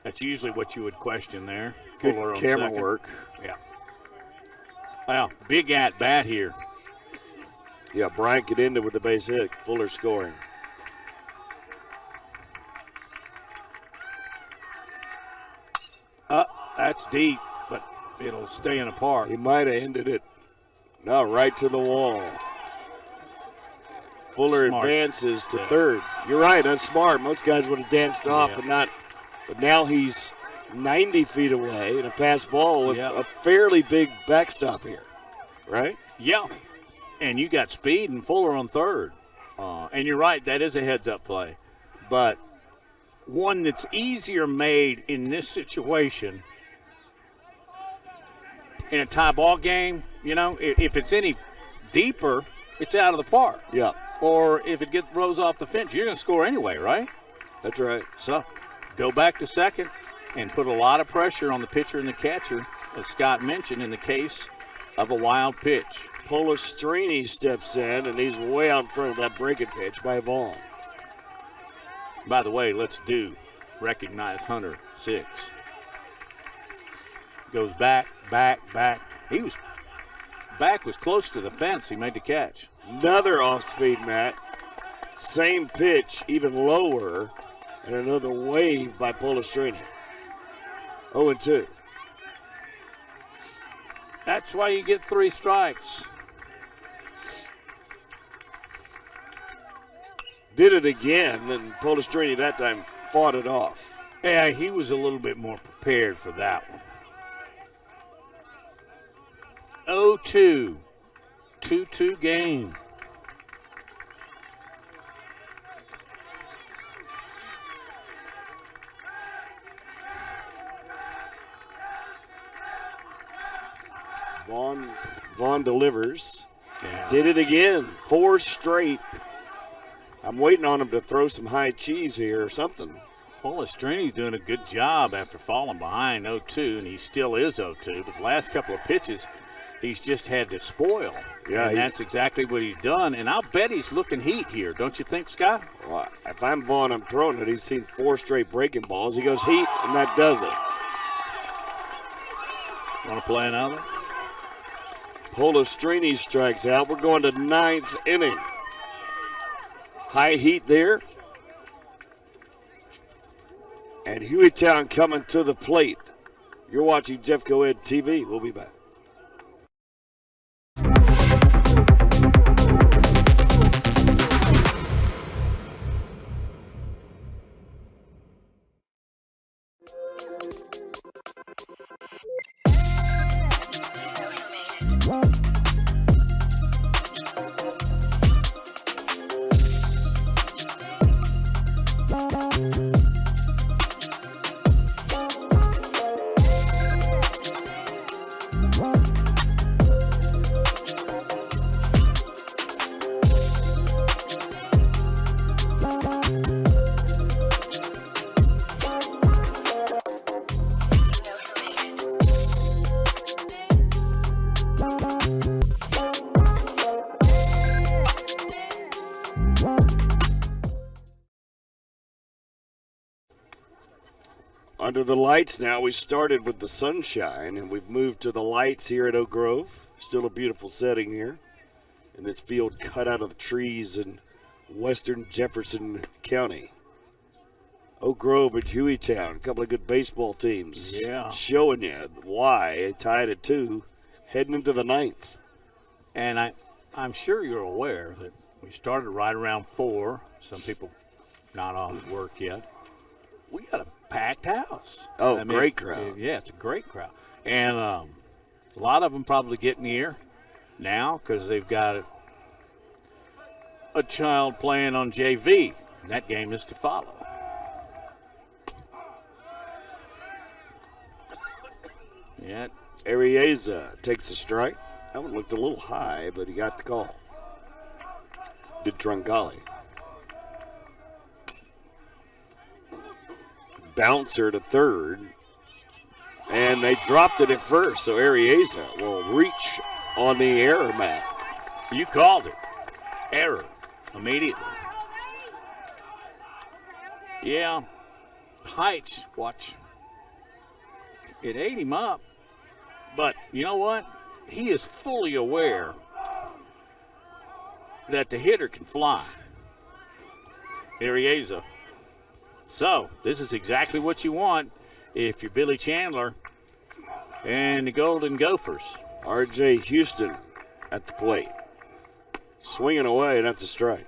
That's usually what you would question there. Good Fuller on camera second. work. Yeah. Well, big at bat here. Yeah, Bryant get into with the base hit. Fuller scoring. That's deep, but it'll stay in a park. He might have ended it. No, right to the wall. Fuller Smart. advances to third. You're right, that's smart. Most guys would have danced off and not. But now he's 90 feet away and a pass ball with a fairly big backstop here, right? Yeah, and you got speed and Fuller on third. And you're right, that is a heads-up play. But one that's easier made in this situation in a tie ball game, if it's any deeper, it's out of the park. Yeah. Or if it rolls off the fence, you're going to score anyway, right? That's right. So go back to second and put a lot of pressure on the pitcher and the catcher, as Scott mentioned, in the case of a wild pitch. Polistrini steps in, and he's way out in front of that breaking pitch by Vaughn. By the way, let's recognize Hunter 6. Goes back. Back was close to the fence. He made the catch. Another off-speed, Matt. Same pitch, even lower, and another wave by Polistrini. 0-2. That's why you get 3 strikes. Did it again, and Polistrini that time fought it off. Yeah, he was a little bit more prepared for that one. 0-2. 2-2 game. Vaughn delivers. Yeah. Did it again. 4 straight. I'm waiting on him to throw some high cheese here or something. Polistrini's doing a good job after falling behind 0-2, and he still is 0-2. But the last couple of pitches, he's just had to spoil. Yeah, and that's exactly what he's done. And I'll bet he's looking heat here, don't you think, Scott? Well, if I'm Vaughn, I'm throwing it. He's seen 4 straight breaking balls. He goes heat, and that does it. Want to play another? Polistrini strikes out. We're going to 9th inning. High heat there. And Hueytown coming to the plate. You're watching Jeffco Ed TV. We'll be back. Under the lights now. We started with the sunshine, and we've moved to the lights here at Oak Grove. Still a beautiful setting here. And this field cut out of the trees and Western Jefferson County. Oak Grove and Hueytown, a couple of good baseball teams. Yeah. Showing you why, tied at 2, heading into the 9th. And I'm sure you're aware that we started right around 4. Some people not off work yet. We got a packed house. Oh, great crowd. Yeah, it's a great crowd. And a lot of them probably getting here now because they've got a child playing on JV. And that game is to follow. Yeah. Arieza takes a strike. That one looked a little high, but he got the call. Did Trongali. Bouncer to third. And they dropped it at first, so Arieza will reach on the error map. You called it. Error. Immediately. Yeah. Heights, watch. It ate him up. But you know what? He is fully aware that the hitter can fly. Arieza. So, this is exactly what you want if you're Billy Chandler and the Golden Gophers. R.J. Houston at the plate. Swinging away, and that's a strike.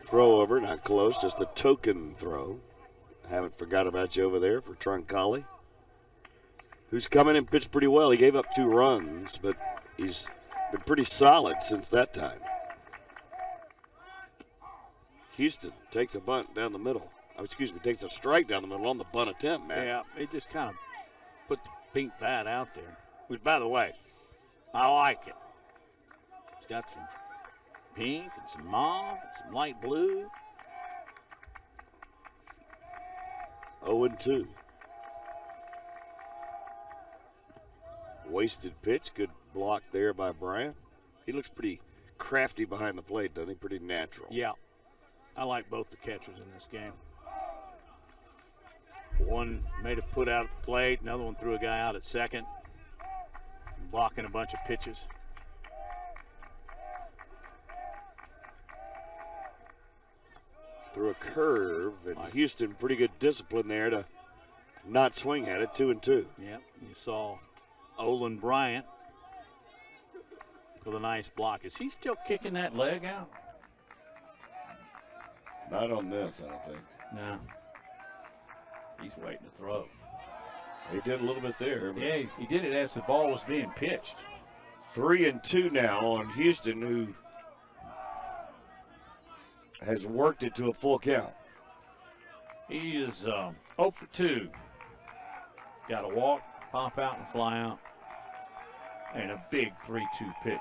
Throw over, not close, just a token throw. Haven't forgot about you over there for Troncalli, who's come in and pitched pretty well. He gave up 2 runs, but he's been pretty solid since that time. Houston takes a bunt down the middle. Oh, excuse me, takes a strike down the middle on the bunt attempt, man. Yeah, he just kind of put the pink bat out there. Which, by the way, I like it. It's got some pink and some mauve and some light blue. 0-2. Wasted pitch. Good block there by Bryant. He looks pretty crafty behind the plate, doesn't he? Pretty natural. Yeah. I like both the catchers in this game. One made a put out at the plate. Another one threw a guy out at second. Blocking a bunch of pitches. Threw a curve, and Houston pretty good discipline there to not swing at it. 2-2. Yep. You saw Olin Bryant with a nice block. Is he still kicking that leg out? Not on this, I don't think. No. He's waiting to throw. He did a little bit there. But Yeah, he did it as the ball was being pitched. 3-2 now on Houston, who has worked it to a full count. He is 0 for 2. Got to walk, pop out, and fly out. And a big 3-2 pitch.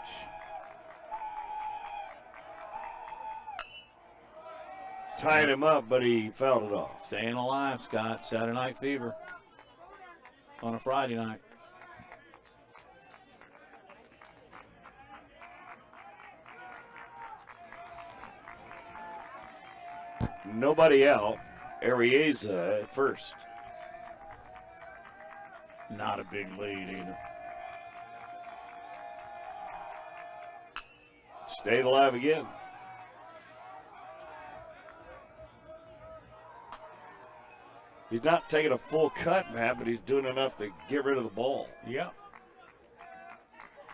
Tying him up, but he fouled it off. Staying alive, Scott. Saturday Night Fever on a Friday night. Nobody out. Arieza at first. Not a big lead either. Stayed alive again. He's not taking a full cut, Matt, but he's doing enough to get rid of the ball. Yep.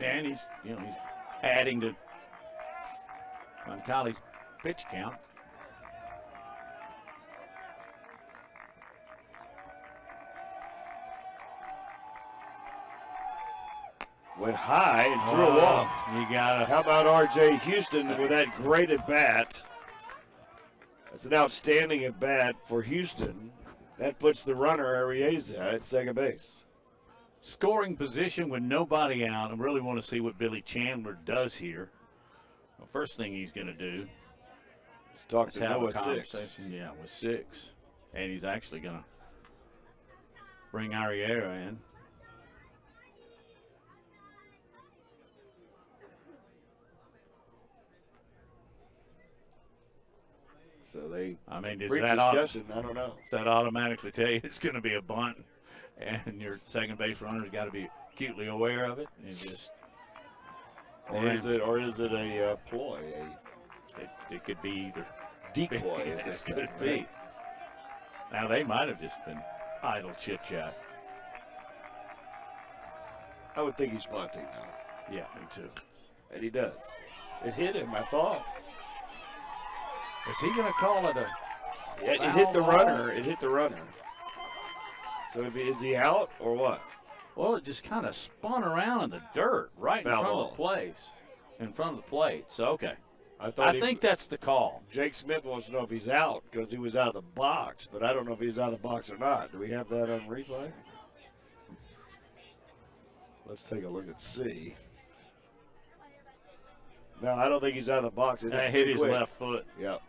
And he's adding to Colley's pitch count. Went high and drew a walk. You got How about R.J. Houston with that great at bat? That's an outstanding at bat for Houston. That puts the runner, Arieza, at second base. scoring position with nobody out. I really want to see what Billy Chandler does here. The first thing he's going to do Let's talk is to have a Noah conversation. Six. Yeah, with 6. And he's actually going to bring Arriera in. So they I mean, does brief that discussion. I don't know. does that automatically tell you it's going to be a bunt, and your second base runner's got to be acutely aware of it? And just, Or is it a ploy, it could be either. decoy? As they It say, could right? be. Now they might have just been idle chit chat. I would think he's bunting now, Yeah, me too. and he does. It hit him, I thought. Is he going to call it a? Yeah, it foul hit the ball? runner. It hit the runner. So is he out or what? Well, it just kind of spun around in the dirt right in Foul front ball. of the place, in front of the plate. So okay, I thought I think that's the call. Jake Smith wants to know if he's out because he was out of the box, but I don't know if he's out of the box or not. Do we have that on replay? Let's take a look and see. No, I don't think he's out of the box. That hit his left foot. Yep.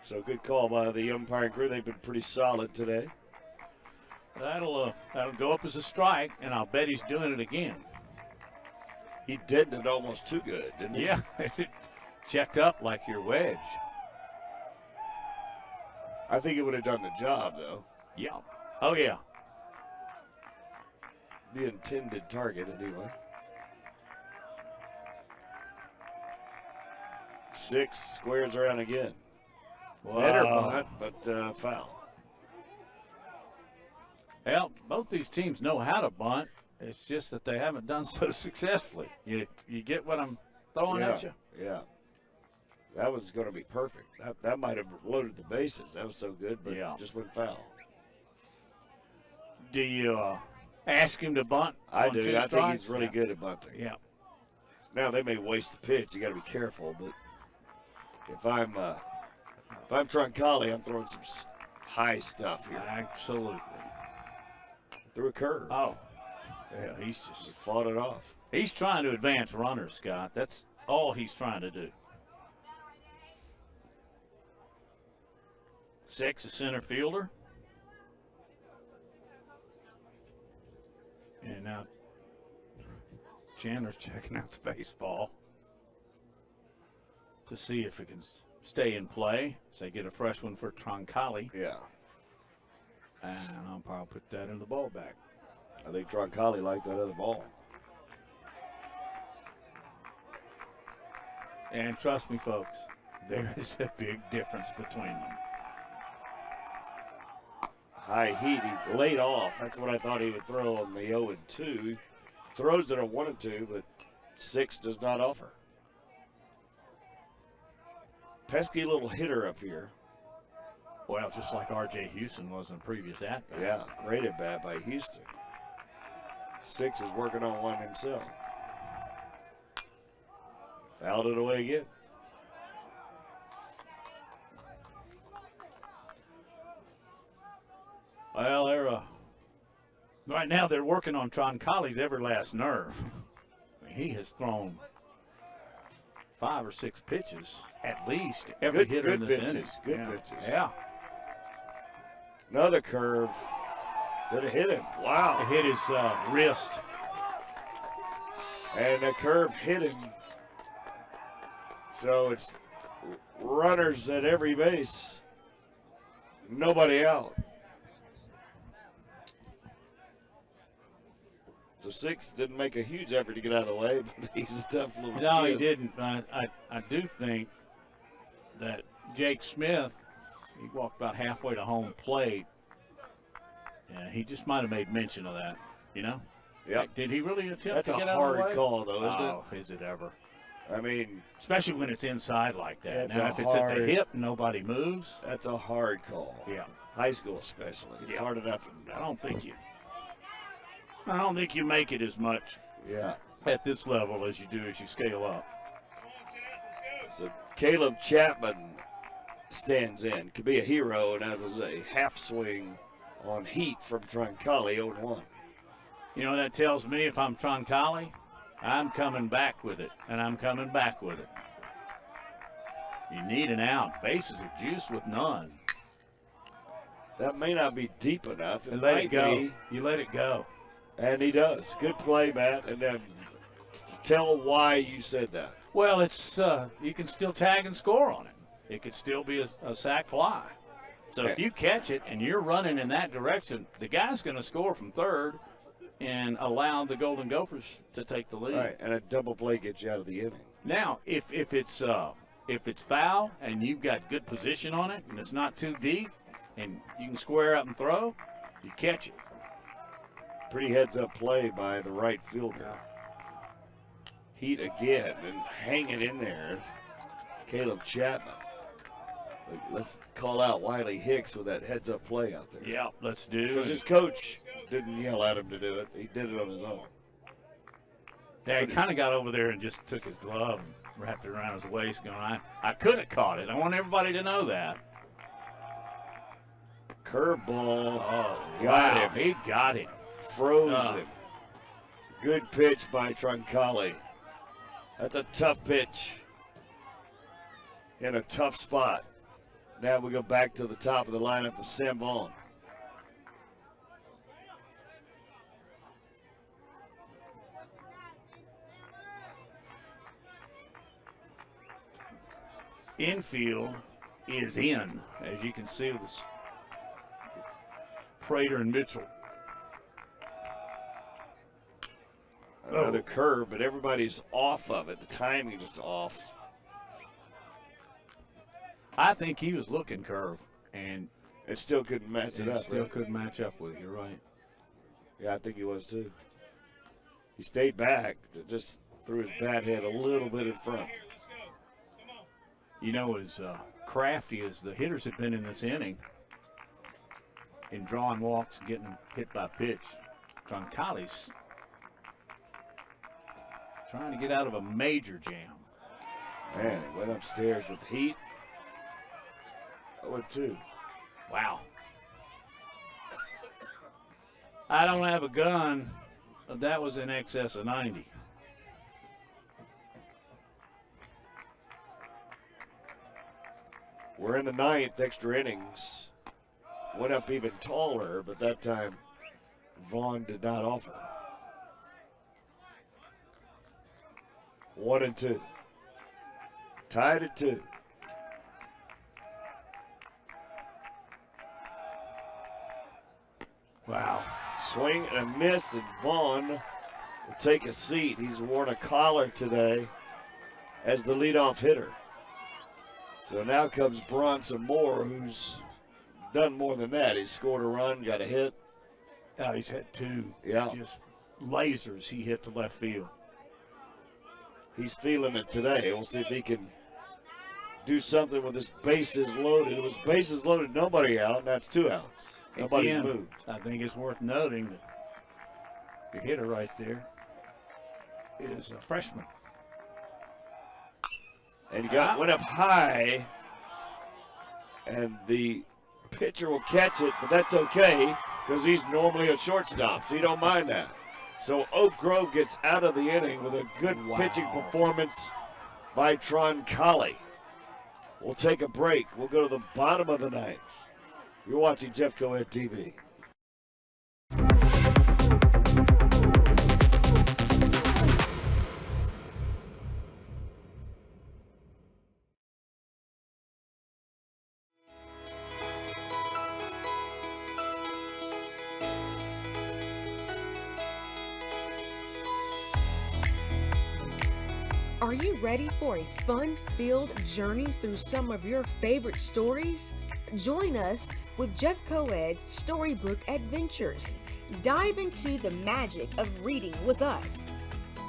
So good call by the umpiring crew. They've been pretty solid today. That'll go up as a strike, and I'll bet he's doing it again. He did it almost too good, didn't he? Yeah, it checked up like your wedge. I think it would have done the job, though. Yeah. Oh yeah. The intended target, anyway. 6 squares around again. Better bunt, but foul. Well, both these teams know how to bunt. It's just that they haven't done so successfully. You get what I'm throwing at you? Yeah. That was going to be perfect. That might have loaded the bases. That was so good, but Yeah. just went foul. Do you ask him to bunt? I on do. 2 I think strikes? he's really Yeah. good at bunting. Yeah. Now they may waste the pitch. You got to be careful. But if I'm Troncalli, I'm throwing some high stuff here. Absolutely. Threw a curve. Oh. Yeah, He he's fought it off. trying to advance runners, Scott. That's all he's trying to do. 6, a center fielder. And now Chandler's checking out the baseball to see if it can stay in play. So they get a fresh one for Troncalli. Yeah. And umpire will put that in the ball back. I think Troncalli liked that other ball. And trust me, folks, there is a big difference between them. High heat. He laid off. That's what I thought he would throw on the 0-2. Throws it a 1-2, but 6 does not offer. Pesky little hitter up here. Well, just like R.J. Houston was in previous at-bat. Yeah, great at bat by Houston. 6 is working on one himself. Fouled it away again. Well, they're right now they're working on Troncalli's every last nerve. I mean, he has thrown 5 or 6 pitches at least every hitter in Good this pitches. inning. Good Yeah. pitches. Yeah, Another curve. Did it hit him? it Wow. hit his wrist. And the curve hit him. So it's runners at every base. Nobody out. So 6 didn't make a huge effort to get out of the way, but he's a tough little No, kid. he didn't. I do think that Jake Smith, he walked about halfway to home plate. Yeah, he just might have made mention of that, you know? Yep. Like, did he really attempt That's to a get out of the hard way? call, though, isn't Oh, is it ever? it? I mean, Especially when it's inside like that. That's Now, a if it's at the hard- hip and nobody moves, that's a hard call. yeah, High school especially. It's Yeah. hard enough. I don't think you make it as much Yeah. at this level as you do as you scale up. Come on, Chad, let's go. So Caleb Chapman stands in. Could be a hero, and that was a half swing on heat from Troncalli, 0-1. You know, that tells me if I'm Troncalli, I'm coming back with it, and I'm coming back with it. You need an out. Bases are juiced with none. That may not be deep enough. And let might it go. be, You let it go. and he does. Good play, Matt. And then tell why you said that. Well, it's you can still tag and score on it. It could still be a sack fly. So if you catch it and you're running in that direction, the guy's going to score from third and allow the Golden Gophers to take the lead. Right, and a double play gets you out of the inning. Now, if it's foul and you've got good position on it and it's not too deep and you can square up and throw, you catch it. Pretty heads-up play by the right fielder. Heat again and hanging in there. Caleb Chapman. Let's call out Wiley Hicks with that heads-up play out there. Yeah, let's do Because it. his coach didn't yell at him to do it. He did it on his own. Yeah, he kind of got over there and just took his glove and wrapped it around his waist going, I could have caught it. I want everybody to know that. Curveball. Oh, Got wow. him. He got it. Froze him. Good pitch by Troncalli. That's a tough pitch in a tough spot. Now we go back to the top of the lineup of Sam Vaughn. Infield is in, as you can see with this Prater and Mitchell. Another curve, but everybody's off of it. The timing just off. I think he was looking curve, and It still couldn't match it up. still right? couldn't match up with it. You're right. Yeah, I think he was too. He stayed back, just threw his bat head a little bit in front. Here, let's go. Come on. You know, as crafty as the hitters have been in this inning, in drawing walks and getting hit by pitch, Troncalli's trying to get out of a major jam. Man, he went upstairs with heat. 0-2. Wow. I don't have a gun, but that was in excess of 90. We're in the ninth, extra innings. Went up even taller, but that time Vaughn did not offer. 1-2. Tied at 2. Wow. Swing and a miss, and Vaughn will take a seat. He's worn a collar today as the leadoff hitter. So now comes Bronson Moore, who's done more than that. He scored a run, got a hit. Oh, he's had two just lasers he hit to left field. He's feeling it today. We'll see if he can do something with his bases loaded. It was bases loaded, nobody out. Now it's 2 outs. Nobody's Again, moved. I think it's worth noting that the hitter right there is a freshman. And he went up high, and the pitcher will catch it, but that's okay because he's normally a shortstop, so you don't mind that. So Oak Grove gets out of the inning with a good pitching performance by Troncalli. We'll take a break. We'll go to the bottom of the ninth. You're watching Jeffco Ed TV. Are you ready for a fun-filled journey through some of your favorite stories? Join us with Jeff Coed's Storybook Adventures. Dive into the magic of reading with us.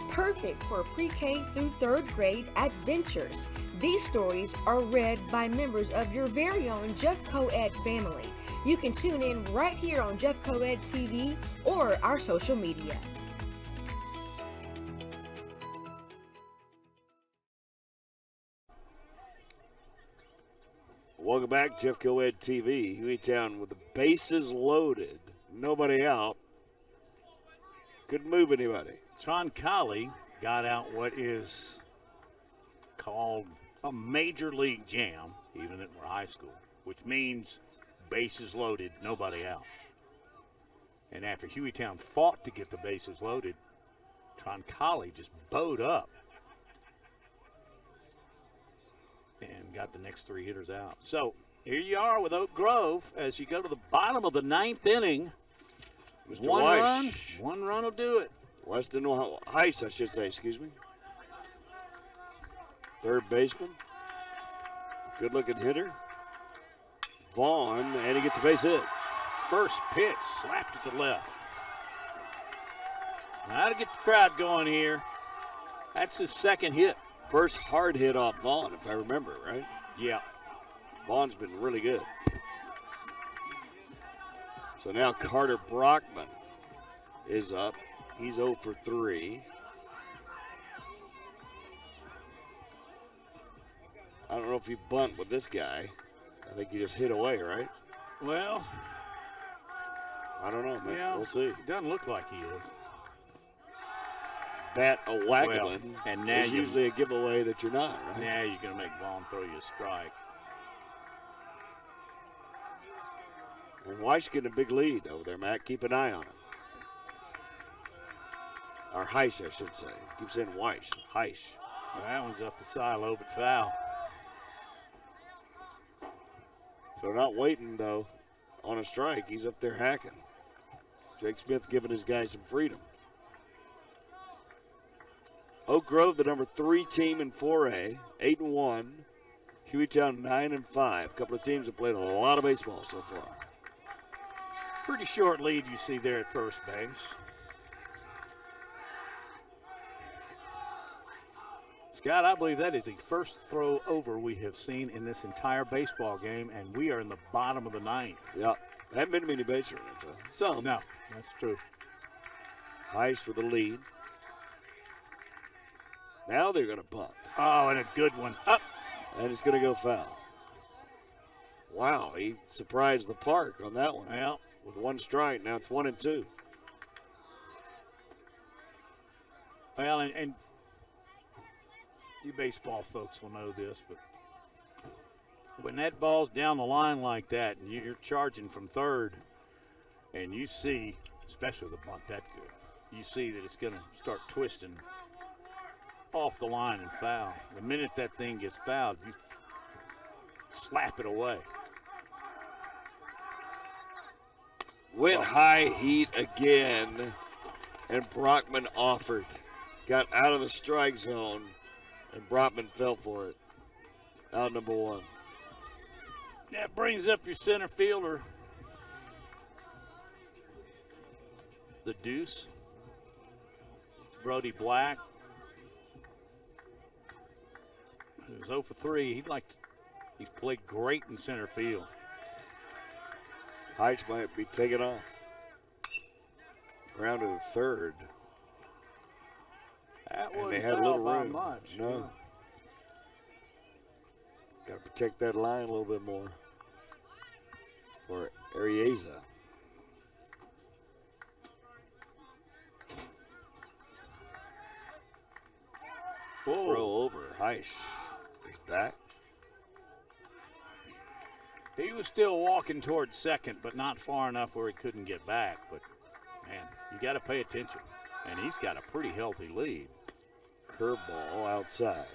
Perfect for pre-K through 3rd grade adventures. These stories are read by members of your very own Jeff Coed family. You can tune in right here on Jeff Coed TV or our social media. Welcome back, Jeffco Ed TV. Hueytown with the bases loaded, nobody out. Couldn't move anybody. Troncalli got out what is called a major league jam, even at we're high school, which means bases loaded, nobody out. And after Hueytown fought to get the bases loaded, Troncalli just bowed up got the next 3 hitters out. So here you are with Oak Grove as you go to the bottom of the 9th inning. Mr. One run, Weiss. one run will do it. Weston Heiss, I should say, excuse me. Third baseman. Good-looking hitter. Vaughn, and he gets a base hit. First pitch, slapped it to left. Now to get the crowd going here. That's his second hit. First hard hit off Vaughn, if I remember, right? Yeah. Vaughn's been really good. So now Carter Brockman is up. He's 0 for 3. I don't know if you bunt with this guy. I think you just hit away, right? Well, I don't know, man. yeah, We'll see. Doesn't look like he is. Bat a wagaman. Well, and now is you- usually a giveaway that you're not, right? Now you're going to make Vaughn throw you a strike. And Weiss getting a big lead over there, Matt. Keep an eye on him. Or Heiss, I should say. Keep saying Weiss. Heiss. That one's up the side, low but foul. So not waiting, though, on a strike. He's up there hacking. Jake Smith giving his guys some freedom. Oak Grove, the number 3 team in 4A, 8-1. Hueytown 9-5. A couple of teams have played a lot of baseball so far. Pretty short lead you see there at first base. Scott, I believe that is the first throw over we have seen in this entire baseball game, and we are in the bottom of the 9th. Yeah, haven't been many base runners, huh? Some. No, that's true. Heiss for the lead. Now they're going to bunt, Oh, and a good one. Up. and it's going to go foul. Wow, he surprised the park on that one. Well, With 1 strike, now it's 1-2. well, and you baseball folks will know this, but when that ball's down the line like that and you're charging from third and you see, especially the bunt that good, you see that it's going to start twisting off the line and foul. The minute that thing gets fouled, you slap it away. Went high heat again, and Brockman offered. Got out of the strike zone, and Brockman fell for it. Out number 1. That brings up your center fielder, the Deuce. It's Brody Black. He was 0 for 3. He's played great in center field. Heights might be taken off. Grounded to third. That And they wasn't had a little fouled by room. much. No. Got to protect that line a little bit more for Arieza. Whoa. Throw over. Heiss is back. He was still walking towards second, but not far enough where he couldn't get back. But, man, you got to pay attention. And he's got a pretty healthy lead. Curveball outside.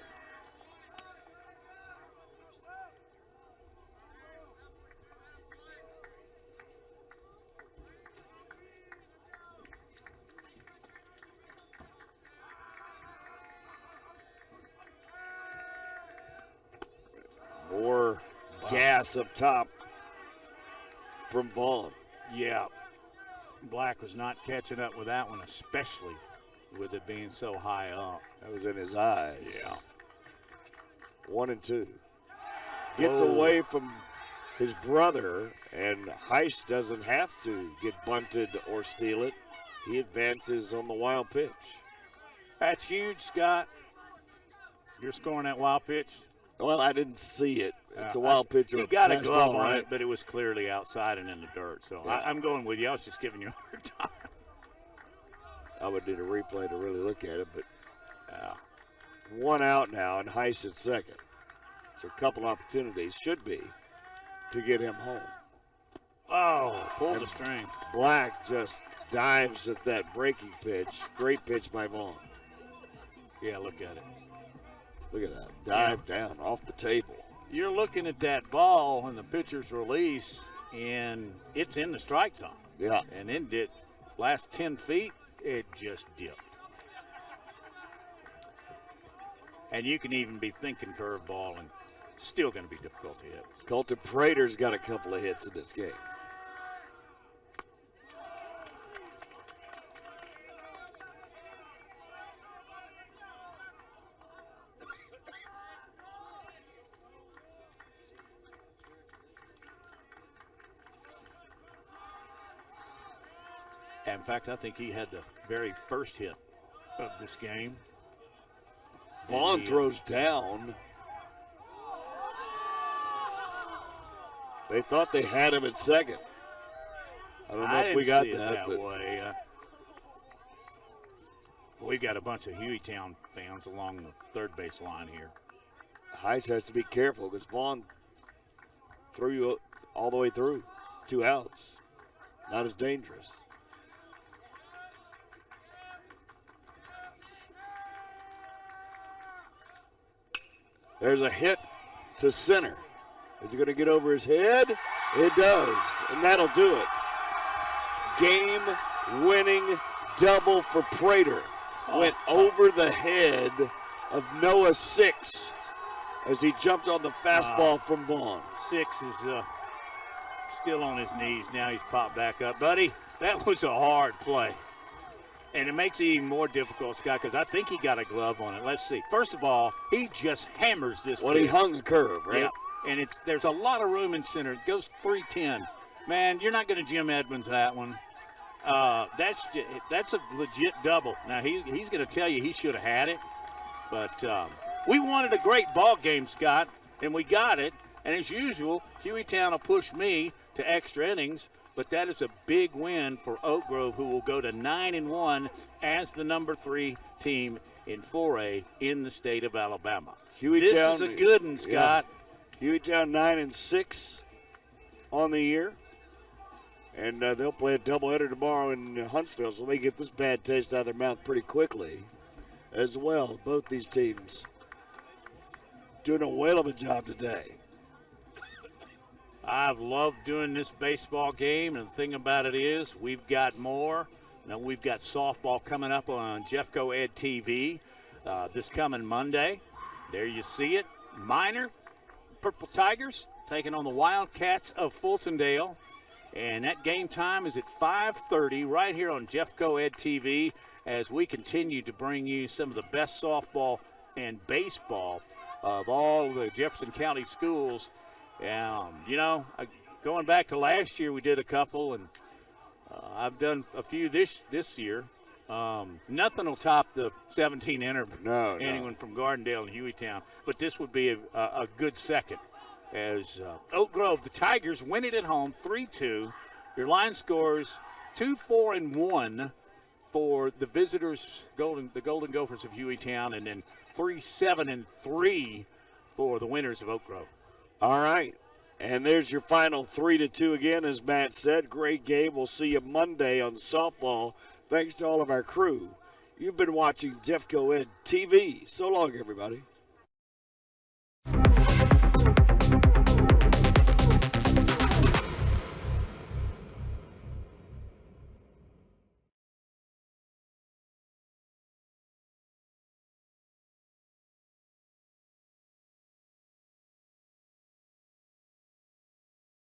More gas up top from Vaughn. Yeah. Black was not catching up with that one, especially with it being so high up. That was in his eyes. Yeah. 1-2. Gets Whoa. away from his brother, and Heiss doesn't have to get bunted or steal it. He advances on the wild pitch. That's huge, Scott. You're scoring that wild pitch. Well, I didn't see it. It's a wild pitch. Or He got a fastball, glove on right? it, but it was clearly outside and in the dirt. So Yeah. I'm going with you. I was just giving you a hard time. I would need a replay to really look at it, but Yeah. 1 out now, and Heiss at second. So a couple opportunities should be to get him home. Oh, pulled the string. Black just dives at that breaking pitch. Great pitch by Vaughn. Yeah, look at it. Look at that. Dive down off the table. You're looking at that ball and the pitcher's release, and it's in the strike zone. Yeah. And then last 10 feet, it just dipped. And you can even be thinking curveball, and still going to be difficult to hit. Colton Prater's got a couple of hits in this game. In fact, I think he had the very first hit of this game. Vaughn throws down. They thought they had him at second. I don't know if we got that way. We've got a bunch of Hueytown fans along the third base line here. Heiss has to be careful because Vaughn threw you all the way through. 2 outs. Not as dangerous. There's a hit to center. Is it going to get over his head? It does, and that'll do it. Game-winning double for Prater. Went over the head of Noah Six as he jumped on the fastball from Vaughn. Six is still on his knees. Now he's popped back up. Buddy, that was a hard play. And it makes it even more difficult, Scott, because I think he got a glove on it. Let's see. First of all, he just hammers this. Well, he hung a curve, right? Yeah, and there's a lot of room in center. It goes 310. Man, you're not going to Jim Edmonds that one. That's a legit double. Now, he's going to tell you he should have had it. But we wanted a great ball game, Scott, and we got it. And as usual, Hueytown will push me to extra innings. But that is a big win for Oak Grove, who will go to 9-1 as the number 3 team in 4A in the state of Alabama. Hueytown, this is a good one, Scott. Yeah. Hueytown 9-6 on the year. And they'll play a doubleheader tomorrow in Huntsville, so they get this bad taste out of their mouth pretty quickly as well. Both these teams doing a whale of a job today. I've loved doing this baseball game, and the thing about it is we've got more. Now, we've got softball coming up on Jeffco Ed TV this coming Monday. There you see it. Minor Purple Tigers taking on the Wildcats of Fultondale. And that game time is at 5:30 right here on Jeffco Ed TV as we continue to bring you some of the best softball and baseball of all the Jefferson County schools. Going back to last year, we did a couple, and I've done a few this year. Nothing will top the 17 anyone from Gardendale and Hueytown, but this would be a good second. As Oak Grove, the Tigers win it at home 3-2. Your line scores 2-4-1 for the visitors, the Golden Gophers of Hueytown, and then 3-7-3 for the winners of Oak Grove. All right. And there's your final 3-2 again, as Matt said. Great game. We'll see you Monday on softball. Thanks to all of our crew. You've been watching Jeffco Ed TV. So long, everybody.